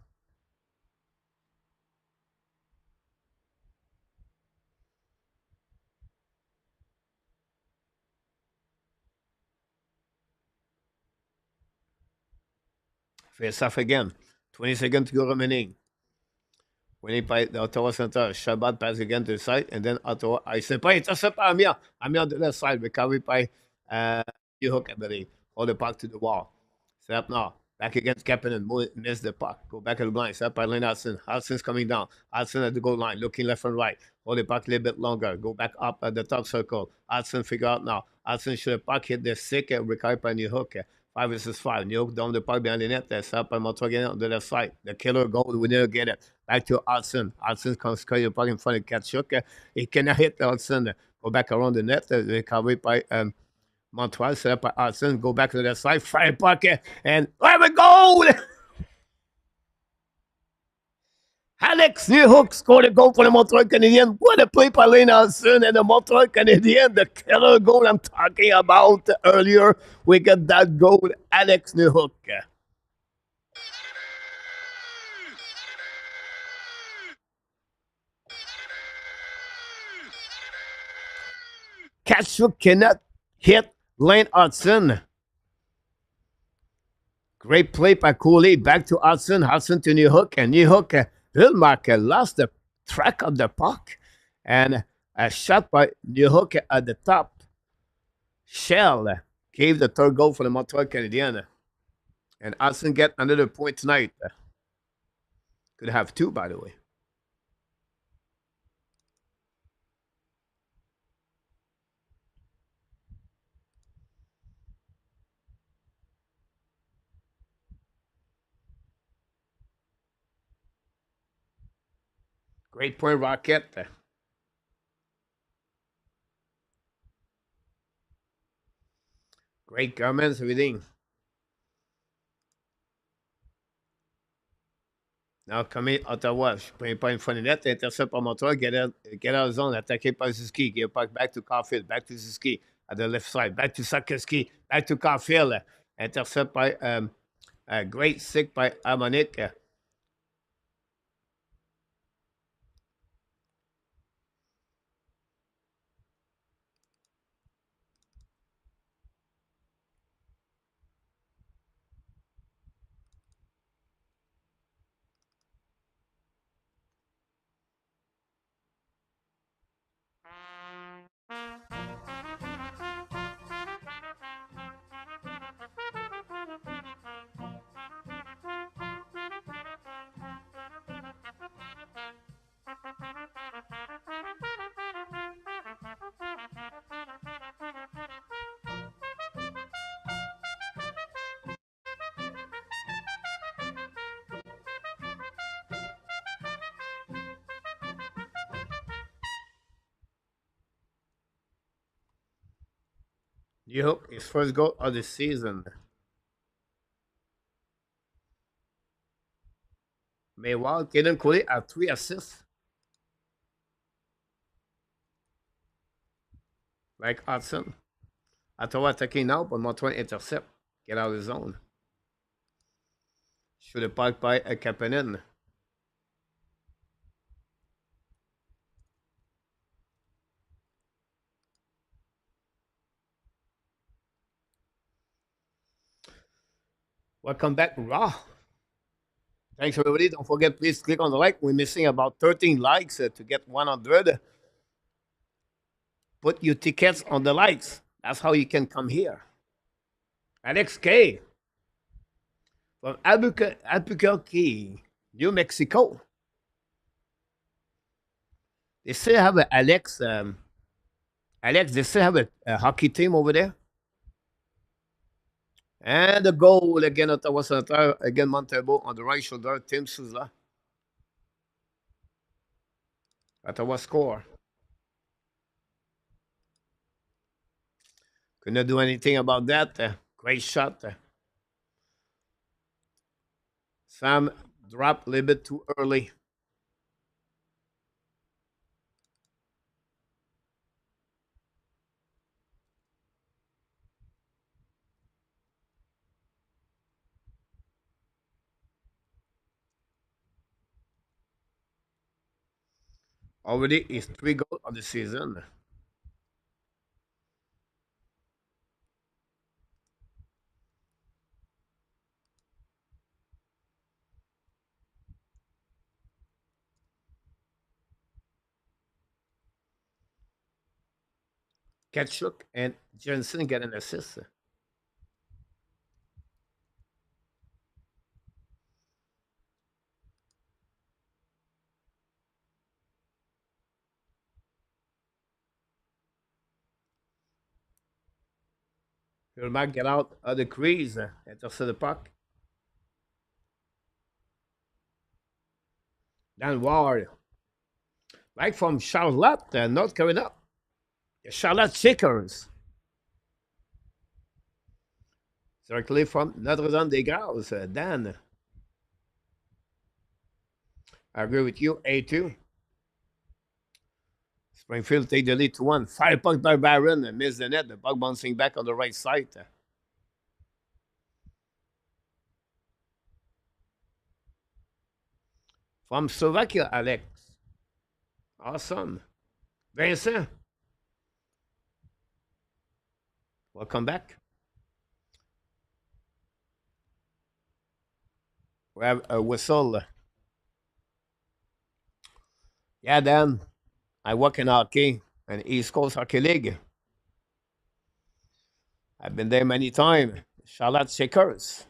Face off again. 20 seconds to go remaining. Winning by the Ottawa Senators. Shabbat pass again to the side, and then Ottawa. I say, by intercept by Amir. Amir on the left side. Recovery by New Hook, I believe. Hold the puck to the wall. Set up now. Back against Kapanen. Miss the puck. Go back at the blind. Set up by Lane Hudson. Hudson's coming down. Hudson at the goal line. Looking left and right. Hold the puck a little bit longer. Go back up at the top circle. Hudson figure out now. Hudson should have puck hit the sick. Recovery by New Hook. 5 versus 5. New York down the puck behind the net. That's up by Montreal on the left side. The killer goal. We never get it. Back to Hudson. Hudson comes carry the puck in front of Kachuk. He cannot hit Hudson. Go back around the net. Recovery by Montreal. Set up by Hudson. Go back to the left side. Fire puck. And have a goal! Alex Newhook scored a goal for the Montreal Canadiens. What a play by Lane Hudson and the Montreal Canadiens. The killer goal I'm talking about earlier. We got that goal, Alex Newhook. Kachuk cannot hit Lane Hudson. Great play by Cooley. Back to Hudson. Hudson to New Hook. And New Hook, Ullmark lost the track of the puck. And a shot by New Hook at the top. Shell gave the third goal for the Montreal Canadiens. And Hudson get another point tonight. Could have two, by the way. Great point, Rocket. Great comments, everything. Now coming Ottawa, playing pas in front of net, intercept par Montreal, get out of zone, attaqué par Suzuki, give puck back to Caulfield, back to Suzuki at the left side, back to Sakeski, back to Caulfield, intercept by great sick by Harmonic. Yep, his first goal of the season. Meanwhile, Caden Cooley had 3 assists, like Hudson. Ottawa attacking now, but Montreal intercept. Get out of the zone. Should have parked by a Kapanen. Welcome back, Raw. Thanks, everybody. Don't forget, please click on the like. We're missing about 13 likes to get 100. Put your tickets on the likes. That's how you can come here. Alex K from Albuquerque, New Mexico. They still have a Alex. Alex, they still have a hockey team over there. And the goal again, Ottawa Senators, again Montembeault on the right shoulder, Tim Souza. Ottawa score. Couldn't do anything about that. Great shot. Sam dropped a little bit too early. Already is 3 goals of the season. Ketchuk and Jensen get an assist. Ullmark get out of the crease, intercept the puck. Dan Ward, right from Charlotte, North Carolina. The Charlotte Shakers. Directly from Notre-Dame-des-Grâces, Dan. I agree with you, A2. Springfield take the lead to 1. Fire puck by Barron, miss the net. The puck bouncing back on the right side. From Slovakia, Alex. Awesome. Vincent, welcome back. We have a whistle. Yeah, Dan. I work in hockey and East Coast Hockey League. I've been there many times. Charlotte Shakers.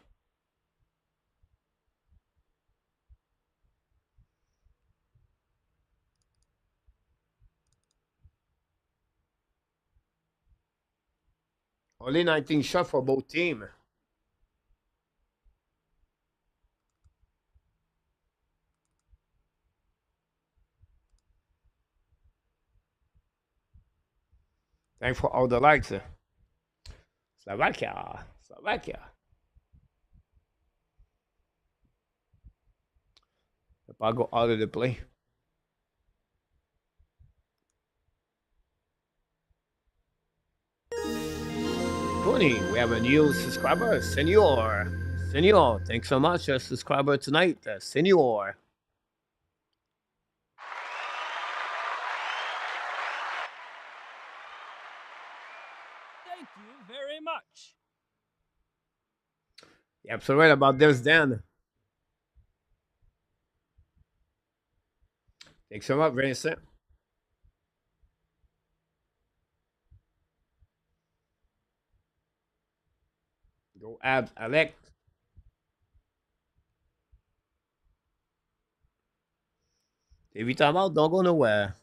Only 19 shots for both teams. Thanks for all the likes. Slovakia. Slovakia. The puck go out of the play. Tony, we have a new subscriber, Senor. Senor, thanks so much, subscriber tonight, Senor. Thank you very much. You're absolutely right about this, Dan. Thanks so much, Vincent. Go Abs, Alex. Évidemment, don't go nowhere.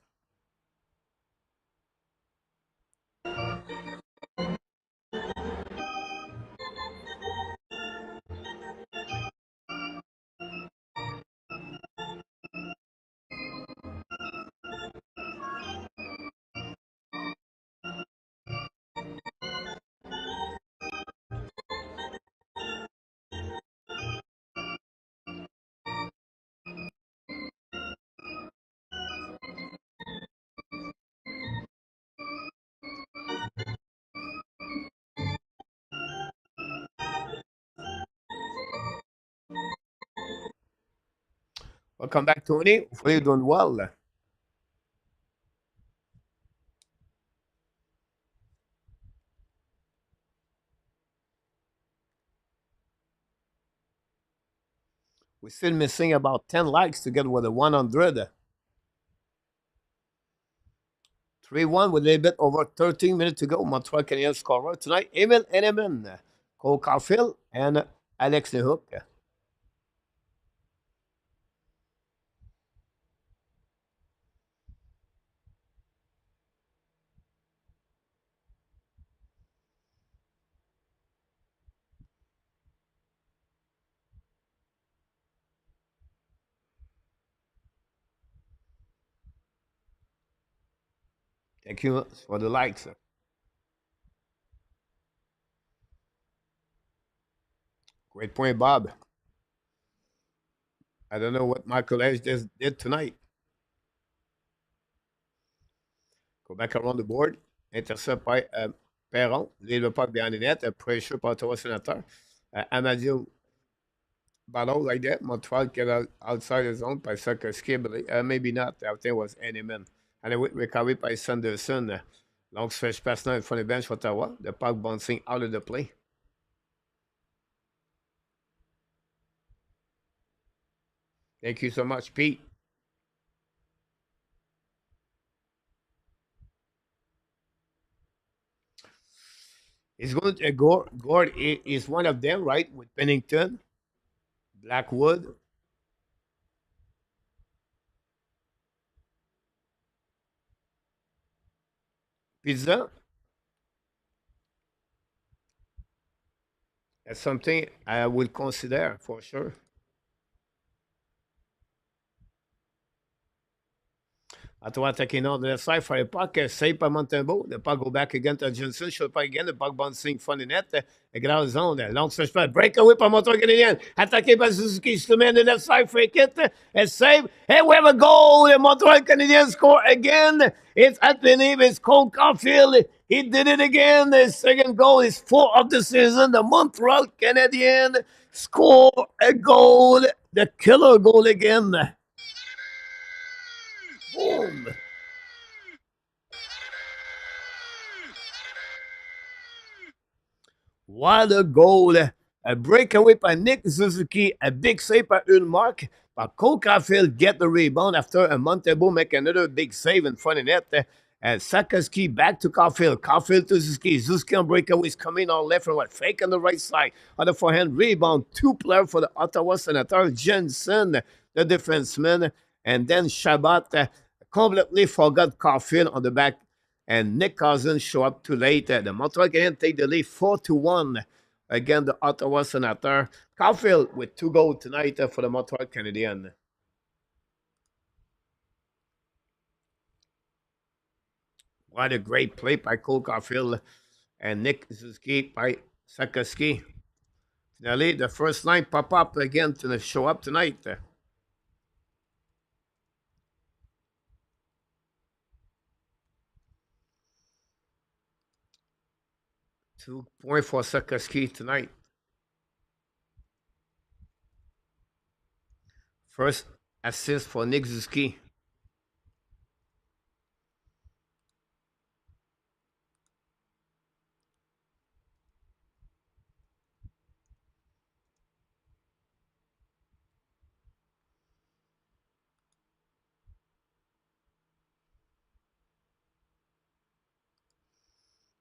Welcome back, Tony. Hopefully you're doing well. We're still missing about 10 likes to get with the 100. 3-1 with a little bit over 13 minutes to go. Montreal Canadiens scorer tonight. Emil Eneman, Cole Caulfield, and Alex Lehook. Thank you for the likes. Great point, Bob. I don't know what Michael Edge just did tonight. Go back around the board. Intercept by Perron. Lead le puck behind the net. Pressure par Ottawa Senators. Amadio Ballon like that. Montreal get outside the zone by Sakoski. Maybe not. I think it was Eneman. And it recovery by Sanderson. Long stretch pass now in front of the bench for Ottawa. The puck bouncing out of the play. Thank you so much, Pete. It's going to Gord is one of them, right? With Pennington, Blackwood, Pizza. That's something I will consider for sure. Ottawa attacking on the left side for a puck, save by Montembeault. The puck go back again to Johnson. Shot puck again. The puck bouncing front of net. A ground zone. Long stretch pass. Breakaway par Montreal Canadien. Attaqué par Suzuki. Se met on the left side. Fake it. A save. And we have a goal. The Montreal Canadiens score again. It's at the name. It's Cole Caulfield. He did it again. The second goal is 4 of the season. The Montreal Canadiens score a goal. The killer goal again. Boom. What a goal! A breakaway by Nick Suzuki, a big save by Ullmark. But Cole Caulfield get the rebound after a Montembeault make another big save in front of net. And Sakoski back to Caulfield. Caulfield to Suzuki. Suzuki on breakaways coming on left and right. Fake on the right side. On the forehand rebound. 2 players for the Ottawa Senators. Jensen, the defenseman. And then Shabbat completely forgot Caulfield on the back and Nick Cousins show up too late. The Montreal Canadiens take the lead 4-1 against the Ottawa Senators. Caulfield with 2 goals tonight for the Montreal Canadiens. What a great play by Cole Caulfield and Nick Suzuki by Sakoski. Finally, the first line pop up again to show up tonight. 2 points for Sakoski tonight. First assist for Nick Suzuki.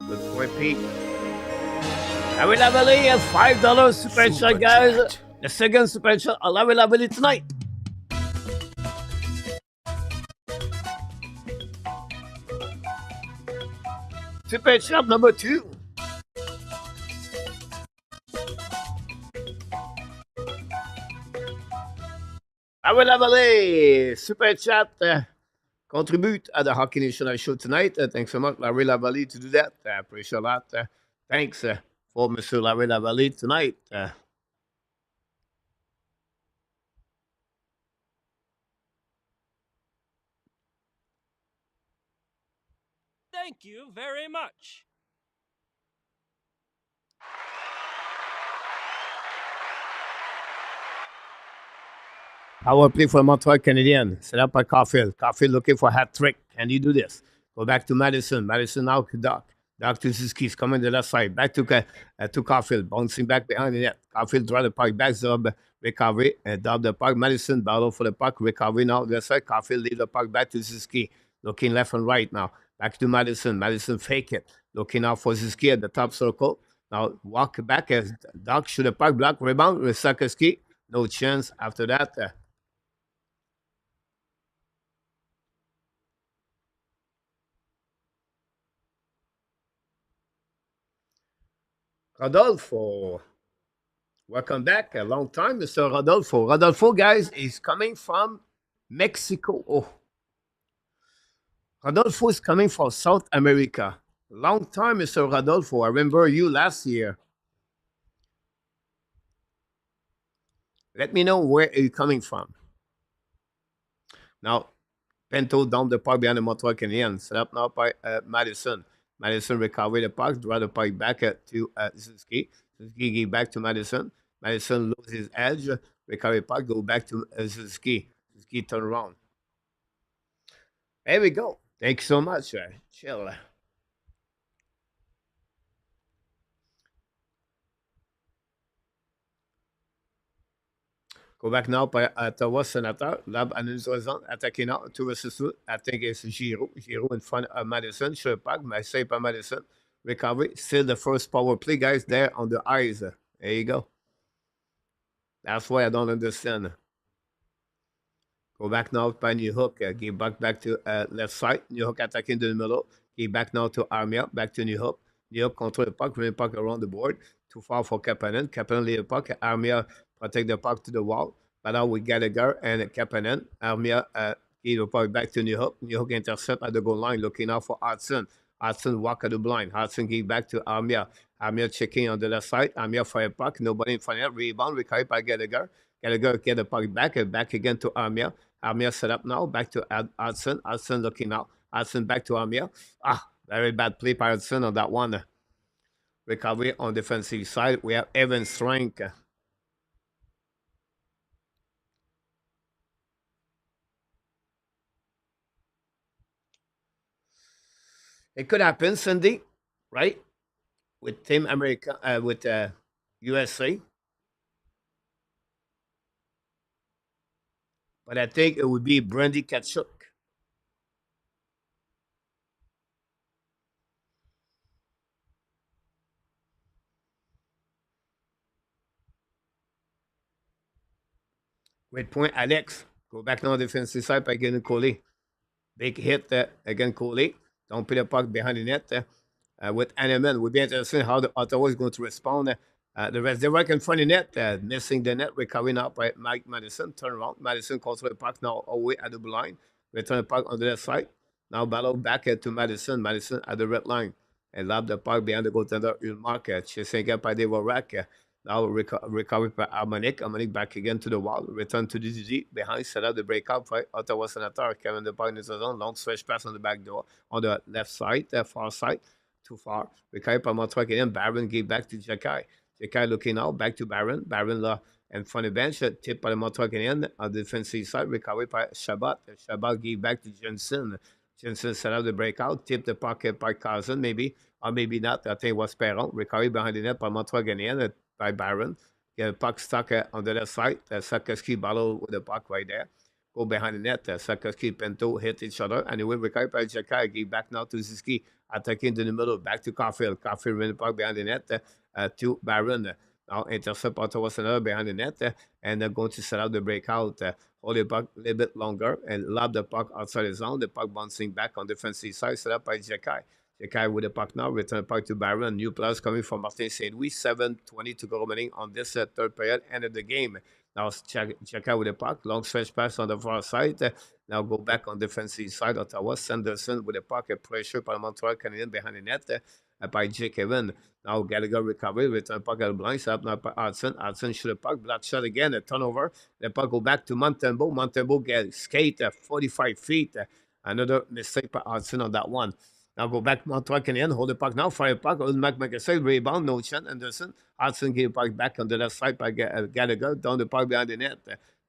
Good point, Pete. Larry Lavalley, a $5 super chat, guys. The second super chat, Larry Lavalley tonight. Super chat number 2. Larry Lavalley, super chat. Contribute at the Hockey National Show tonight. Thanks so much, Larry Lavalley, to do that. I appreciate a lot. Thanks for Mr. Larry Lavalley tonight. Thank you very much. Power play for Montreal Canadiens. Set up by Caulfield. Caulfield looking for a hat trick. Can he do this? Go back to Madison. Madison now to Doc. Doc to Siskis. Coming to the left side. Back to Caulfield. Bouncing back behind the net. Caulfield draw the puck back. Zub recovery. Dub the puck. Madison battle for the puck. Recovery now. The side. Caulfield leave the puck back to Siski. Looking left and right now. Back to Madison. Madison fake it. Looking out for Siski at the top circle. Now walk back as Doc shoot the puck. Block rebound. Sakoski. No chance after that. Rodolfo. Welcome back. A long time, Mr. Rodolfo. Rodolfo, guys, is coming from Mexico. Oh, Rodolfo is coming from South America. Long time, Mr. Rodolfo. I remember you last year. Let me know where are you coming from. Now, Pinto down the puck behind the Montreal Canadiens. Set up now by Madison. Madison recovered the puck, draw the puck back to Zinski. Zinski gave back to Madison. Madison loses his edge, recover the puck, go back to Zinski. Zinski turn around. There we go. Thank you so much. Chill. Go back now by Ottawa Senators. Lab administration attaqué now. 2 versus 2. I think it's Giroux. Giroux in front of Madison. Should puck. Save by Madison. Recovery. Still the first power play, guys, there on the ice. There you go. That's why I don't understand. Go back now by New Hook. Give back to left side. New Hook attacking to the middle. Give back now to Armia. Back to New Hook. New Hook control the puck. Bring the puck around the board. Too far for Kapanen. Kapanen lead the puck. Armia protect the puck to the wall. But now we Gallagher and Kapanen. Armia give the puck back to New Hook. New Hook intercept at the goal line. Looking out for Hudson. Hudson walk at the blind. Hudson give back to Armia. Armia checking on the left side. Armia for a puck. Nobody in front of it. Rebound. Recovered by Gallagher. Gallagher get the puck back. Back again to Armia. Armia set up now. Back to Hudson. Hudson looking out. Hudson back to Armia. Very bad play by Hudson on that one. Recovery on defensive side. We have Evan Strength. It could happen, Cindy, right? With Team America, with USA. But I think it would be Brandy Kachuk. Great point, Alex. Go back now on the defensive side by getting Coley. Big hit again, Coley. Don't put the puck behind the net with Animan. Would be interesting how the Ottawa is going to respond. The rest, they work in front of the net, missing the net, recovering up by Mike Madison. Turn around. Madison control the puck now away at the blue line. Return the puck on the left side. Now battle back to Madison. Madison at the red line. And lob the puck behind the goaltender, Ullmark. Chasing up by Devorak. Now recovery by Harmonic. Harmonic back again to the wall. Return to DDG. Behind, set up the breakout by Ottawa Senators. Carrying the puck in his zone. Long stretch pass on the back door. On the left side, far side. Too far. Recovery by Montreal again. Barron gave back to Jacky. Jacky looking out. Back to Barron. Barron in front of the bench. Tip by the Montreal again. On the defensive side. Recovery by Shabbat. Shabbat gave back to Jensen. Jensen set up the breakout. Tip the puck by Carson, maybe. Or maybe not. I think it was Perron. Recovery behind the net by Montreal again. By Barron. Get a puck stuck on the left side. Sakoski battle with the puck right there. Go behind the net. Sakoski, Pinto hit each other. Anyway, recovered by Jacky. Give back now to Ziski. Attacking to the middle. Back to Caulfield. Caulfield win the puck behind the net to Barron. Now intercept Ottawa Senators behind the net. And they're going to set out the breakout. Hold the puck a little bit longer. And lob the puck outside the zone. The puck bouncing back on defensive side. Set up by Jacky. Jacky with the puck now, return the puck to Barron. New players coming from Martin St. Louis. 7:20 to go remaining on this third period. End of the game. Now Jacky with the puck. Long stretch pass on the far side. Now go back on defensive side. Ottawa. Sanderson with the puck. Pressure by Montreal Canadiens behind the net by Jake Evan. Now Gallagher recovery. Return puck at the blind. Set up now by Hudson. Hudson shoot the puck. Block shot again. A turnover. The puck go back to Montembeault. Montembeault get skate 45 feet. Another mistake by Hudson on that one. Now go back, Montreal Canadiens, hold the puck now, fire puck, Ullmark make a save, rebound, no chance, Anderson. Hudson give the puck back on the left side by Gallagher, down the puck behind the net.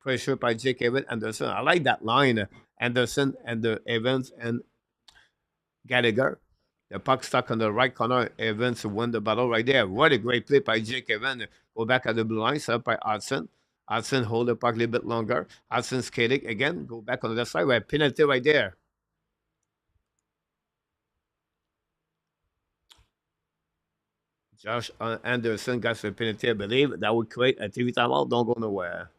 pressure by Jake Evans, Anderson. I like that line. Anderson and the Evans and Gallagher. The puck stuck on the right corner. Evans won the battle right there. What a great play by Jake Evans. Go back at the blue line, set up by Hudson. Hudson hold the puck a little bit longer. Hudson skating again. Go back on the left side. We have penalty right there. Josh Anderson got the penalty, I believe. That would create a TV timeout. Don't go nowhere.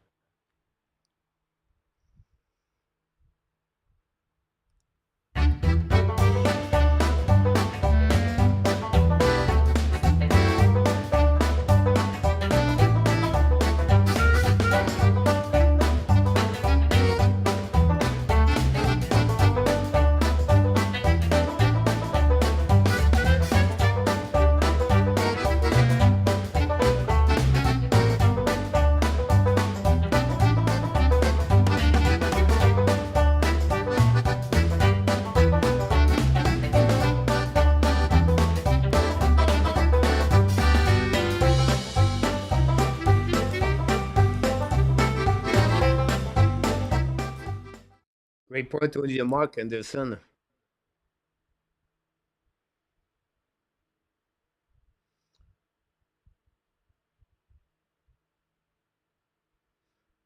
Great point to Ullmark Anderson.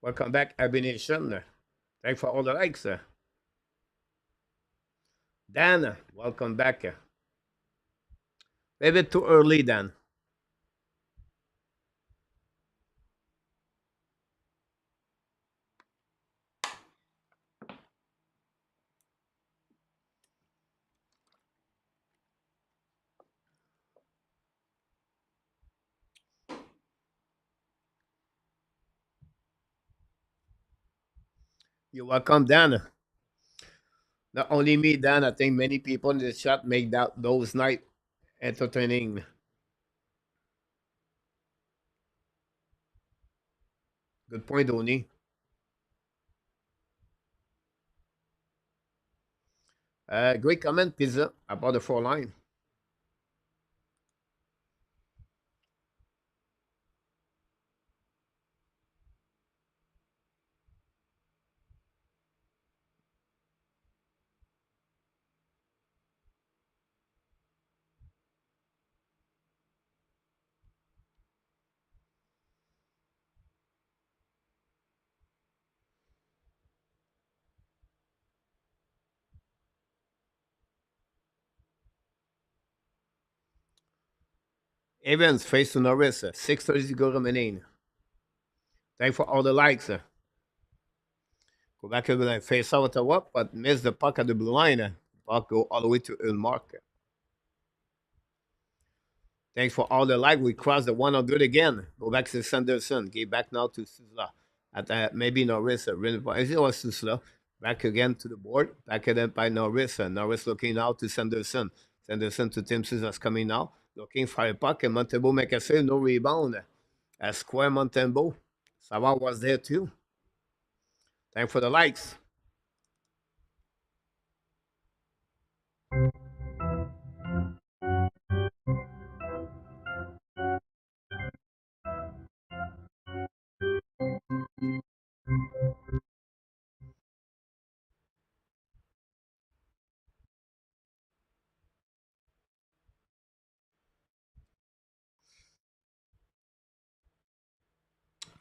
Welcome back, Abination. Thanks for all the likes. Dan, welcome back. Maybe too early, Dan. You're welcome, Dan. Not only me, Dan, I think many people in the chat make those nights entertaining. Good point, Oni. Great comment, Pizza, about the four line. Evans face to Norris. 6:30 to go remaining. Thanks for all the likes. Go back to the face out to what, but miss the puck at the blue line. Puck go all the way to Ullmark. Thanks for all the like. We crossed the 100 again. Go back to Sanderson. Get back now to Susla. At maybe Norris. It was Susla. Back again to the board. Back again by Norris. Norris looking now to Sanderson. Sanderson to Tim Suslas coming now. Looking for a puck. And Montembeault make a save. No rebound. A square Montembeault. Savard was there too. Thanks for the likes.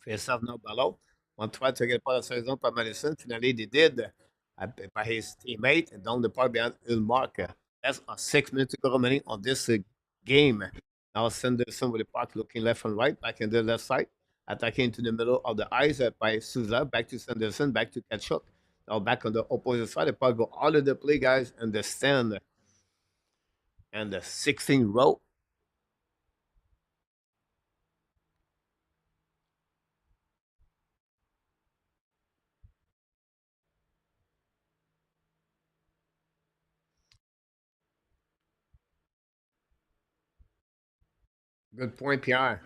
Face-off now ballot. Montreal to get pas la saison par Madison. Finalement, they did by his teammate and down the park behind Ullmark. That's a 6 minutes to go remaining on this game. Now Sanderson with the puck looking left and right, back in the left side, attacking to the middle of the ice by Souza, back to Sanderson, back to Kachuk. Now back on the opposite side, the puck go all of the play, guys, and the stand and the 16 row. Good point, Pierre.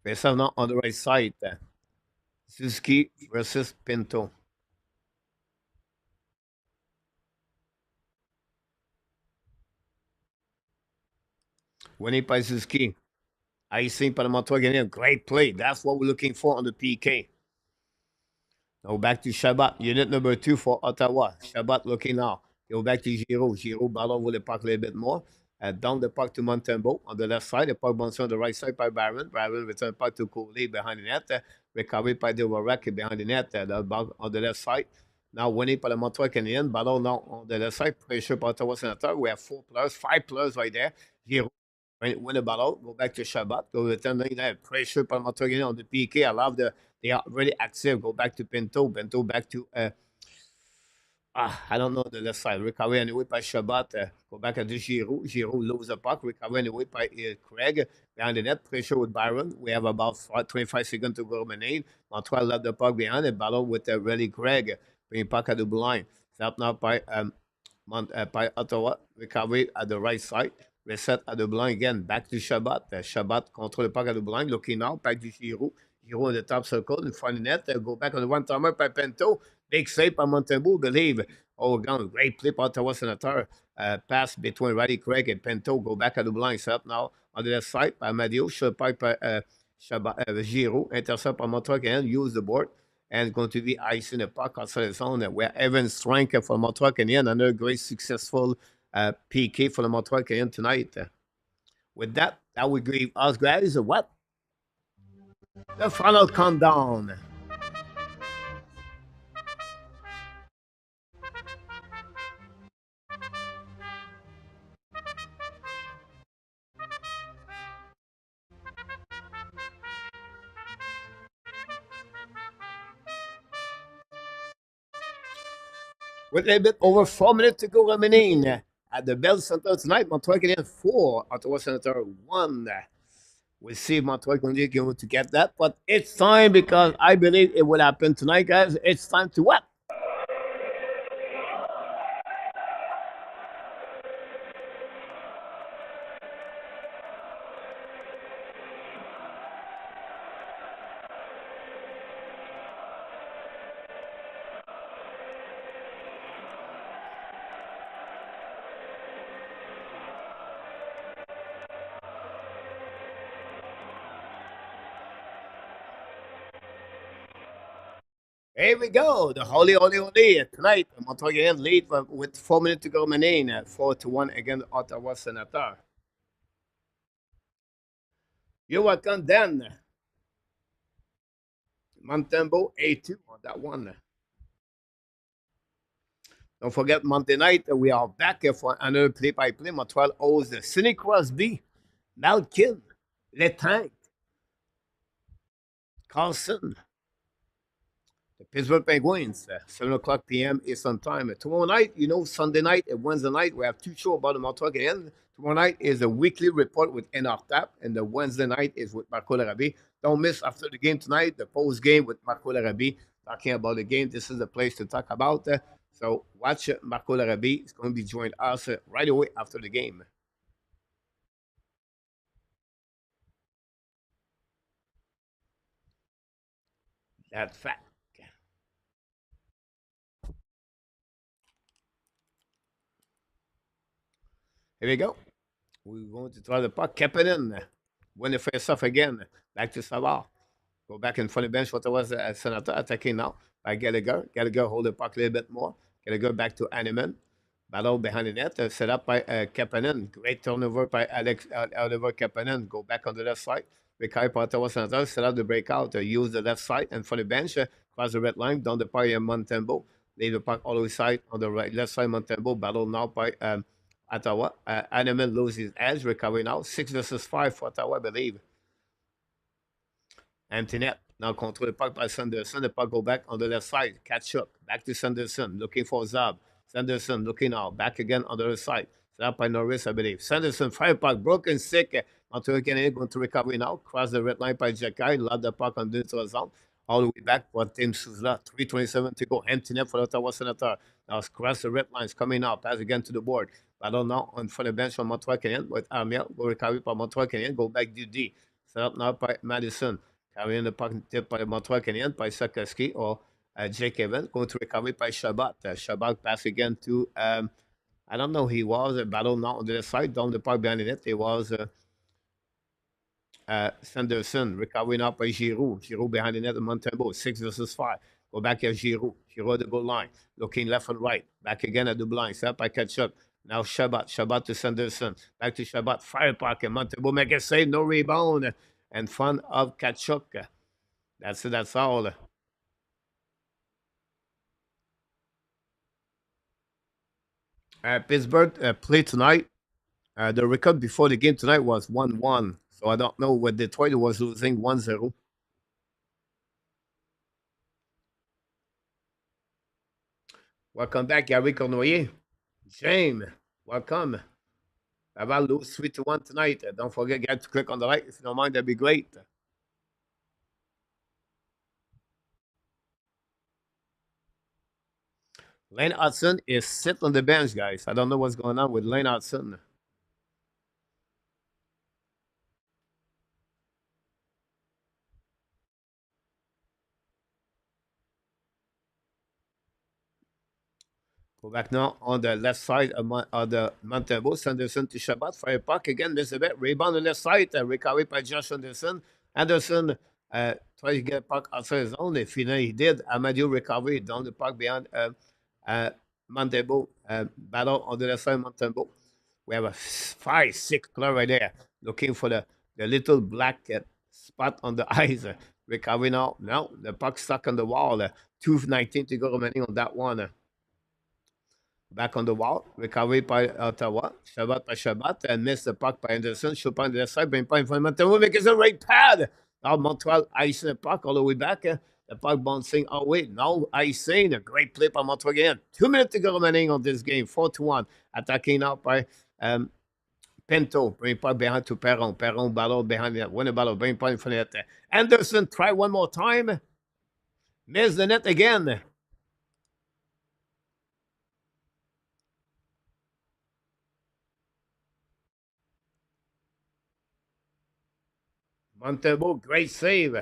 Face-off now on the right side. Suzuki versus Pinto. Winning by Suzuki. Icing par le Montreal Canadiens. Great play. That's what we're looking for on the PK. Go back to Shabbat. Unit number 2 for Ottawa. Shabbat looking now. Go back to Giroux. Giroux, ballon over the puck a little bit more. Down the puck to Montembeault on the left side. The puck bounces on the right side by Barron. Barron return puck to Coley behind the net. Recovered by the Warrack behind the net. The ball on the left side. Now winning by the Montreal Canadiens. Ballon now on the left side. Pressure by Ottawa Senators. We have 4 players, 5 players right there. Giroux win the ball, go back to Shabbat, go return there. Pressure by Montreal Canadiens on the PK. I love they are really active. Go back to Pinto. Pinto back to I don't know the left side. Recovery anyway by Shabbat. Go back at the Giroux. Giroux loses the puck. Recovery anyway by Craig. Behind the net. Pressure with Byron. We have about 25 seconds to go remaining. Montreal left the puck behind the battle with really Craig. Bringing puck at the blue line. Set up now by Ottawa. Recovery at the right side. Reset at the blind again. Back to Shabbat. Shabbat control the puck at the blind. Looking now. Back to Giroux. Giroux in the top circle. In front of the net. Go back on the one-timer by Pinto. Big save by Montembeault, believe. Oh, gone. Great play by Ottawa Senator. Pass between Riley Craig and Pinto. Go back at the blind. Set up now on the left side by Madio. Shot by Giroux. Intercept by Montreal Canadiens. Use the board. And going to be icing the puck outside the zone. Where Evan Strank for Montreal Canadiens. Another great successful PK for the Montreal Canadiens tonight. With that, that would give us guys what? The final countdown. With a bit over 4 minutes to go remaining at the Bell Center tonight, Montreal Canadiens 4, Ottawa Senator 1. We'll see if Montreal Canadiens going to get that, but it's time because I believe it will happen tonight, guys. It's time to what? Here we go. The holy, holy, holy. Tonight, Montreal Canadiens lead with 4 minutes to go remaining. 4-1 against Ottawa Senator. You're welcome, Dan. Montembeault 8-2 on that one. Don't forget, Monday night, we are back for another play-by-play. Montreal owes Sidney Crosby, Malkin, Letang, Carlson, the Pittsburgh Penguins, 7 o'clock p.m. Eastern Time. Tomorrow night, Sunday night and Wednesday night, we have 2 shows about the Montreal Canadiens. Tomorrow night is a weekly report with NR and the Wednesday night is with Marco Larrabee. Don't miss after the game tonight, the post-game with Marco Larrabee, talking about the game. This is the place to talk about. So watch Marco Larrabee. He's going to be joining us right away after the game. That's fact. Here we go. We're going to try the puck. Kapanen win the face off again. Back to Savard. Go back in front of the bench. What was Senator attacking now by Gallagher. Gallagher hold the puck a little bit more. Gallagher back to Animan. Battle behind the net. Set up by Kapanen. Great turnover by Oliver Kapanen. Go back on the left side. Ricardo Ottawa Senators set up the breakout. Use the left side and for the bench. Cross the red line. Down the park Montembeault. Leave the puck all the way side on the right left side. Montembeault. Battle now by Ottawa. Animan loses his edge. Recovery now. 6 versus 5 for Ottawa, I believe. Empty net. Now control the puck by Sanderson. The puck go back on the left side. Catch up. Back to Sanderson. Looking for Zab. Sanderson looking now. Back again on the other side. Set up by Norris, I believe. Sanderson, fire puck. Broken stick. Montreal Canadiens going to recovery now. Cross the red line by Jacky. Lob the puck on the neutral zone. All the way back for Tim Suzla. 3:27 to go. Empty net for the Ottawa Senator. Now cross the red lines. Coming out. Pass again to the board. Battle now on front of the bench from Montreal Canadiens. With Armiel. Go recovery by Montreal Canadiens. Go back to D. Set up now by Madison. Carrying the puck tip by Montreal Canadiens by Sakoski or Jake Evans. Going to recovery by Shabbat. Shabbat pass again to, I don't know who he was. A battle now on the left side. Down the puck behind the net. It was Sanderson. Recovery now by Giroux. Giroux behind the net of Montembeault. 6 versus 5. Go back at Giroux. Giroux at the goal line. Looking left and right. Back again at the blind. Set up by Ketchup. Now Shabbat. Shabbat to Sanderson. Back to Shabbat. Fire pocket. Montembeault make a save. No rebound. And front of Kachuk. That's it. That's all. Pittsburgh played tonight. The record before the game tonight was 1-1. So I don't know what Detroit was losing 1-0. Welcome back, Gary Cornoyer. James, welcome. Laval lose 3-1 tonight. Don't forget, guys, to click on the like. If you don't mind, that'd be great. Lane Hudson is sitting on the bench, guys. I don't know what's going on with Lane Hudson. Go back now on the left side of the Montembeault. Sanderson to Shabbat. Fire puck again. Elizabeth. Rebound on the left side. Recovery by Josh Anderson. Anderson tries to get a puck outside his zone. Finally, he did. Amadio recovery down the puck behind Montembeault. Battle on the left side of Montembeault. We have a 5-6 player right there looking for the little black spot on the eyes. Recovery now. Now the puck stuck on the wall. 2:19 to go remaining on that one. Back on the wall. Recovery by Ottawa. Shabbat by Shabbat. And missed the puck by Anderson. Shoot by the left side. Bring point in front of Montembeault. Make it a right pad. Now Montreal icing the puck all the way back. The puck bouncing. Oh, wait. Now icing. A great play by Montreal again. 2 minutes to go remaining on this game. 4-1. Attacking now by Pinto. Bring puck behind to Perron. Perron battle behind the net. Win the battle. Bring point in front of the net. Anderson try one more time. Miss the net again. Montembeault, great save.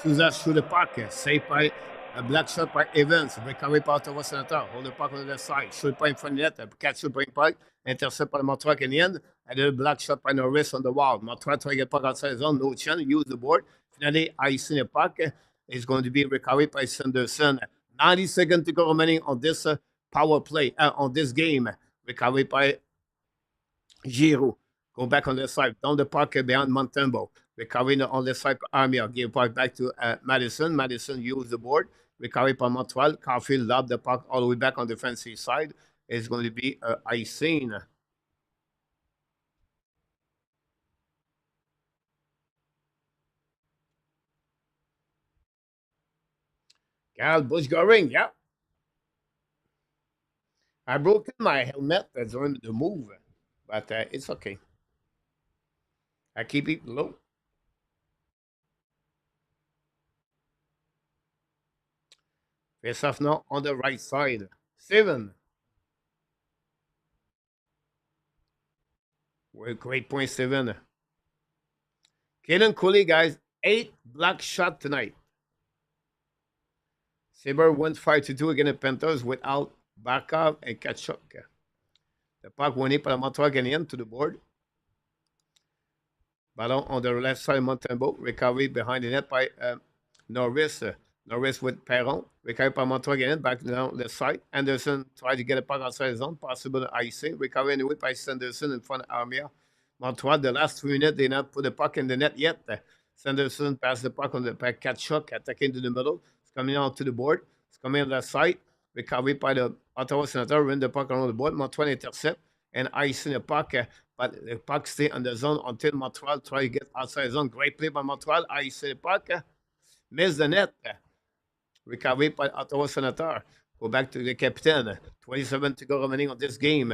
Souza shoot the puck. Save by a black shot by Evans. Recovery by Ottawa Senators. Hold the puck on the left side. Shoot point in front of the net. Catch shoot point puck. Intercept by the Montreal Canadiens. And then a black shot by Norris on the wall. Montreal trying to get puck outside his zone. No chance. Use the board. Finally, icing the puck. Is going to be recovered by Sanderson. 90 seconds to go remaining on this power play. On this game. Recovery by Giroux. Go back on the side. Down the puck behind Montembeault. Recovery on the side for Armia. Give puck back to Madison. Madison used the board. Recovery by Montreal. Caulfield lobbed the puck all the way back on the defensive side. It's going to be icing. Carl Bush-Goring, yeah. I broke my helmet during the move, but it's okay. I keep it low. Face off now on the right side. 7. We're great point 7. Kaden Cooley, guys, 8 block shot tonight. Sabre went 5-2 against the Panthers without Barkov and Kachuk. The puck went in by the Montreal Canadiens to the board. Ballon on the left side, Montembeault. Recovery behind the net by Norris. Norris with Perron. Recovery by Montreal Canadiens. Back down the side. Anderson tried to get a puck outside the zone. Possible icing. Recovery anyway by Sanderson in front of Armia. Montreal, the last 3 minutes, they not put the puck in the net yet. Sanderson passed the puck on the back. Kachuk attacking to the middle. It's coming out to the board. It's coming on the side. Recovery by the Ottawa Senators. Win the puck around the board. Montreal intercept and icing the puck. But the puck stay on the zone until Montreal try to get outside the zone. Great play by Montreal. Icing the puck. Miss the net. Recovery by Ottawa Senators. Go back to the captain. 27 to go remaining on this game.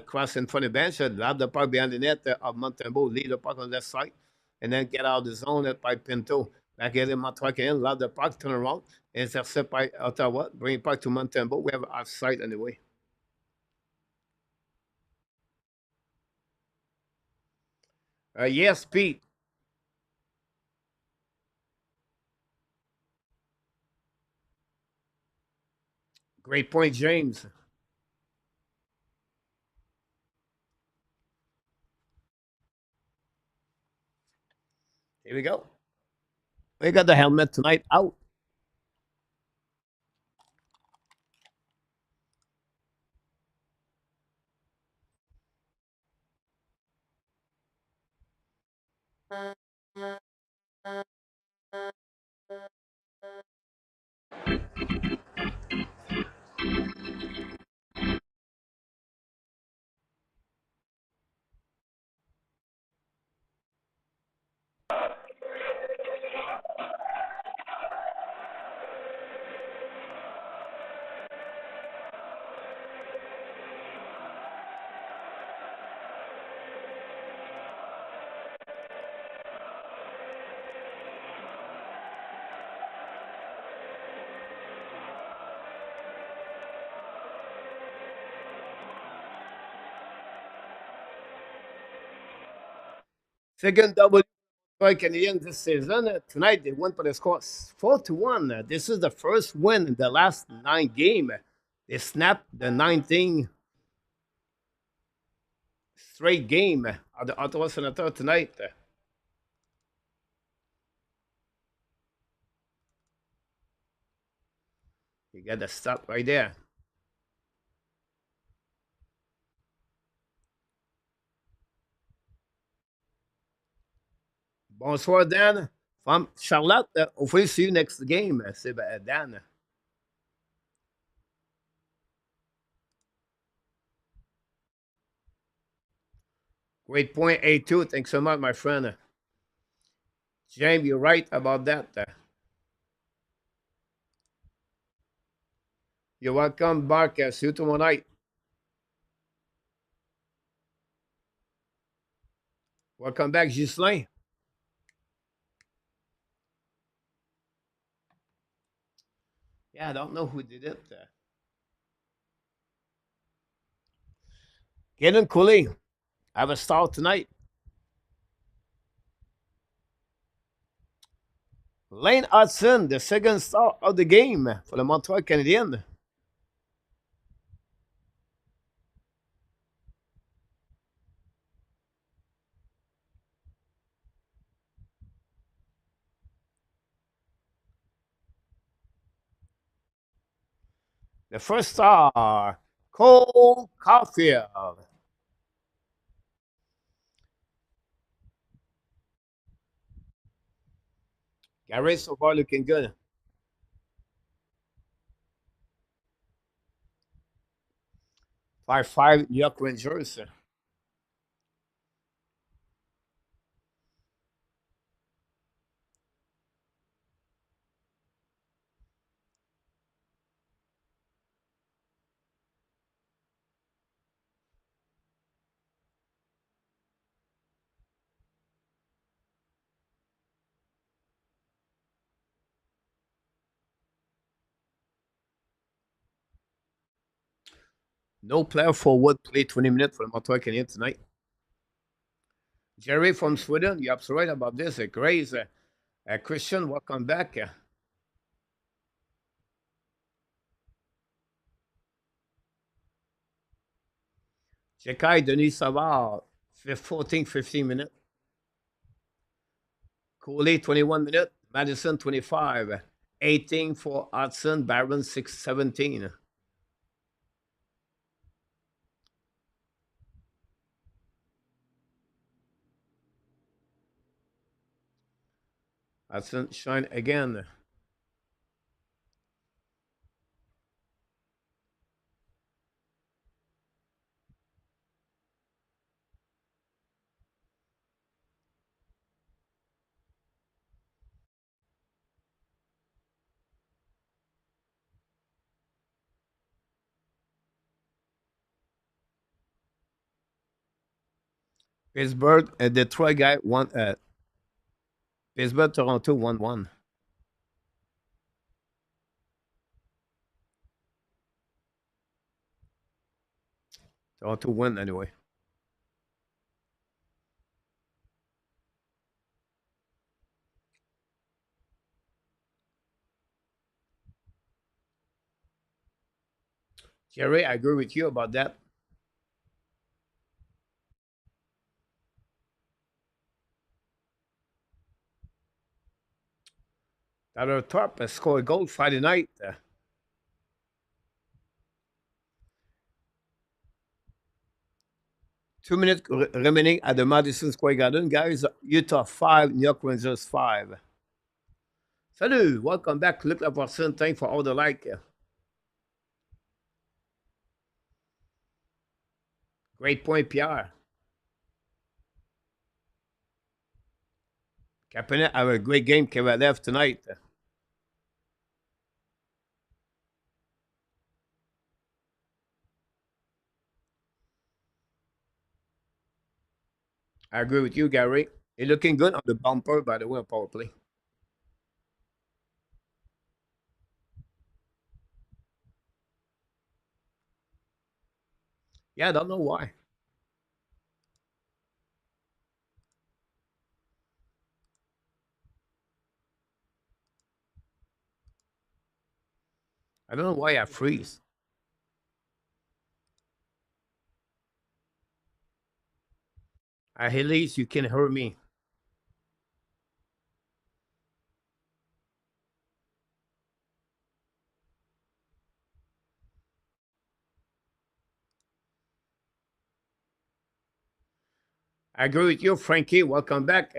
Cross in front of the bench. Lob the puck behind the net of Montembeault. Lead the puck on the left side. And then get out of the zone by Pinto. Back at the Montreal Canadiens, love the puck, turn around, intercept by Ottawa, bring it back to Montembeault. We have an offside anyway. Yes, Pete. Great point, James. Here we go. We got the helmet tonight out. Second double for Canadiens this season. Tonight they won by the score 4-1. This is the first win in the last 9 games. They snapped the 19 straight game of the Ottawa Senators tonight. You got the stop right there. Bonsoir, Dan. From Charlotte, hopefully see you next game, Dan. Great point, A2. Thanks so much, my friend. James, you're right about that. You're welcome back. See you tomorrow night. Welcome back, Ghislain. Yeah, I don't know who did it. Get Cooley. Have a start tonight. Lane Hudson, the second star of the game for the Montreal Canadiens. The first star, Cole Caulfield. Gary so far looking good. 5-5 New York Rangers. No player forward played 20 minutes for the Montreal Canadiens tonight. Jerry from Sweden, you're absolutely right about this. Grace, Christian, welcome back. Jekai, Denis Savard, 14, 15 minutes. Cooley, 21 minutes. Madison, 25. 18 for Hudson. Barron, 6, 17. Hudson shine again. Pittsburgh, Detroit guy, one. Pittsburgh, Toronto, 1-1. Toronto win anyway. Jerry, I agree with you about that. Tyler Thorpe scored a goal Friday night. 2 minutes remaining at the Madison Square Garden, guys. Utah 5, New York Rangers 5. Salut, welcome back. Luc Laporcine, thanks for all the like. Great point, Pierre. Kapanen have a great game Kovalev tonight. I agree with you, Gary. He's looking good on the bumper, by the way, on power play. Yeah, I don't know why. I don't know why I freeze. At least you can hear me. I agree with you, Frankie. Welcome back.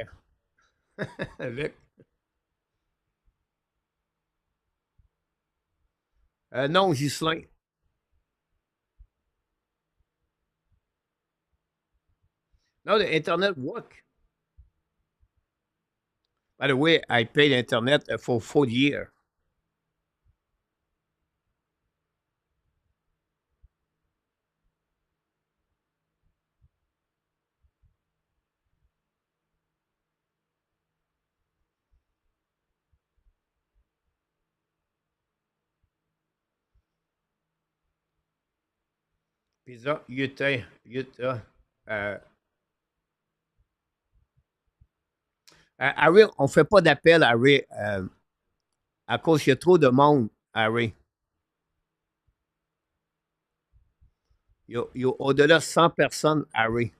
Vic. Non, Ghislain. No, the internet work. By the way, I paid internet for 4 years. Pizza, Utah. Euh, Harry, on ne fait pas d'appel, Harry, à cause qu'il y a trop de monde, Harry. Il y a au-delà de 100 personnes, Harry.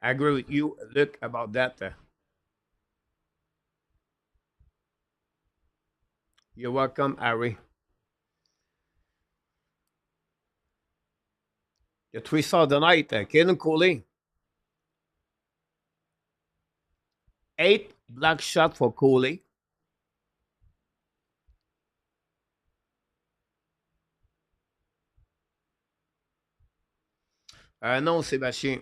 I agree with you, Luc, about that. You're welcome, Harry. Il y a 3 stars tonight. Kaden Cooley, 8 black shot for Cooley. Non, Sébastien.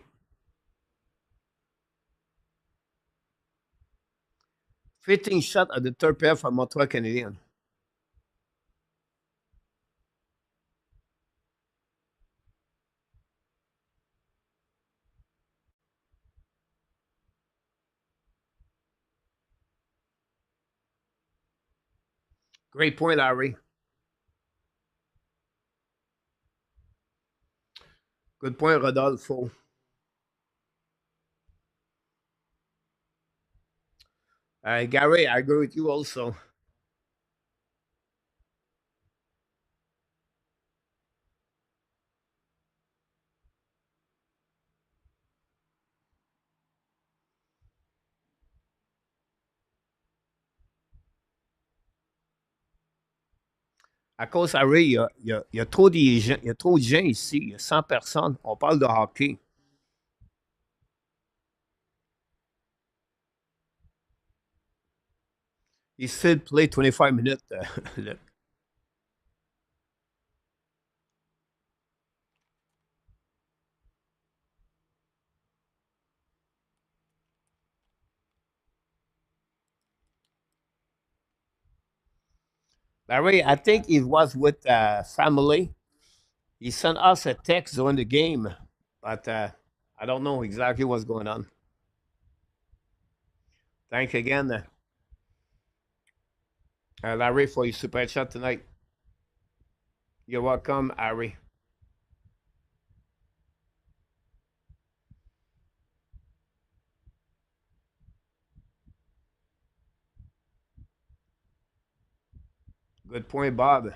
15 shot at the third pair for Montreal Canadiens. Great point, Harry. Good point, Rodolfo. Gary, I agree with you also. À cause, Harry, il y a trop de gens, il y a trop de gens ici. Il y a 100 personnes. On parle de hockey. He still play 25 minutes. Luc. Larry, I think he was with family. He sent us a text during the game, but I don't know exactly what's going on. Thank you again, Larry, for your super chat tonight. You're welcome, Harry. Good point, Bob.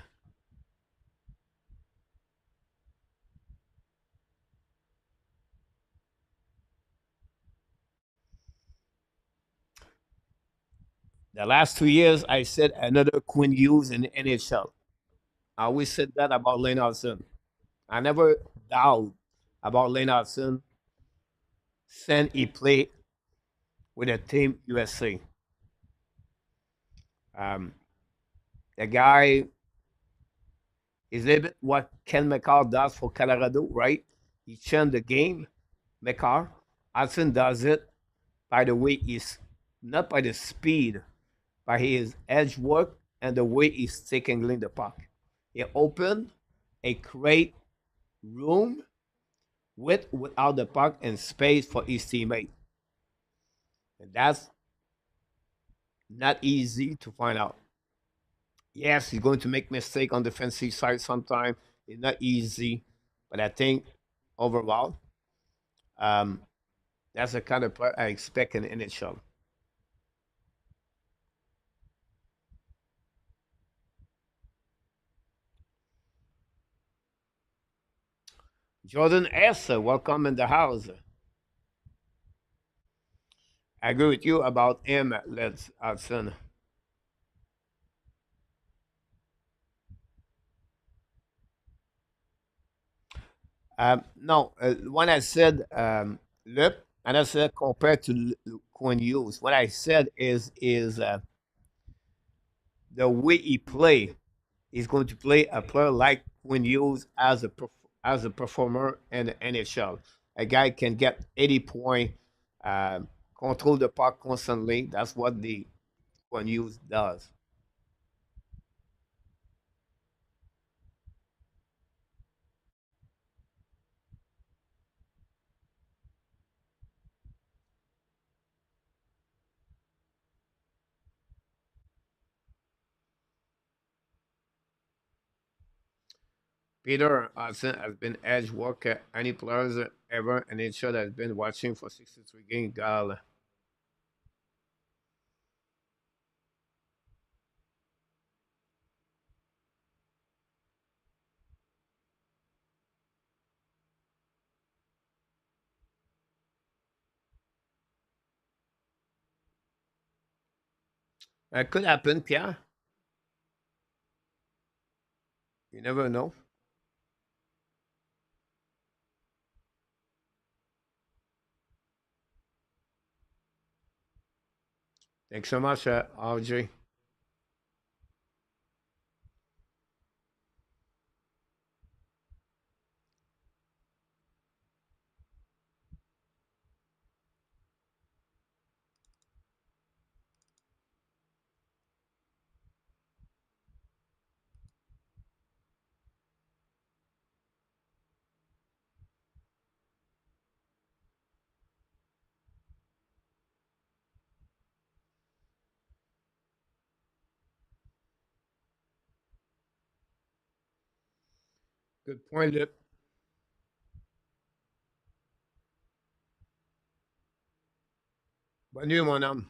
The last 2 years, I said another Quinn Hughes in the NHL. I always said that about Lane Hudson. I never doubt about Lane Hudson since he played with the team USA. Um, the guy is a little bit what Ken McCall does for Colorado, right? He changed the game. McCall. Hudson does it by the way he's not by the speed, by his edge work and the way he's taking the puck. He open a great room without the puck and space for his teammate. And that's not easy to find out. Yes, he's going to make mistake on the defensive side sometime. It's not easy, but I think overall, um, that's the kind of player I expect in the NHL. Jordan S, welcome in the house. I agree with you about him, let's Hudson. No, when I said Lip, and I said compared to Quinn Hughes, what I said is the way he play. He's going to play a player like Quinn Hughes as a performer in the NHL. A guy can get 80 point, control the puck constantly. That's what the Quinn Hughes does. Peter Hudson has been edge worker. Any players ever in NHL that has been watching for 63 games? Gal. It could happen, Pierre. You never know. Thanks so much, Audrey. Good point, Lip. Bonne nuit, mon homme.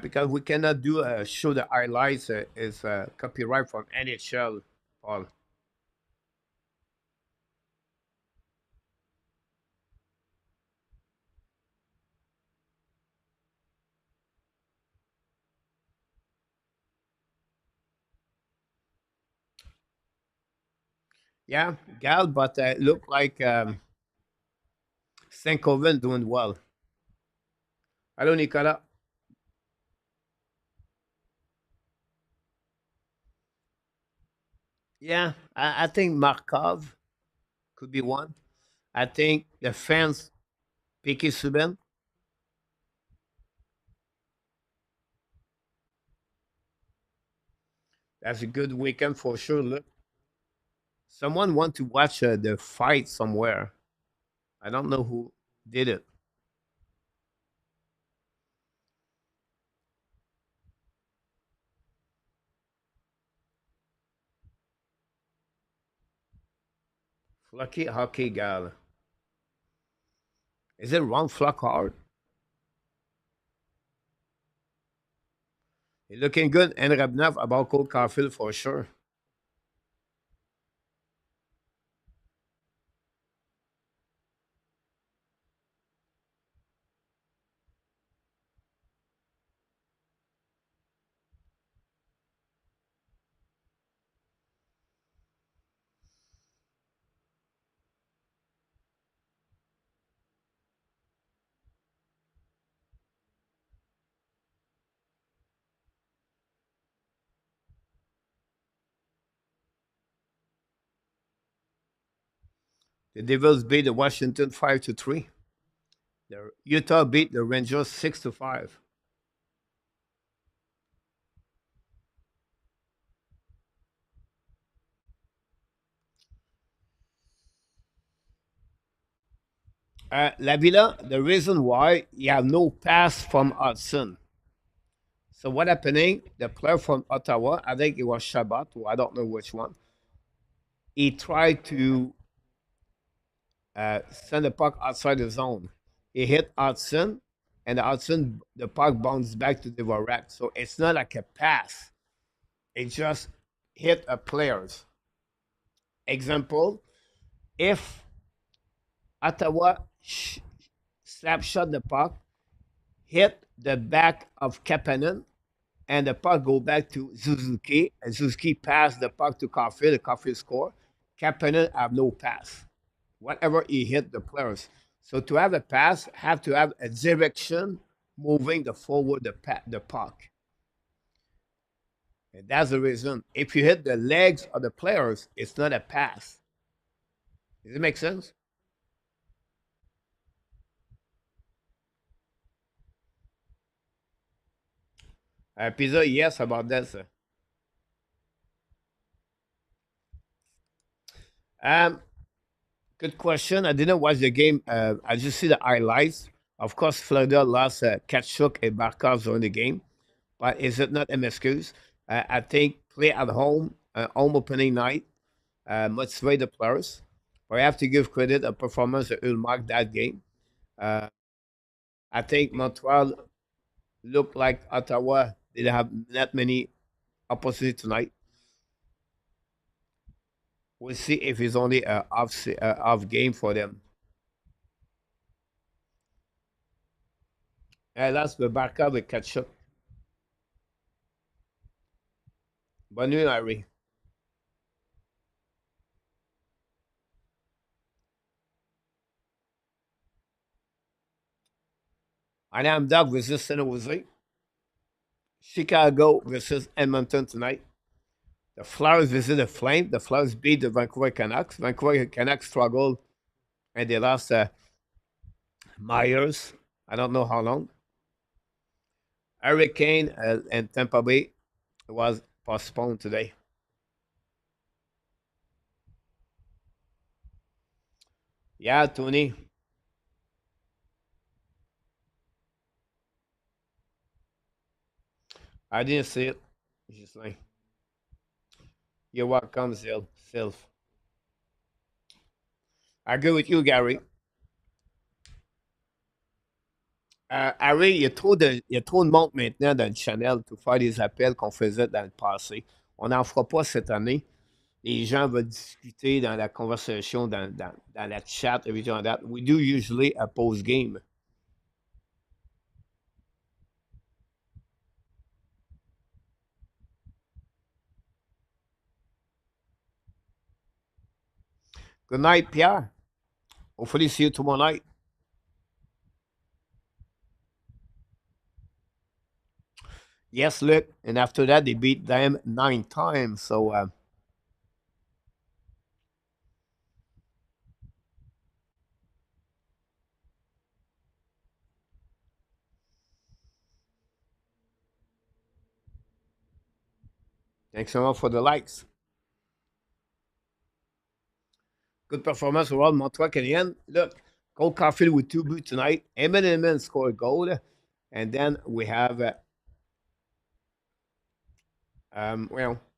Because we cannot do show the highlights is copyright from NHL, Paul. Yeah, Gal, but look like Saint Coven doing well. Hello, Nicolas. Yeah, I think Markov could be one. I think the fans, Piqué Subban, that's a good weekend for sure. Look, someone want to watch the fight somewhere. I don't know who did it. Lucky hockey gal. Is it Ron Flockhart? He's looking good. And Rabnov about Cole Caulfield for sure. The Devils beat the Washington 5-3. The Utah beat the Rangers 6-5. La Villa, the reason why you have no pass from Hudson. So what happening? The player from Ottawa, I think it was Shabbat, or I don't know which one. He tried to send the puck outside the zone. He hit Hudson, and the puck bounced back to the Vorak. So it's not like a pass. It just hit a player's. Example, if Ottawa slap shot the puck, hit the back of Kapanen, and the puck go back to Suzuki, and Suzuki pass the puck to Caulfield, the Caulfield score. Kapanen have no pass. Whatever he hit the players. So to have a pass, have to have a direction moving the forward the puck. And that's the reason. If you hit the legs of the players, it's not a pass. Does it make sense? Pizza, yes, about that, sir. Um, Good question. I didn't watch the game. I just see the highlights. Of course, Florida lost Kachuk and Barkov during the game, but is it not an excuse? I think play at home opening night, motivate the players. But I have to give credit a performance to Ullmark that game. Uh, I think Montreal looked like Ottawa. They didn't have that many opportunities tonight. We'll see if it's only a off game for them. That's the Barkov with Kachuk. Bonne nuit, Harry. And I'm Doug versus San Jose. Chicago versus Edmonton tonight. The Flyers visit the Flame. The Flyers beat the Vancouver Canucks. Vancouver Canucks struggled and they lost Myers. I don't know how long. Hurricane and Tampa Bay was postponed today. Yeah, Tony. I didn't see it. Just like you're welcome, Sylph. I agree with you, Gary. Harry, il y a trop de monde maintenant dans le channel pour faire des appels qu'on faisait dans le passé. On n'en fera pas cette année. Les gens veulent discuter dans la conversation, dans la chat, everything like that. We do usually a post game. Good night, Pierre. Hopefully see you tomorrow night. Yes, look. And after that, they beat them 9 times. So Thanks so much for the likes. Good performance overall, Montreal Canadiens. Look, Cole Caulfield with 2 boots tonight. Emin scored a goal. And then we have,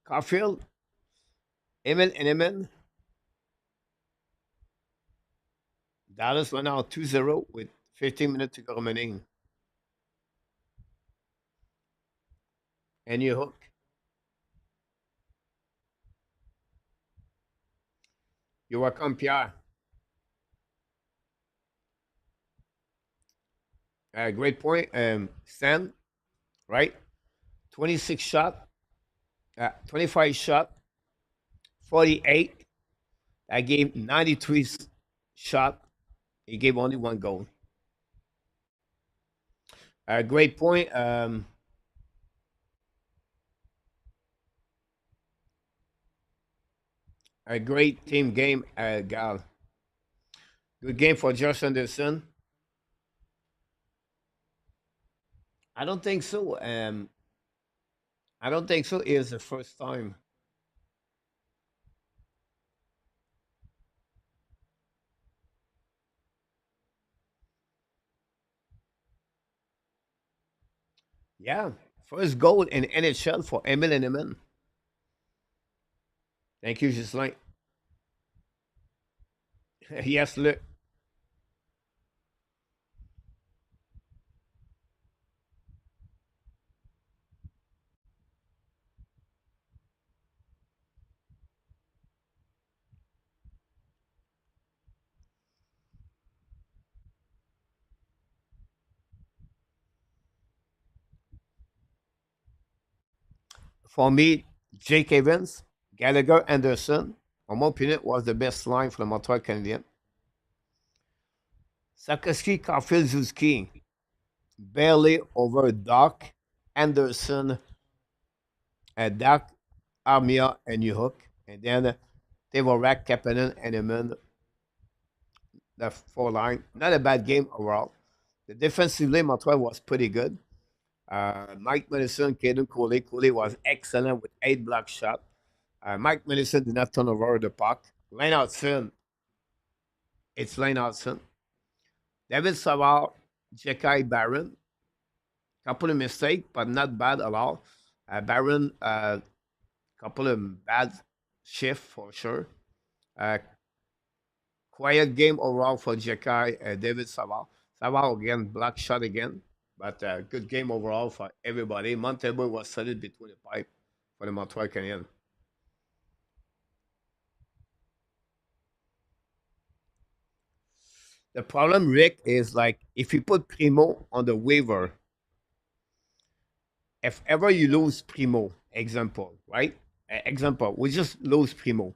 Caulfield, Emin. Dallas went out 2-0 with 15 minutes to go remaining. And you hook. You're welcome, Pierre. Great point. Stan, right? 26 shot, 25 shot, 48. I gave 93 shot. He gave only 1 goal. Great point. A great team game, Gal. Good game for Josh Anderson. I don't think so. I don't think so. It's the first time. Yeah, first goal in NHL for Emil and Emin. Thank you, Gislain. Yes, look. For me, Jake Evans, Gallagher, Anderson, in my opinion, was the best line for the Montreal Canadiens. Sakoski, Caulfield, Zuski, barely over Doc, Anderson, Doc, Armia, and Uhuk. And then Tevorak, Kapanen, and Emin, the 4 line. Not a bad game overall. The defensively, Montreal was pretty good. Mike Madison, Caden Coley. Coley was excellent with 8 block shots. Mike Madison did not turn over the puck. Lane Hudson, it's Lane Hudson. David Savard, Jekai Barron. Couple of mistakes, but not bad at all. Barron, couple of bad shift for sure. Uh, quiet game overall for Jekai, David Savard. Savard again, block shot again. But good game overall for everybody. Montembeault was solid between the pipe for the Montreal Canadiens. The problem, Rick, is like if you put Primo on the waiver, if ever you lose Primo, example, right? Example, we just lose Primo.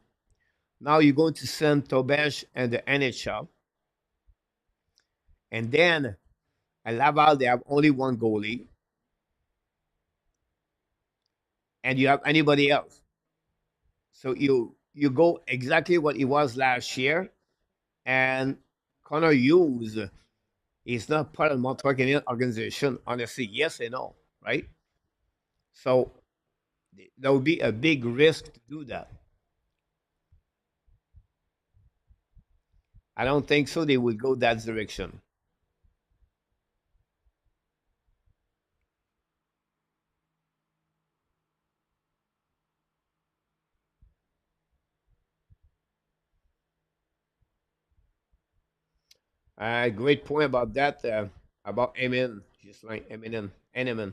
Now you're going to send Tobesh and the NHL, and then at Laval they have only one goalie, and you have anybody else. So you go exactly what it was last year, and Connor Hughes is not part of the Montreal Canadiens organization. Honestly, yes and no, right? So there would be a big risk to do that. I don't think so. They will go that direction. Great point about that. About Emin, just like Eminem, Enemin.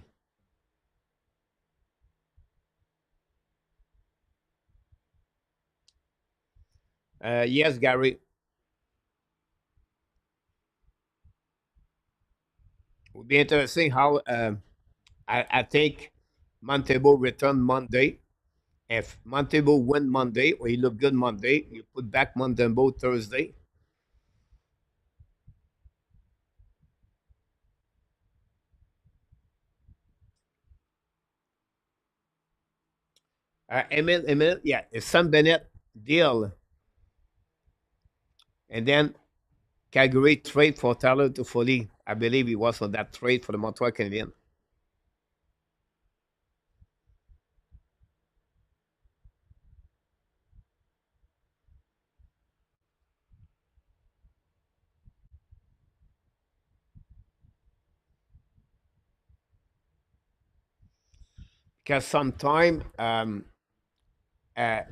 Yes, Gary. Would be interesting how I think Montembeault return Monday. If Montembeault win Monday or he look good Monday, you put back Montembeault Thursday. Emil, yeah, if Sam Bennett deal, and then Calgary trade for Tyler Toffoli. I believe he was on that trade for the Montreal Canadiens. because sometime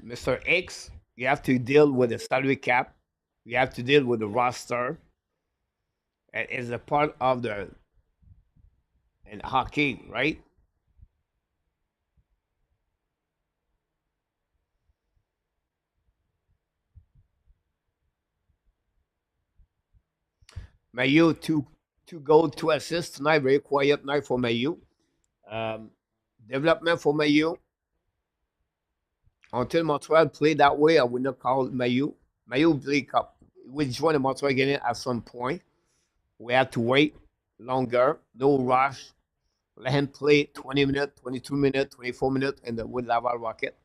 Mr. X, you have to deal with the salary cap, you have to deal with the roster, and it's a part of the in hockey, right? Mayu two goal, two assists tonight. Very quiet night for Mayu. Um, Development for Mayu. Until Montreal play that way, I would not call Mayu. Mayu play cup. We join the Montreal game at some point. We have to wait longer. No rush. Let him play 20 minutes, 22 minutes, 24 minutes in the with Laval Rocket.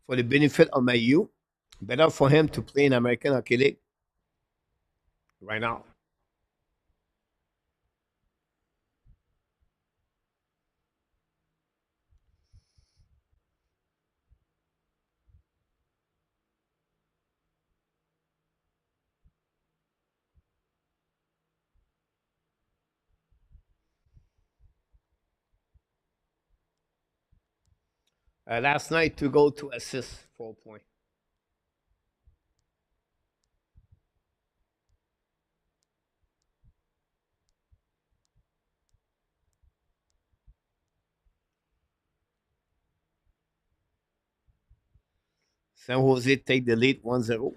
For the benefit of Mayu, better for him to play in American Hockey League right now. Last night to go to assist 4 point. San Jose take the lead 1-0.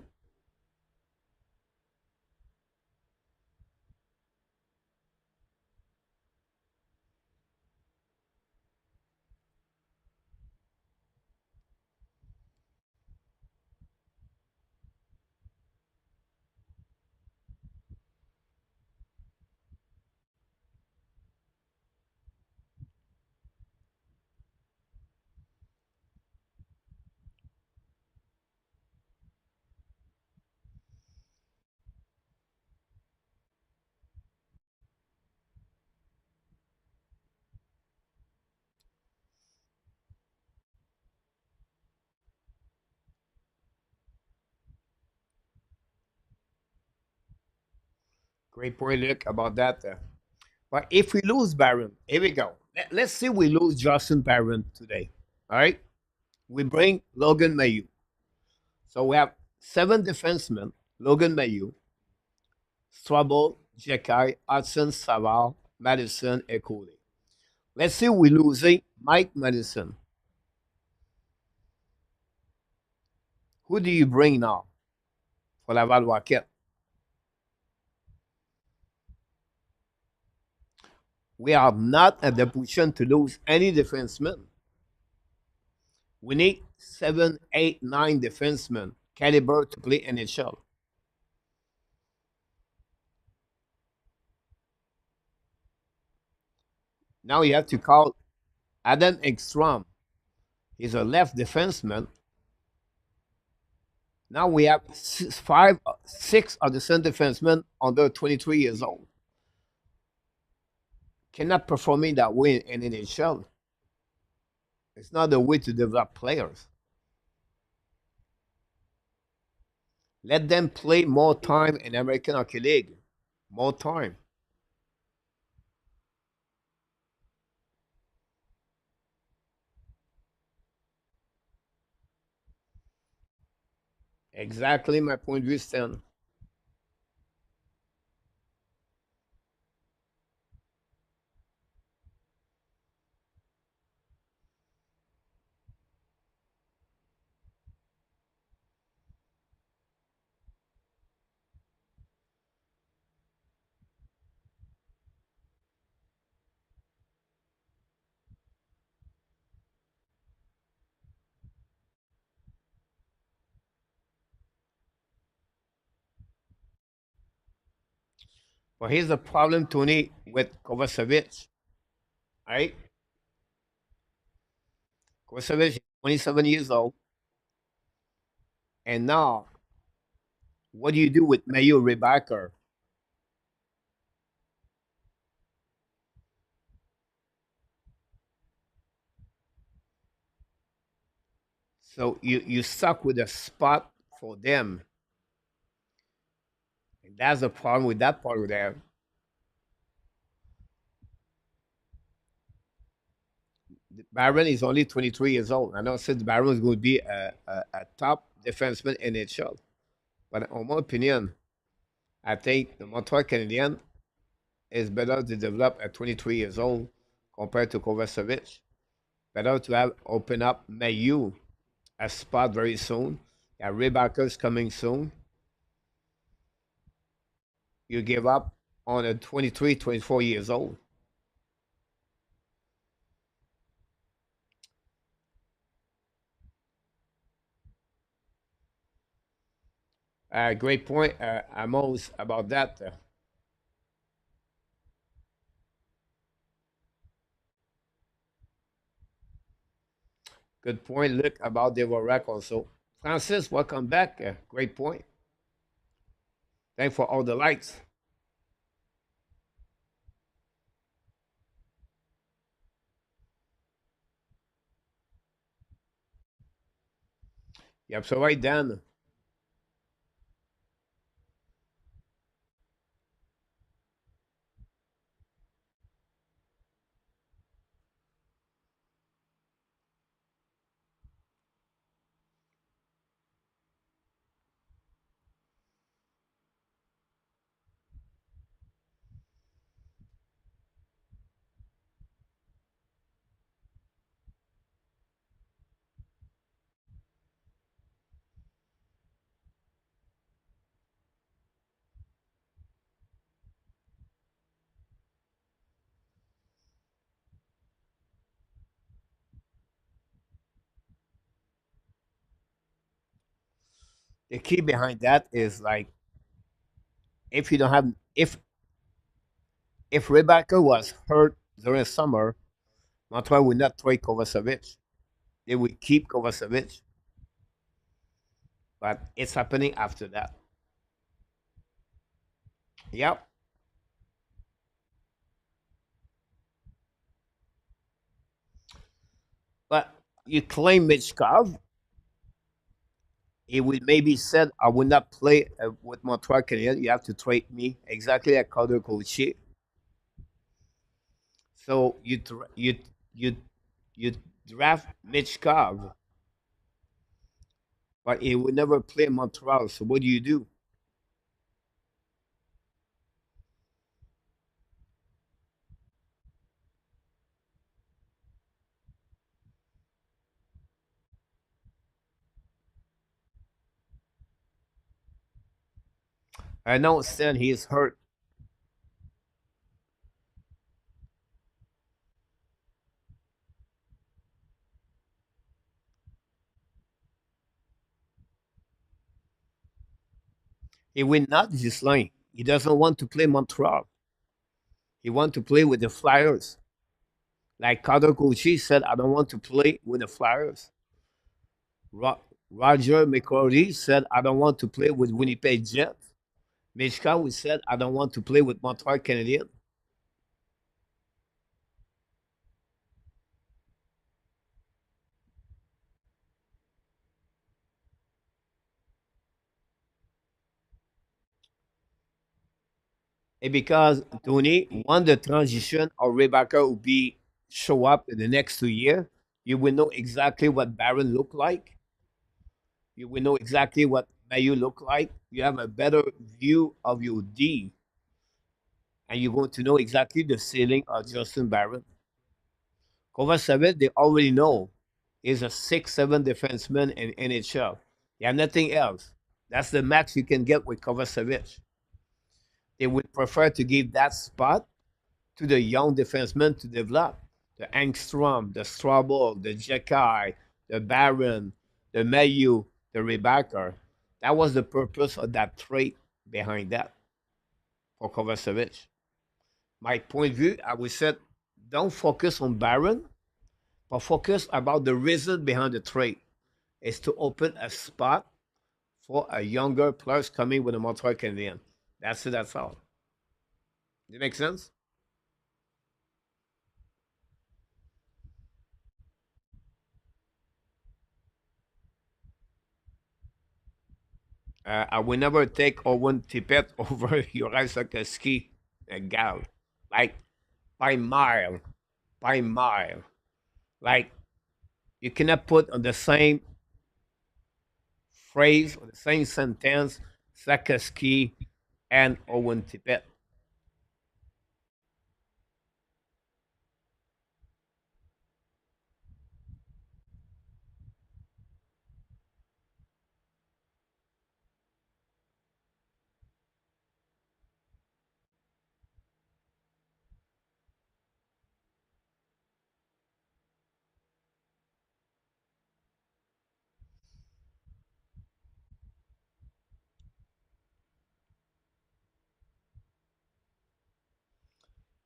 Great point, Luke, about that. But if we lose Barron, here we go. Let's say we lose Justin Barron today. All right. We bring Logan Mayu. So we have seven defensemen: Logan Mayu, Swabble, Jekai, Hudson, Saval, Madison, and Cody. Let's say we lose Mike Madison. Who do you bring now for Laval Rocket? We are not at the position to lose any defenseman. We need seven, eight, nine defensemen caliber to play NHL. Now you have to call Adam Ekstrom. He's a left defenseman. Now we have six of the center defensemen under 23 years old. Cannot performing that way in NHL. It's not the way to develop players. Let them play more time in American Hockey League. More time. Exactly my point of view, Stan. But here's the problem, Tony, with Kovacevic. Right? Kovacevic is 27 years old. And now, what do you do with Mayo Rebacker? So you stuck with a spot for them. And that's the problem with that part of there. Barron is only 23 years old. I know since Barron is going to be a top defenseman in NHL. But in my opinion, I think the Montreal Canadiens is better to develop at 23 years old compared to Kovacevic. Better to have open up Mayu a spot very soon. Yeah, Rebecca's coming soon. You give up on a 23, 24 years old. Great point, Amos, about that. Good point, Luke, about Devorak also. Francis, welcome back. Great point. Thanks for all the likes. Yep, so right, Dan. The key behind that is like if you don't have if Rebecca was hurt during the summer, Montreal would not trade Kovacevic. They would keep Kovacevic, but it's happening after that. Yep. But you claim Michkov, he would maybe said, I would not play with Montreal Canadiens. You have to trade me exactly like Calder Coachy. So you you draft Michkov, but he would never play Montreal. So what do you do? I know Stan he is hurt. He will not this line. He doesn't want to play Montreal. He want to play with the Flyers. Like Calder Coachy said, I don't want to play with the Flyers. Ro- Roger McCordy said, I don't want to play with Winnipeg Jets. Mishka, we said, I don't want to play with Montreal Canadiens. And because, Tony, when the transition of Rebecca will be show up in the next 2 years, you will know exactly what Baron look like. You will know exactly what Mayu look like. You have a better view of your D, and you're going to know exactly the ceiling of Justin Barron. Kovacevic, they already know, is a 6'7" defenseman in NHL. Yeah, nothing else. That's the max you can get with Kovacevic. They would prefer to give that spot to the young defensemen to develop. The Angstrom, the Strobel, the Jekai, the Baron, the Mayu, the Rebecca. That was the purpose of that trade behind that for Kovacevic. My point of view, I would say, don't focus on Baron, but focus about the reason behind the trade is to open a spot for a younger players coming with the Montreal Canadiens. That's it. That's all. Does it make sense? I will never take Owen Tippett over Uri Sakoski, a gal. Like, by mile, by mile. Like, you cannot put on the same phrase or the same sentence Sakoski and Owen Tippett.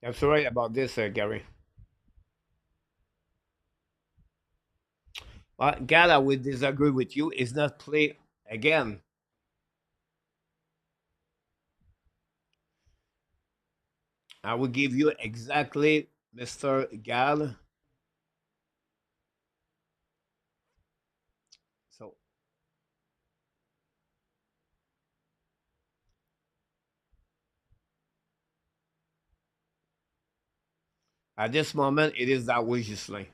I'm sorry about this, Gary. But Gal, I will disagree with you. Is not play again. I will give you exactly, Mr. Gal. So at this moment, it is that way, Gislain.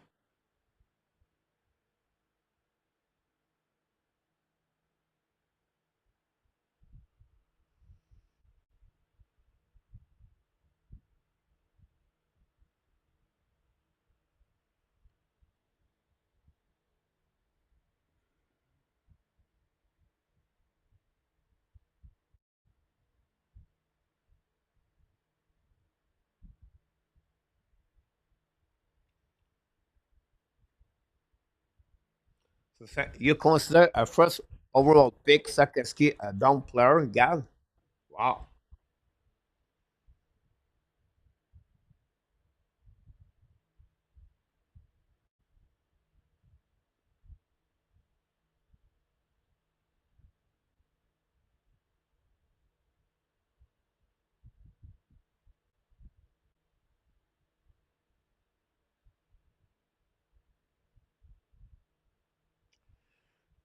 So you consider a first overall pick, Sakeski, a down player, Gal? Wow.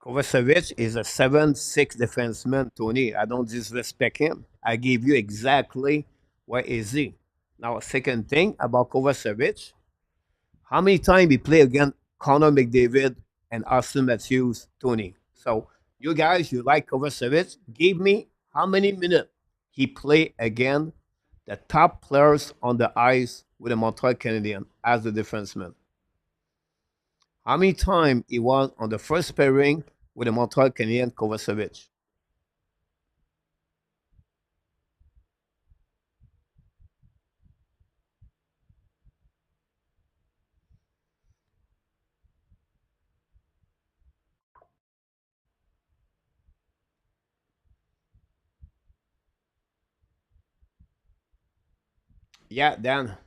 Kovacevic is a 7'6" defenseman, Tony. I don't disrespect him. I give you exactly what is he. Now, second thing about Kovacevic, how many times he played against Connor McDavid and Austin Matthews, Tony? So, you guys, you like Kovacevic? Give me how many minutes he played again the top players on the ice with the Montreal Canadiens as a defenseman. How many times he was on the first pairing with the Montreal Canadiens, Kovacevic? Yeah, Dan.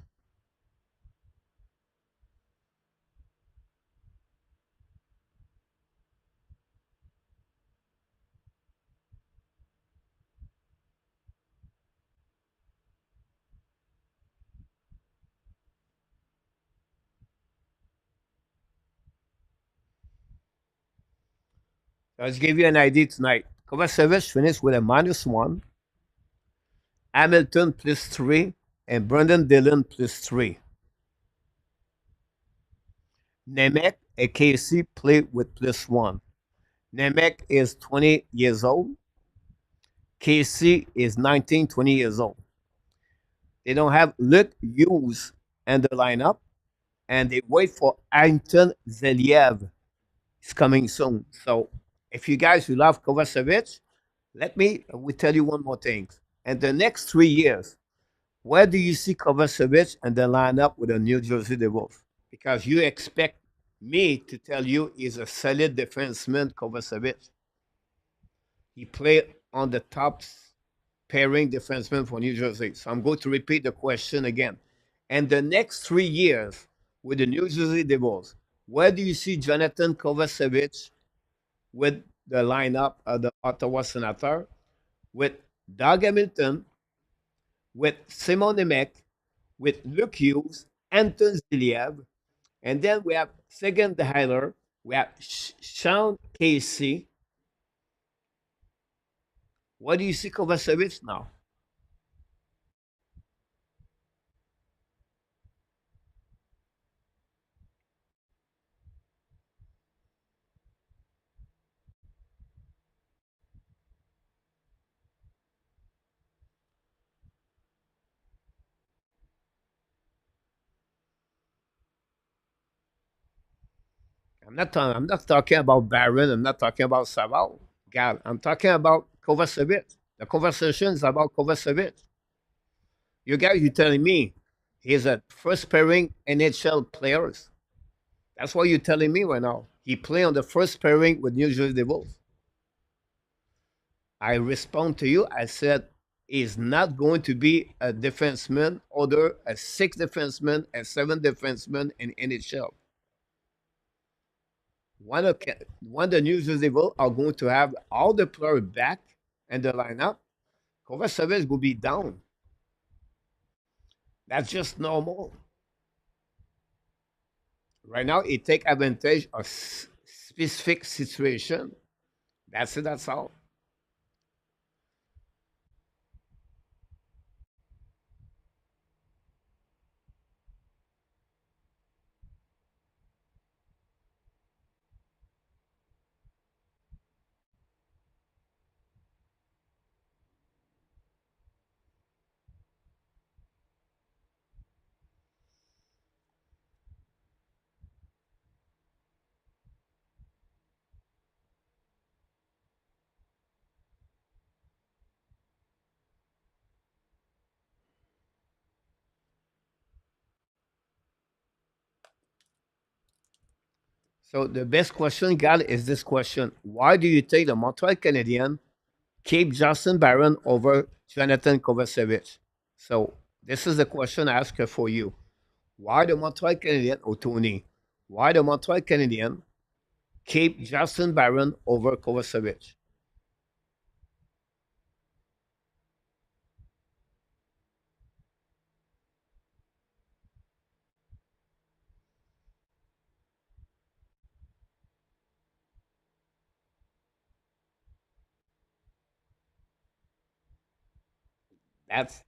Let's give you an idea tonight. Kovacevic finished with a -1, Hamilton +3, and Brendan Dillon +3. Nemec and Casey played with +1. Nemec is 20 years old. Casey is 19, 20 years old. They don't have Luke Hughes in the lineup, and they wait for Anton Zeliev. It's coming soon. So if you guys will love Kovacevic, let me we tell you one more thing. In the next 3 years, where do you see Kovacevic and the lineup with the New Jersey Devils? Because you expect me to tell you he's a solid defenseman, Kovacevic. He played on the top pairing defenseman for New Jersey. So I'm going to repeat the question again. In the next 3 years with the New Jersey Devils, where do you see Jonathan Kovacevic with the lineup of the Ottawa Senators, with Doug Hamilton, with Simon Nemec, with Luke Hughes, Anton Ziliev, and then we have second, the Heiler, we have Sean Casey, What do you see Kovacevic now? I'm not talking about Barron. I'm not talking about Saval. God, I'm talking about Kovacevic. The conversation is about Kovacevic. You guys, you telling me he's a first pairing NHL players. That's what you're telling me right now. He played on the first pairing with New Jersey Devils. I respond to you. I said he's not going to be a defenseman, other a six defenseman, a seven defenseman in NHL. When the New Jersey Devils are going to have all the players back in the lineup, Kovacevic will be down. That's just normal. Right now, he take advantage of specific situation. That's it. That's all. So the best question, Gal, is this question: why do you think the Montreal Canadiens keep Justin Barron over Jonathan Kovacevic? So this is the question I ask her for you. Why the Montreal Canadiens, or Tony? Why the Montreal Canadiens keep Justin Barron over Kovacevic? That's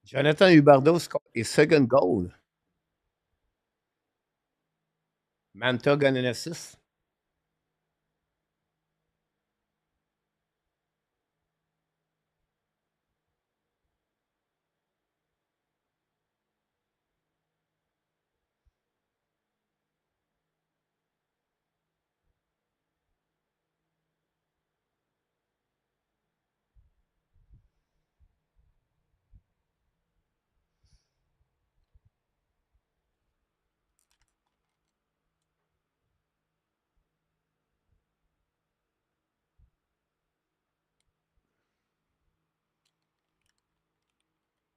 Jonathan Huberdeau scored his second goal. Mantog and an assist.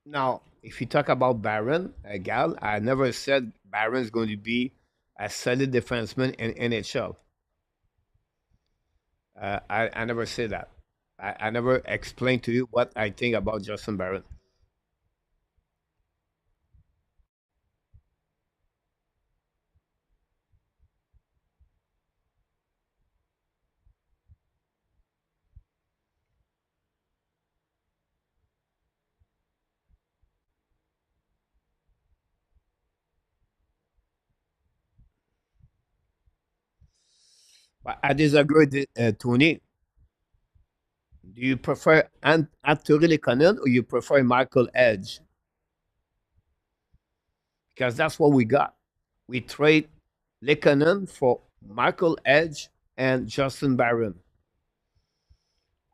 Now, if you talk about Barron, Gal, I never said Barron is going to be a solid defenseman in NHL. I never said that. I never explained to you what I think about Justin Barron. But I disagree with Tony. Do you prefer Arturi Lekanen or you prefer Michael Edge? Because that's what we got. We trade Lekanen for Michael Edge and Justin Barron.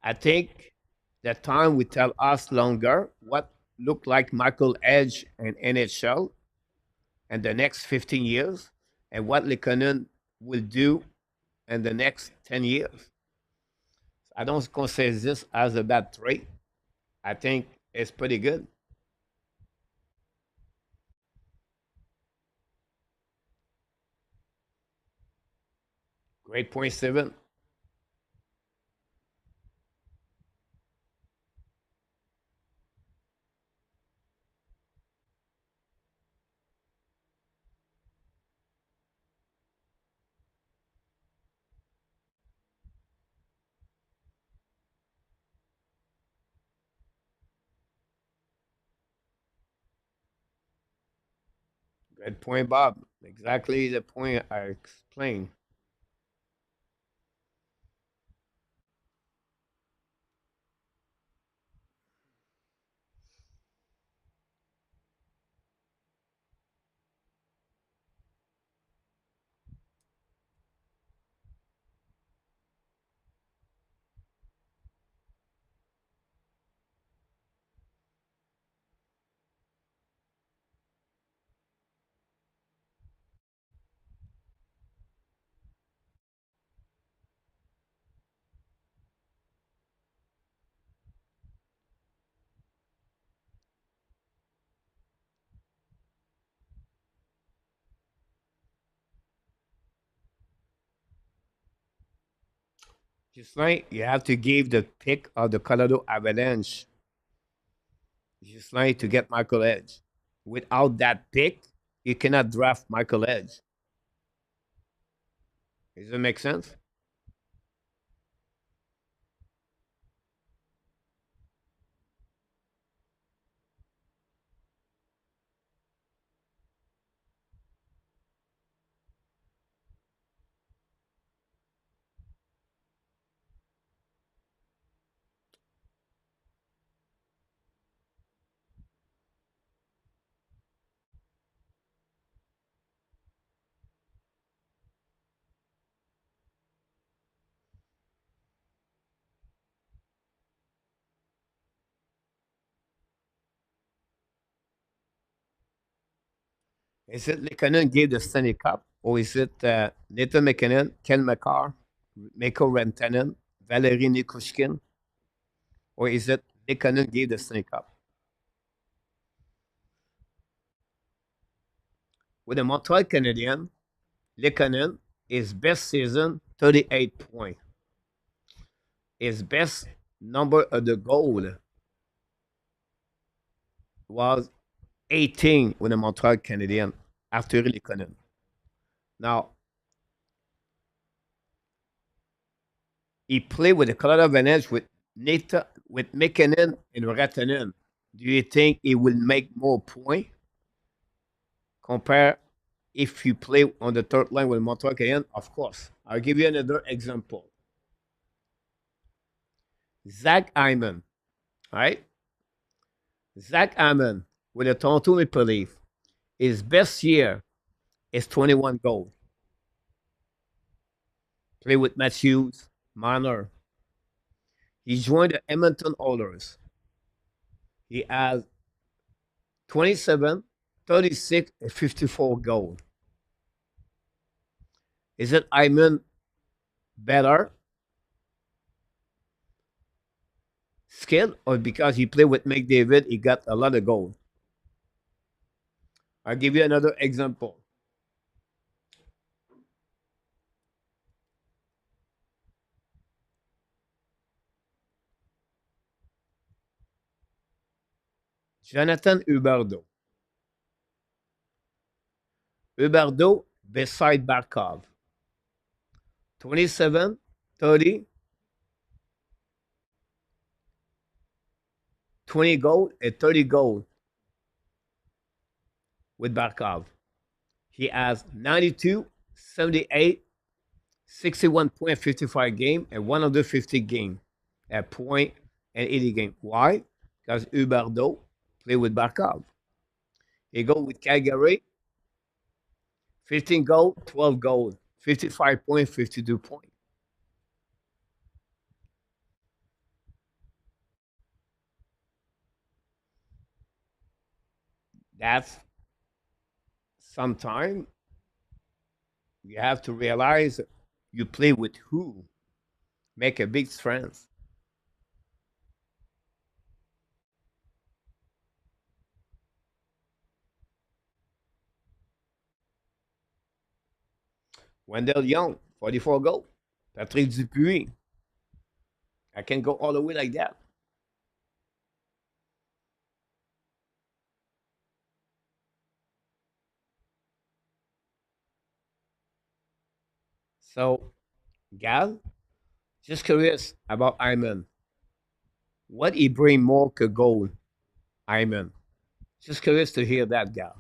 I think the time will tell us longer what looked like Michael Edge and NHL in the next 15 years and what Lekanen will do in the next 10 years. I don't consider this as a bad trait. I think it's pretty good. Great point, Steven. Good point, Bob. Exactly the point I explained. Just like you have to give the pick of the Colorado Avalanche, just like to get Michael Edge. Without that pick, you cannot draft Michael Edge. Does it make sense? Is it Lekanen gave the Stanley Cup, or is it Nathan McKinnon, Ken McCarr, Mikko Rantanen, Valerie Nikushkin, or is it Lekanen gave the Stanley Cup? With the Montreal Canadiens, Lekanen, his best season, 38 points. His best number of the goal was 18 with the Montreal Canadiens after Lekanen. Now, he played with the Colorado Avalanche with with McKinnon and Rantanen. Do you think he will make more points compare if you play on the third line with Montreal Canadiens? Of course. I'll give you another example. Zach Hyman, right? Zach Hyman with the Toronto Maple Leaf, his best year is 21 goals. Play with Matthews, Marner. He joined the Edmonton Oilers. He has 27, 36, and 54 goals. Is it Hyman better skill or because he played with McDavid, he got a lot of goals? I'll give you another example. Jonathan Huberdeau. Huberdeau beside Barkov. 27, 30, 20 goals, and 30 goals with Barkov. He has 92, 78, 61.55 game, and 150 game at point and 80 game. Why? Because Huberdeau played with Barkov. He go with Calgary, 15 goal, 12 goals, 55 point, 52 point. That's sometime you have to realize you play with who. make a big difference. Wendell Young, 44 goal. Patrick Dupuis. I can go all the way like that. So, Gal, just curious about Iman. What he bring more que goal, Iman? Just curious to hear that, Gal.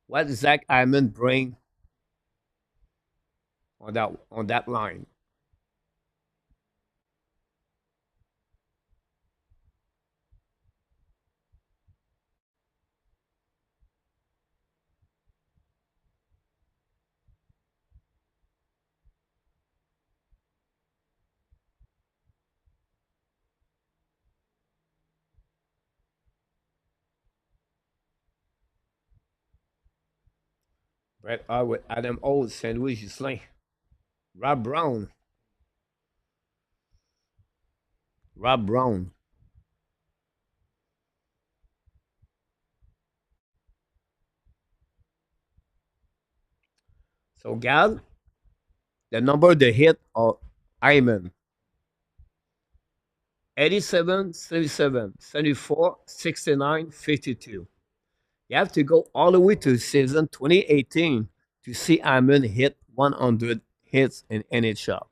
What does Zach Iman bring on that line? Brett Harwood, Adam Oates, St. Louis Gislain, Rob Brown, Rob Brown. So, Gal, the number they hit of Iman 87, 77, 74, 69, 52. You have to go all the way to season 2018 to see Iman hit 100 hits in NHL.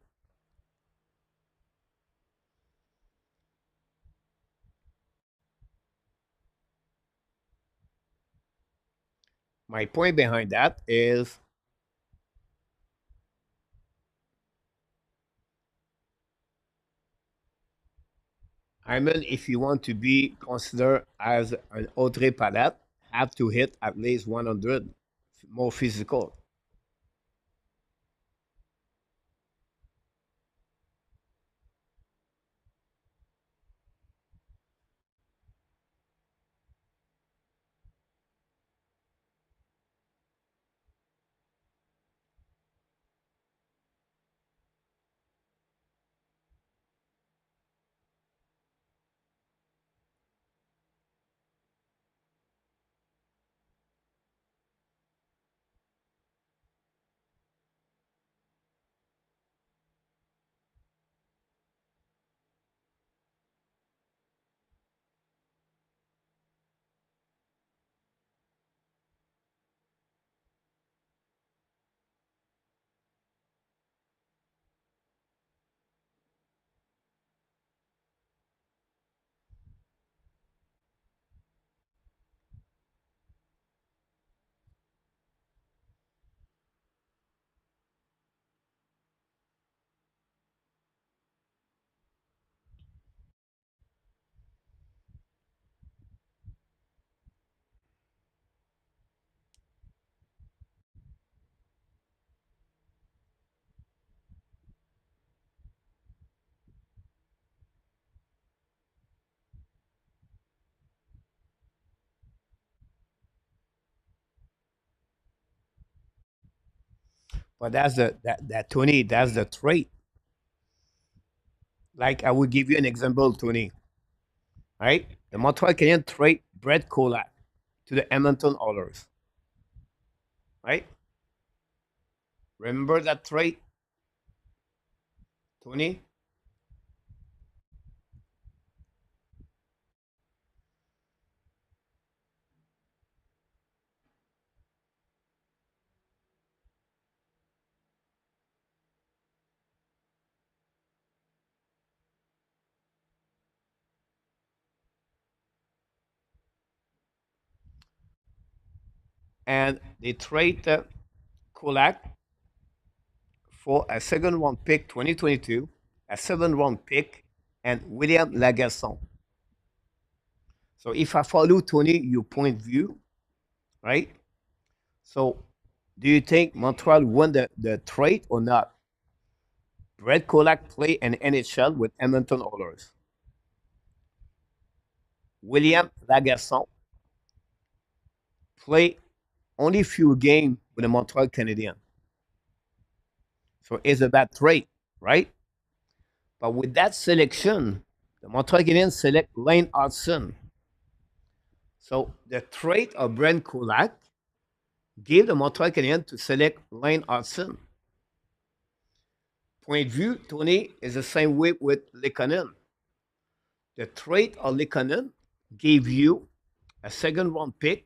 My point behind that is Iman, if you want to be considered as an Audrey Palat, have to hit at least 100 more physical. But that's that Tony, that's the trait. Like I will give you an example, Tony. Right? The Montreal Canadiens trade Brett Kolak to the Edmonton Oilers. Right? Remember that trade, Tony? And they trade Kolak for a second round pick 2022, a seventh round pick, and William Lagasson. So if I follow Tony, your point of view, right? So do you think Montreal won the trade or not? Brett Kolak play in NHL with Edmonton Oilers. William Lagasson play only few games with the Montreal Canadiens. So it's a bad trade, right? But with that selection, the Montreal Canadiens select Lane Hudson. So the trade of Brent Kulak gave the Montreal Canadiens to select Lane Hudson. Point of view, Tony, is the same way with Lekanen. The trade of Lekanen gave you a second round pick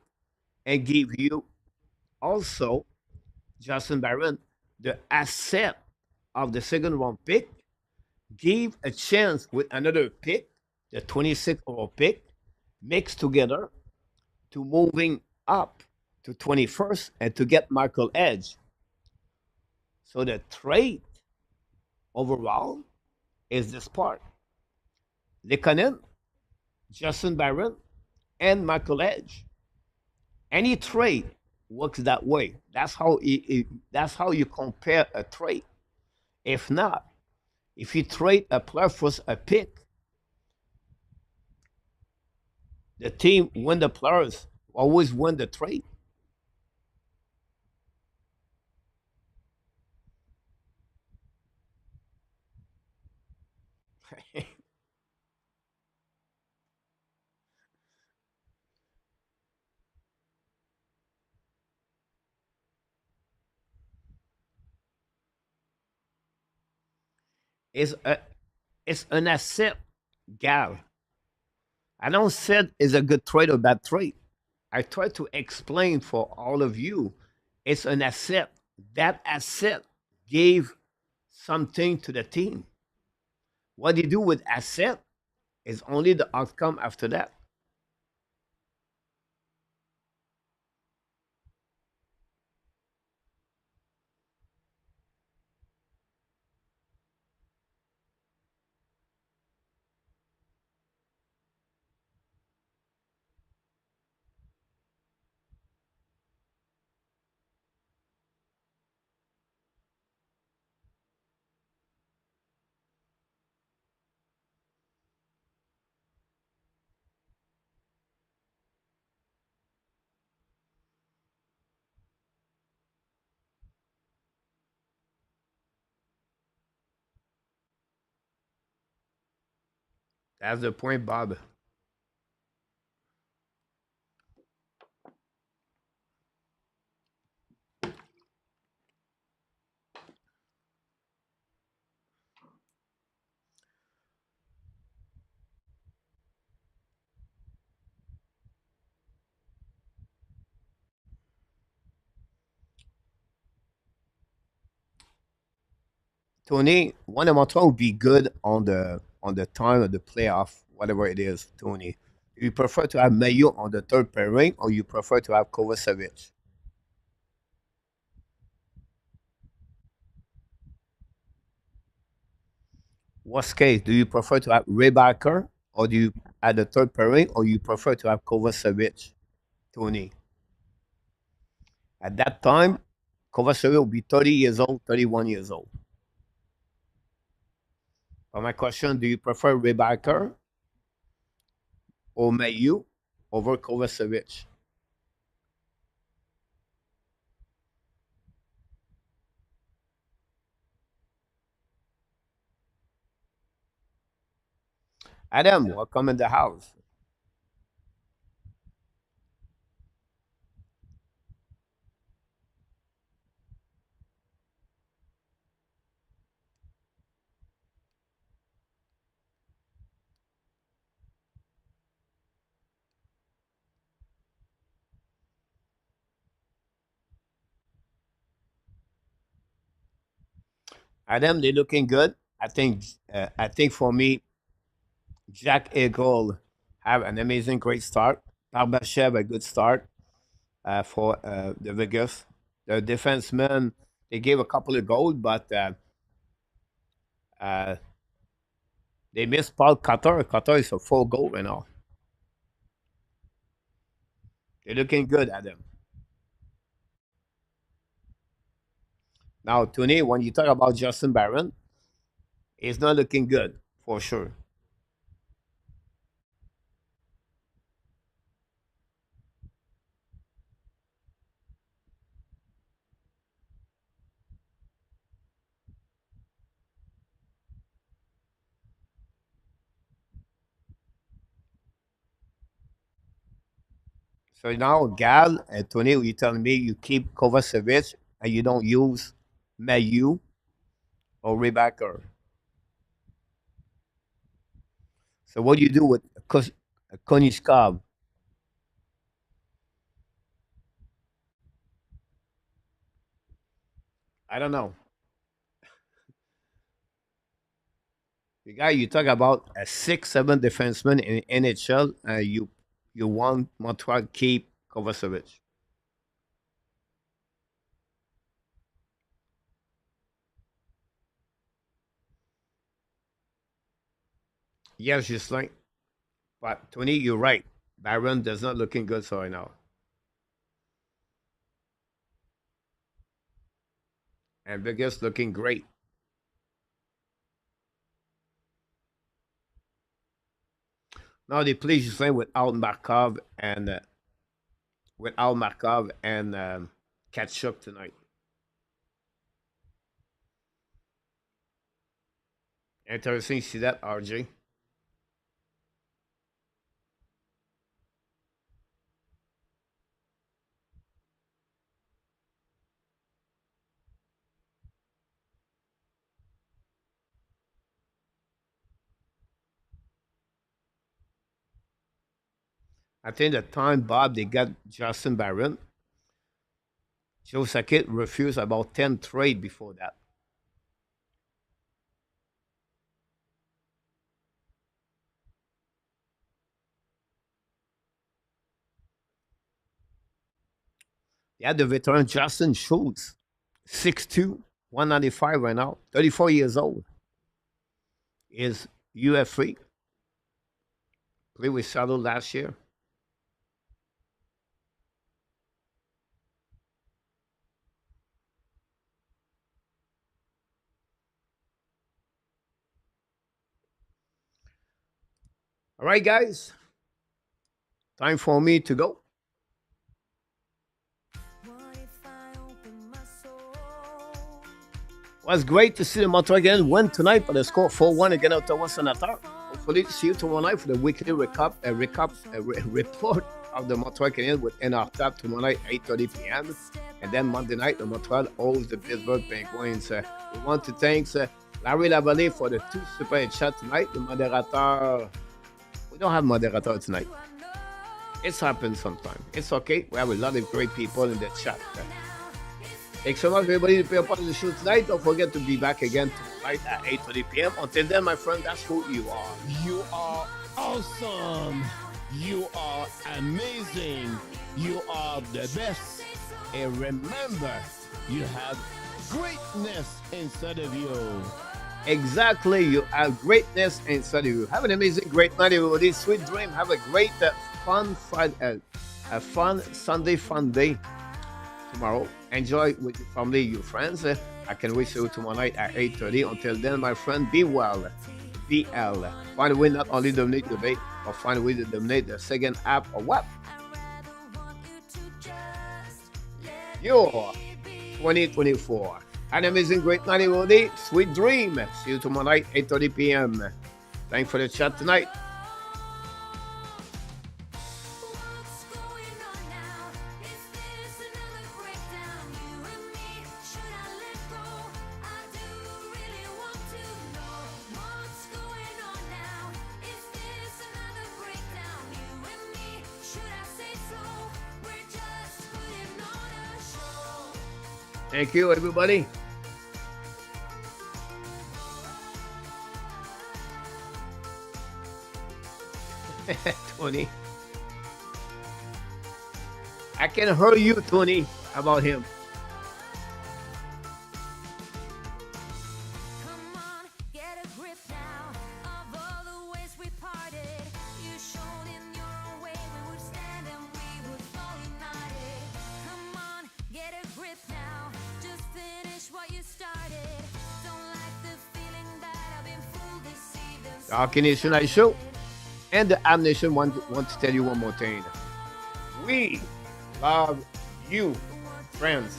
and gave you also Justin Barron, the asset of the second round pick, gave a chance with another pick, the 26th overall pick, mixed together to moving up to 21st and to get Michael Edge. So the trade overall is this part. Lekanen, Justin Barron, and Michael Edge. Any trade works that way. That's how you compare a trade. If not, if you trade a player for a pick, the team win the players always win the trade. it's a it's an asset, Gal. I don't said it's a good trade or bad trade. I try to explain for all of you. It's an asset. That asset gave something to the team. What you do with asset is only the outcome after that. That's the point, Bob. Tony, one of Montreal would be good on the time of the playoff, whatever it is, Tony. You prefer to have Mayo on the third pairing or you prefer to have Kovacevic? Worst case, do you prefer to have Rebacker or do you at the third pairing or you prefer to have Kovacevic, Tony? At that time, Kovacevic will be 30 years old, 31 years old. But my question, do you prefer Rebacker or Mayu over Kovacevic? Adam, welcome in the house. Adam, they're looking good. I think for me, Jack Eagle have an amazing, great start. Barbashev a good start for the Vegas. The defensemen they gave a couple of goals, but uh, they missed Paul Qatar. Qatar is a full goal right now. They're looking good, Adam. Now, Tony, when you talk about Justin Barron, he's not looking good for sure. So now, Gal and Tony, you telling me you keep Kovacevic and you don't use Mayu or Rebecca. So what do you do with Konishkov? I don't know. The guy you talk about a 6'7" defenseman in NHL, you want Montreal keep Kovacevic. Yes, just like, but Tony, you're right. Byron does not looking good so right now, and Vegas looking great. Now they play just like without Markov and Kachuk tonight. Interesting to see that, RJ. I think the time Bob they got Justin Barron, Joe Sakic refused about 10 trade before that. They had the veteran Justin Schultz, 6'2", 195 right now, 34 years old. Is UF3, played with Seattle last year. All right, guys, time for me to go. Was great to see the Montreal again win tonight, but the score 4-1 against Ottawa Senators. Hopefully, see you tomorrow night for the weekly report of the Montreal Canadiens with NR Tap tomorrow night, 8:30 p.m. And then Monday night, the Montreal holds the Pittsburgh Penguins. We want to thank Larry Lavallée for the 2 super chat tonight. The moderator, we don't have moderator tonight. It's happened sometime. It's okay. We have a lot of great people in the chat. Thanks so much, everybody, to be a part of the show tonight. Don't forget to be back again tonight at 8:30 p.m. Until then, my friend, that's who you are. You are awesome. You are amazing. You are the best. And remember, you have greatness inside of you. Exactly. You have greatness inside of you. Have an amazing, great night, everybody. Sweet dream. Have a great, fun Friday, a fun Sunday, fun day tomorrow. Enjoy with your family, your friends. I can wait you tomorrow night at 8:30. Until then, my friend, be well. BL. Find a way not only dominate the debate, but find a way to dominate the second app or what? Your 2024. An amazing, great night, everybody. Sweet dream. See you tomorrow night, 8:30 p.m. Thanks for the chat tonight. Thank you, everybody. Tony. I can hear you, Tony, about him. Hockey Nation I Show and the Am Nation want to tell you one more thing. We love you, friends.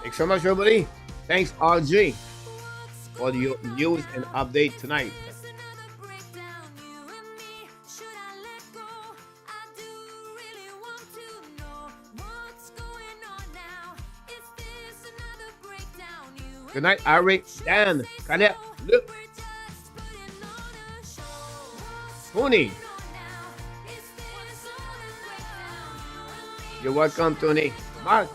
Thanks so much, everybody. Thanks, RJ, for your news and update tonight. Good night, Ari, Dan, Cadet, Luke, Tony. You're welcome, Tony. Mark.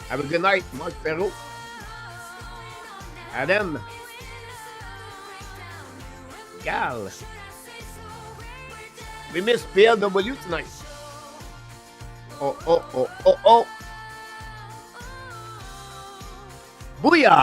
Have a good night, Mark Perrault. Adam. Gal. We missed PLW tonight. Oh. Booyah!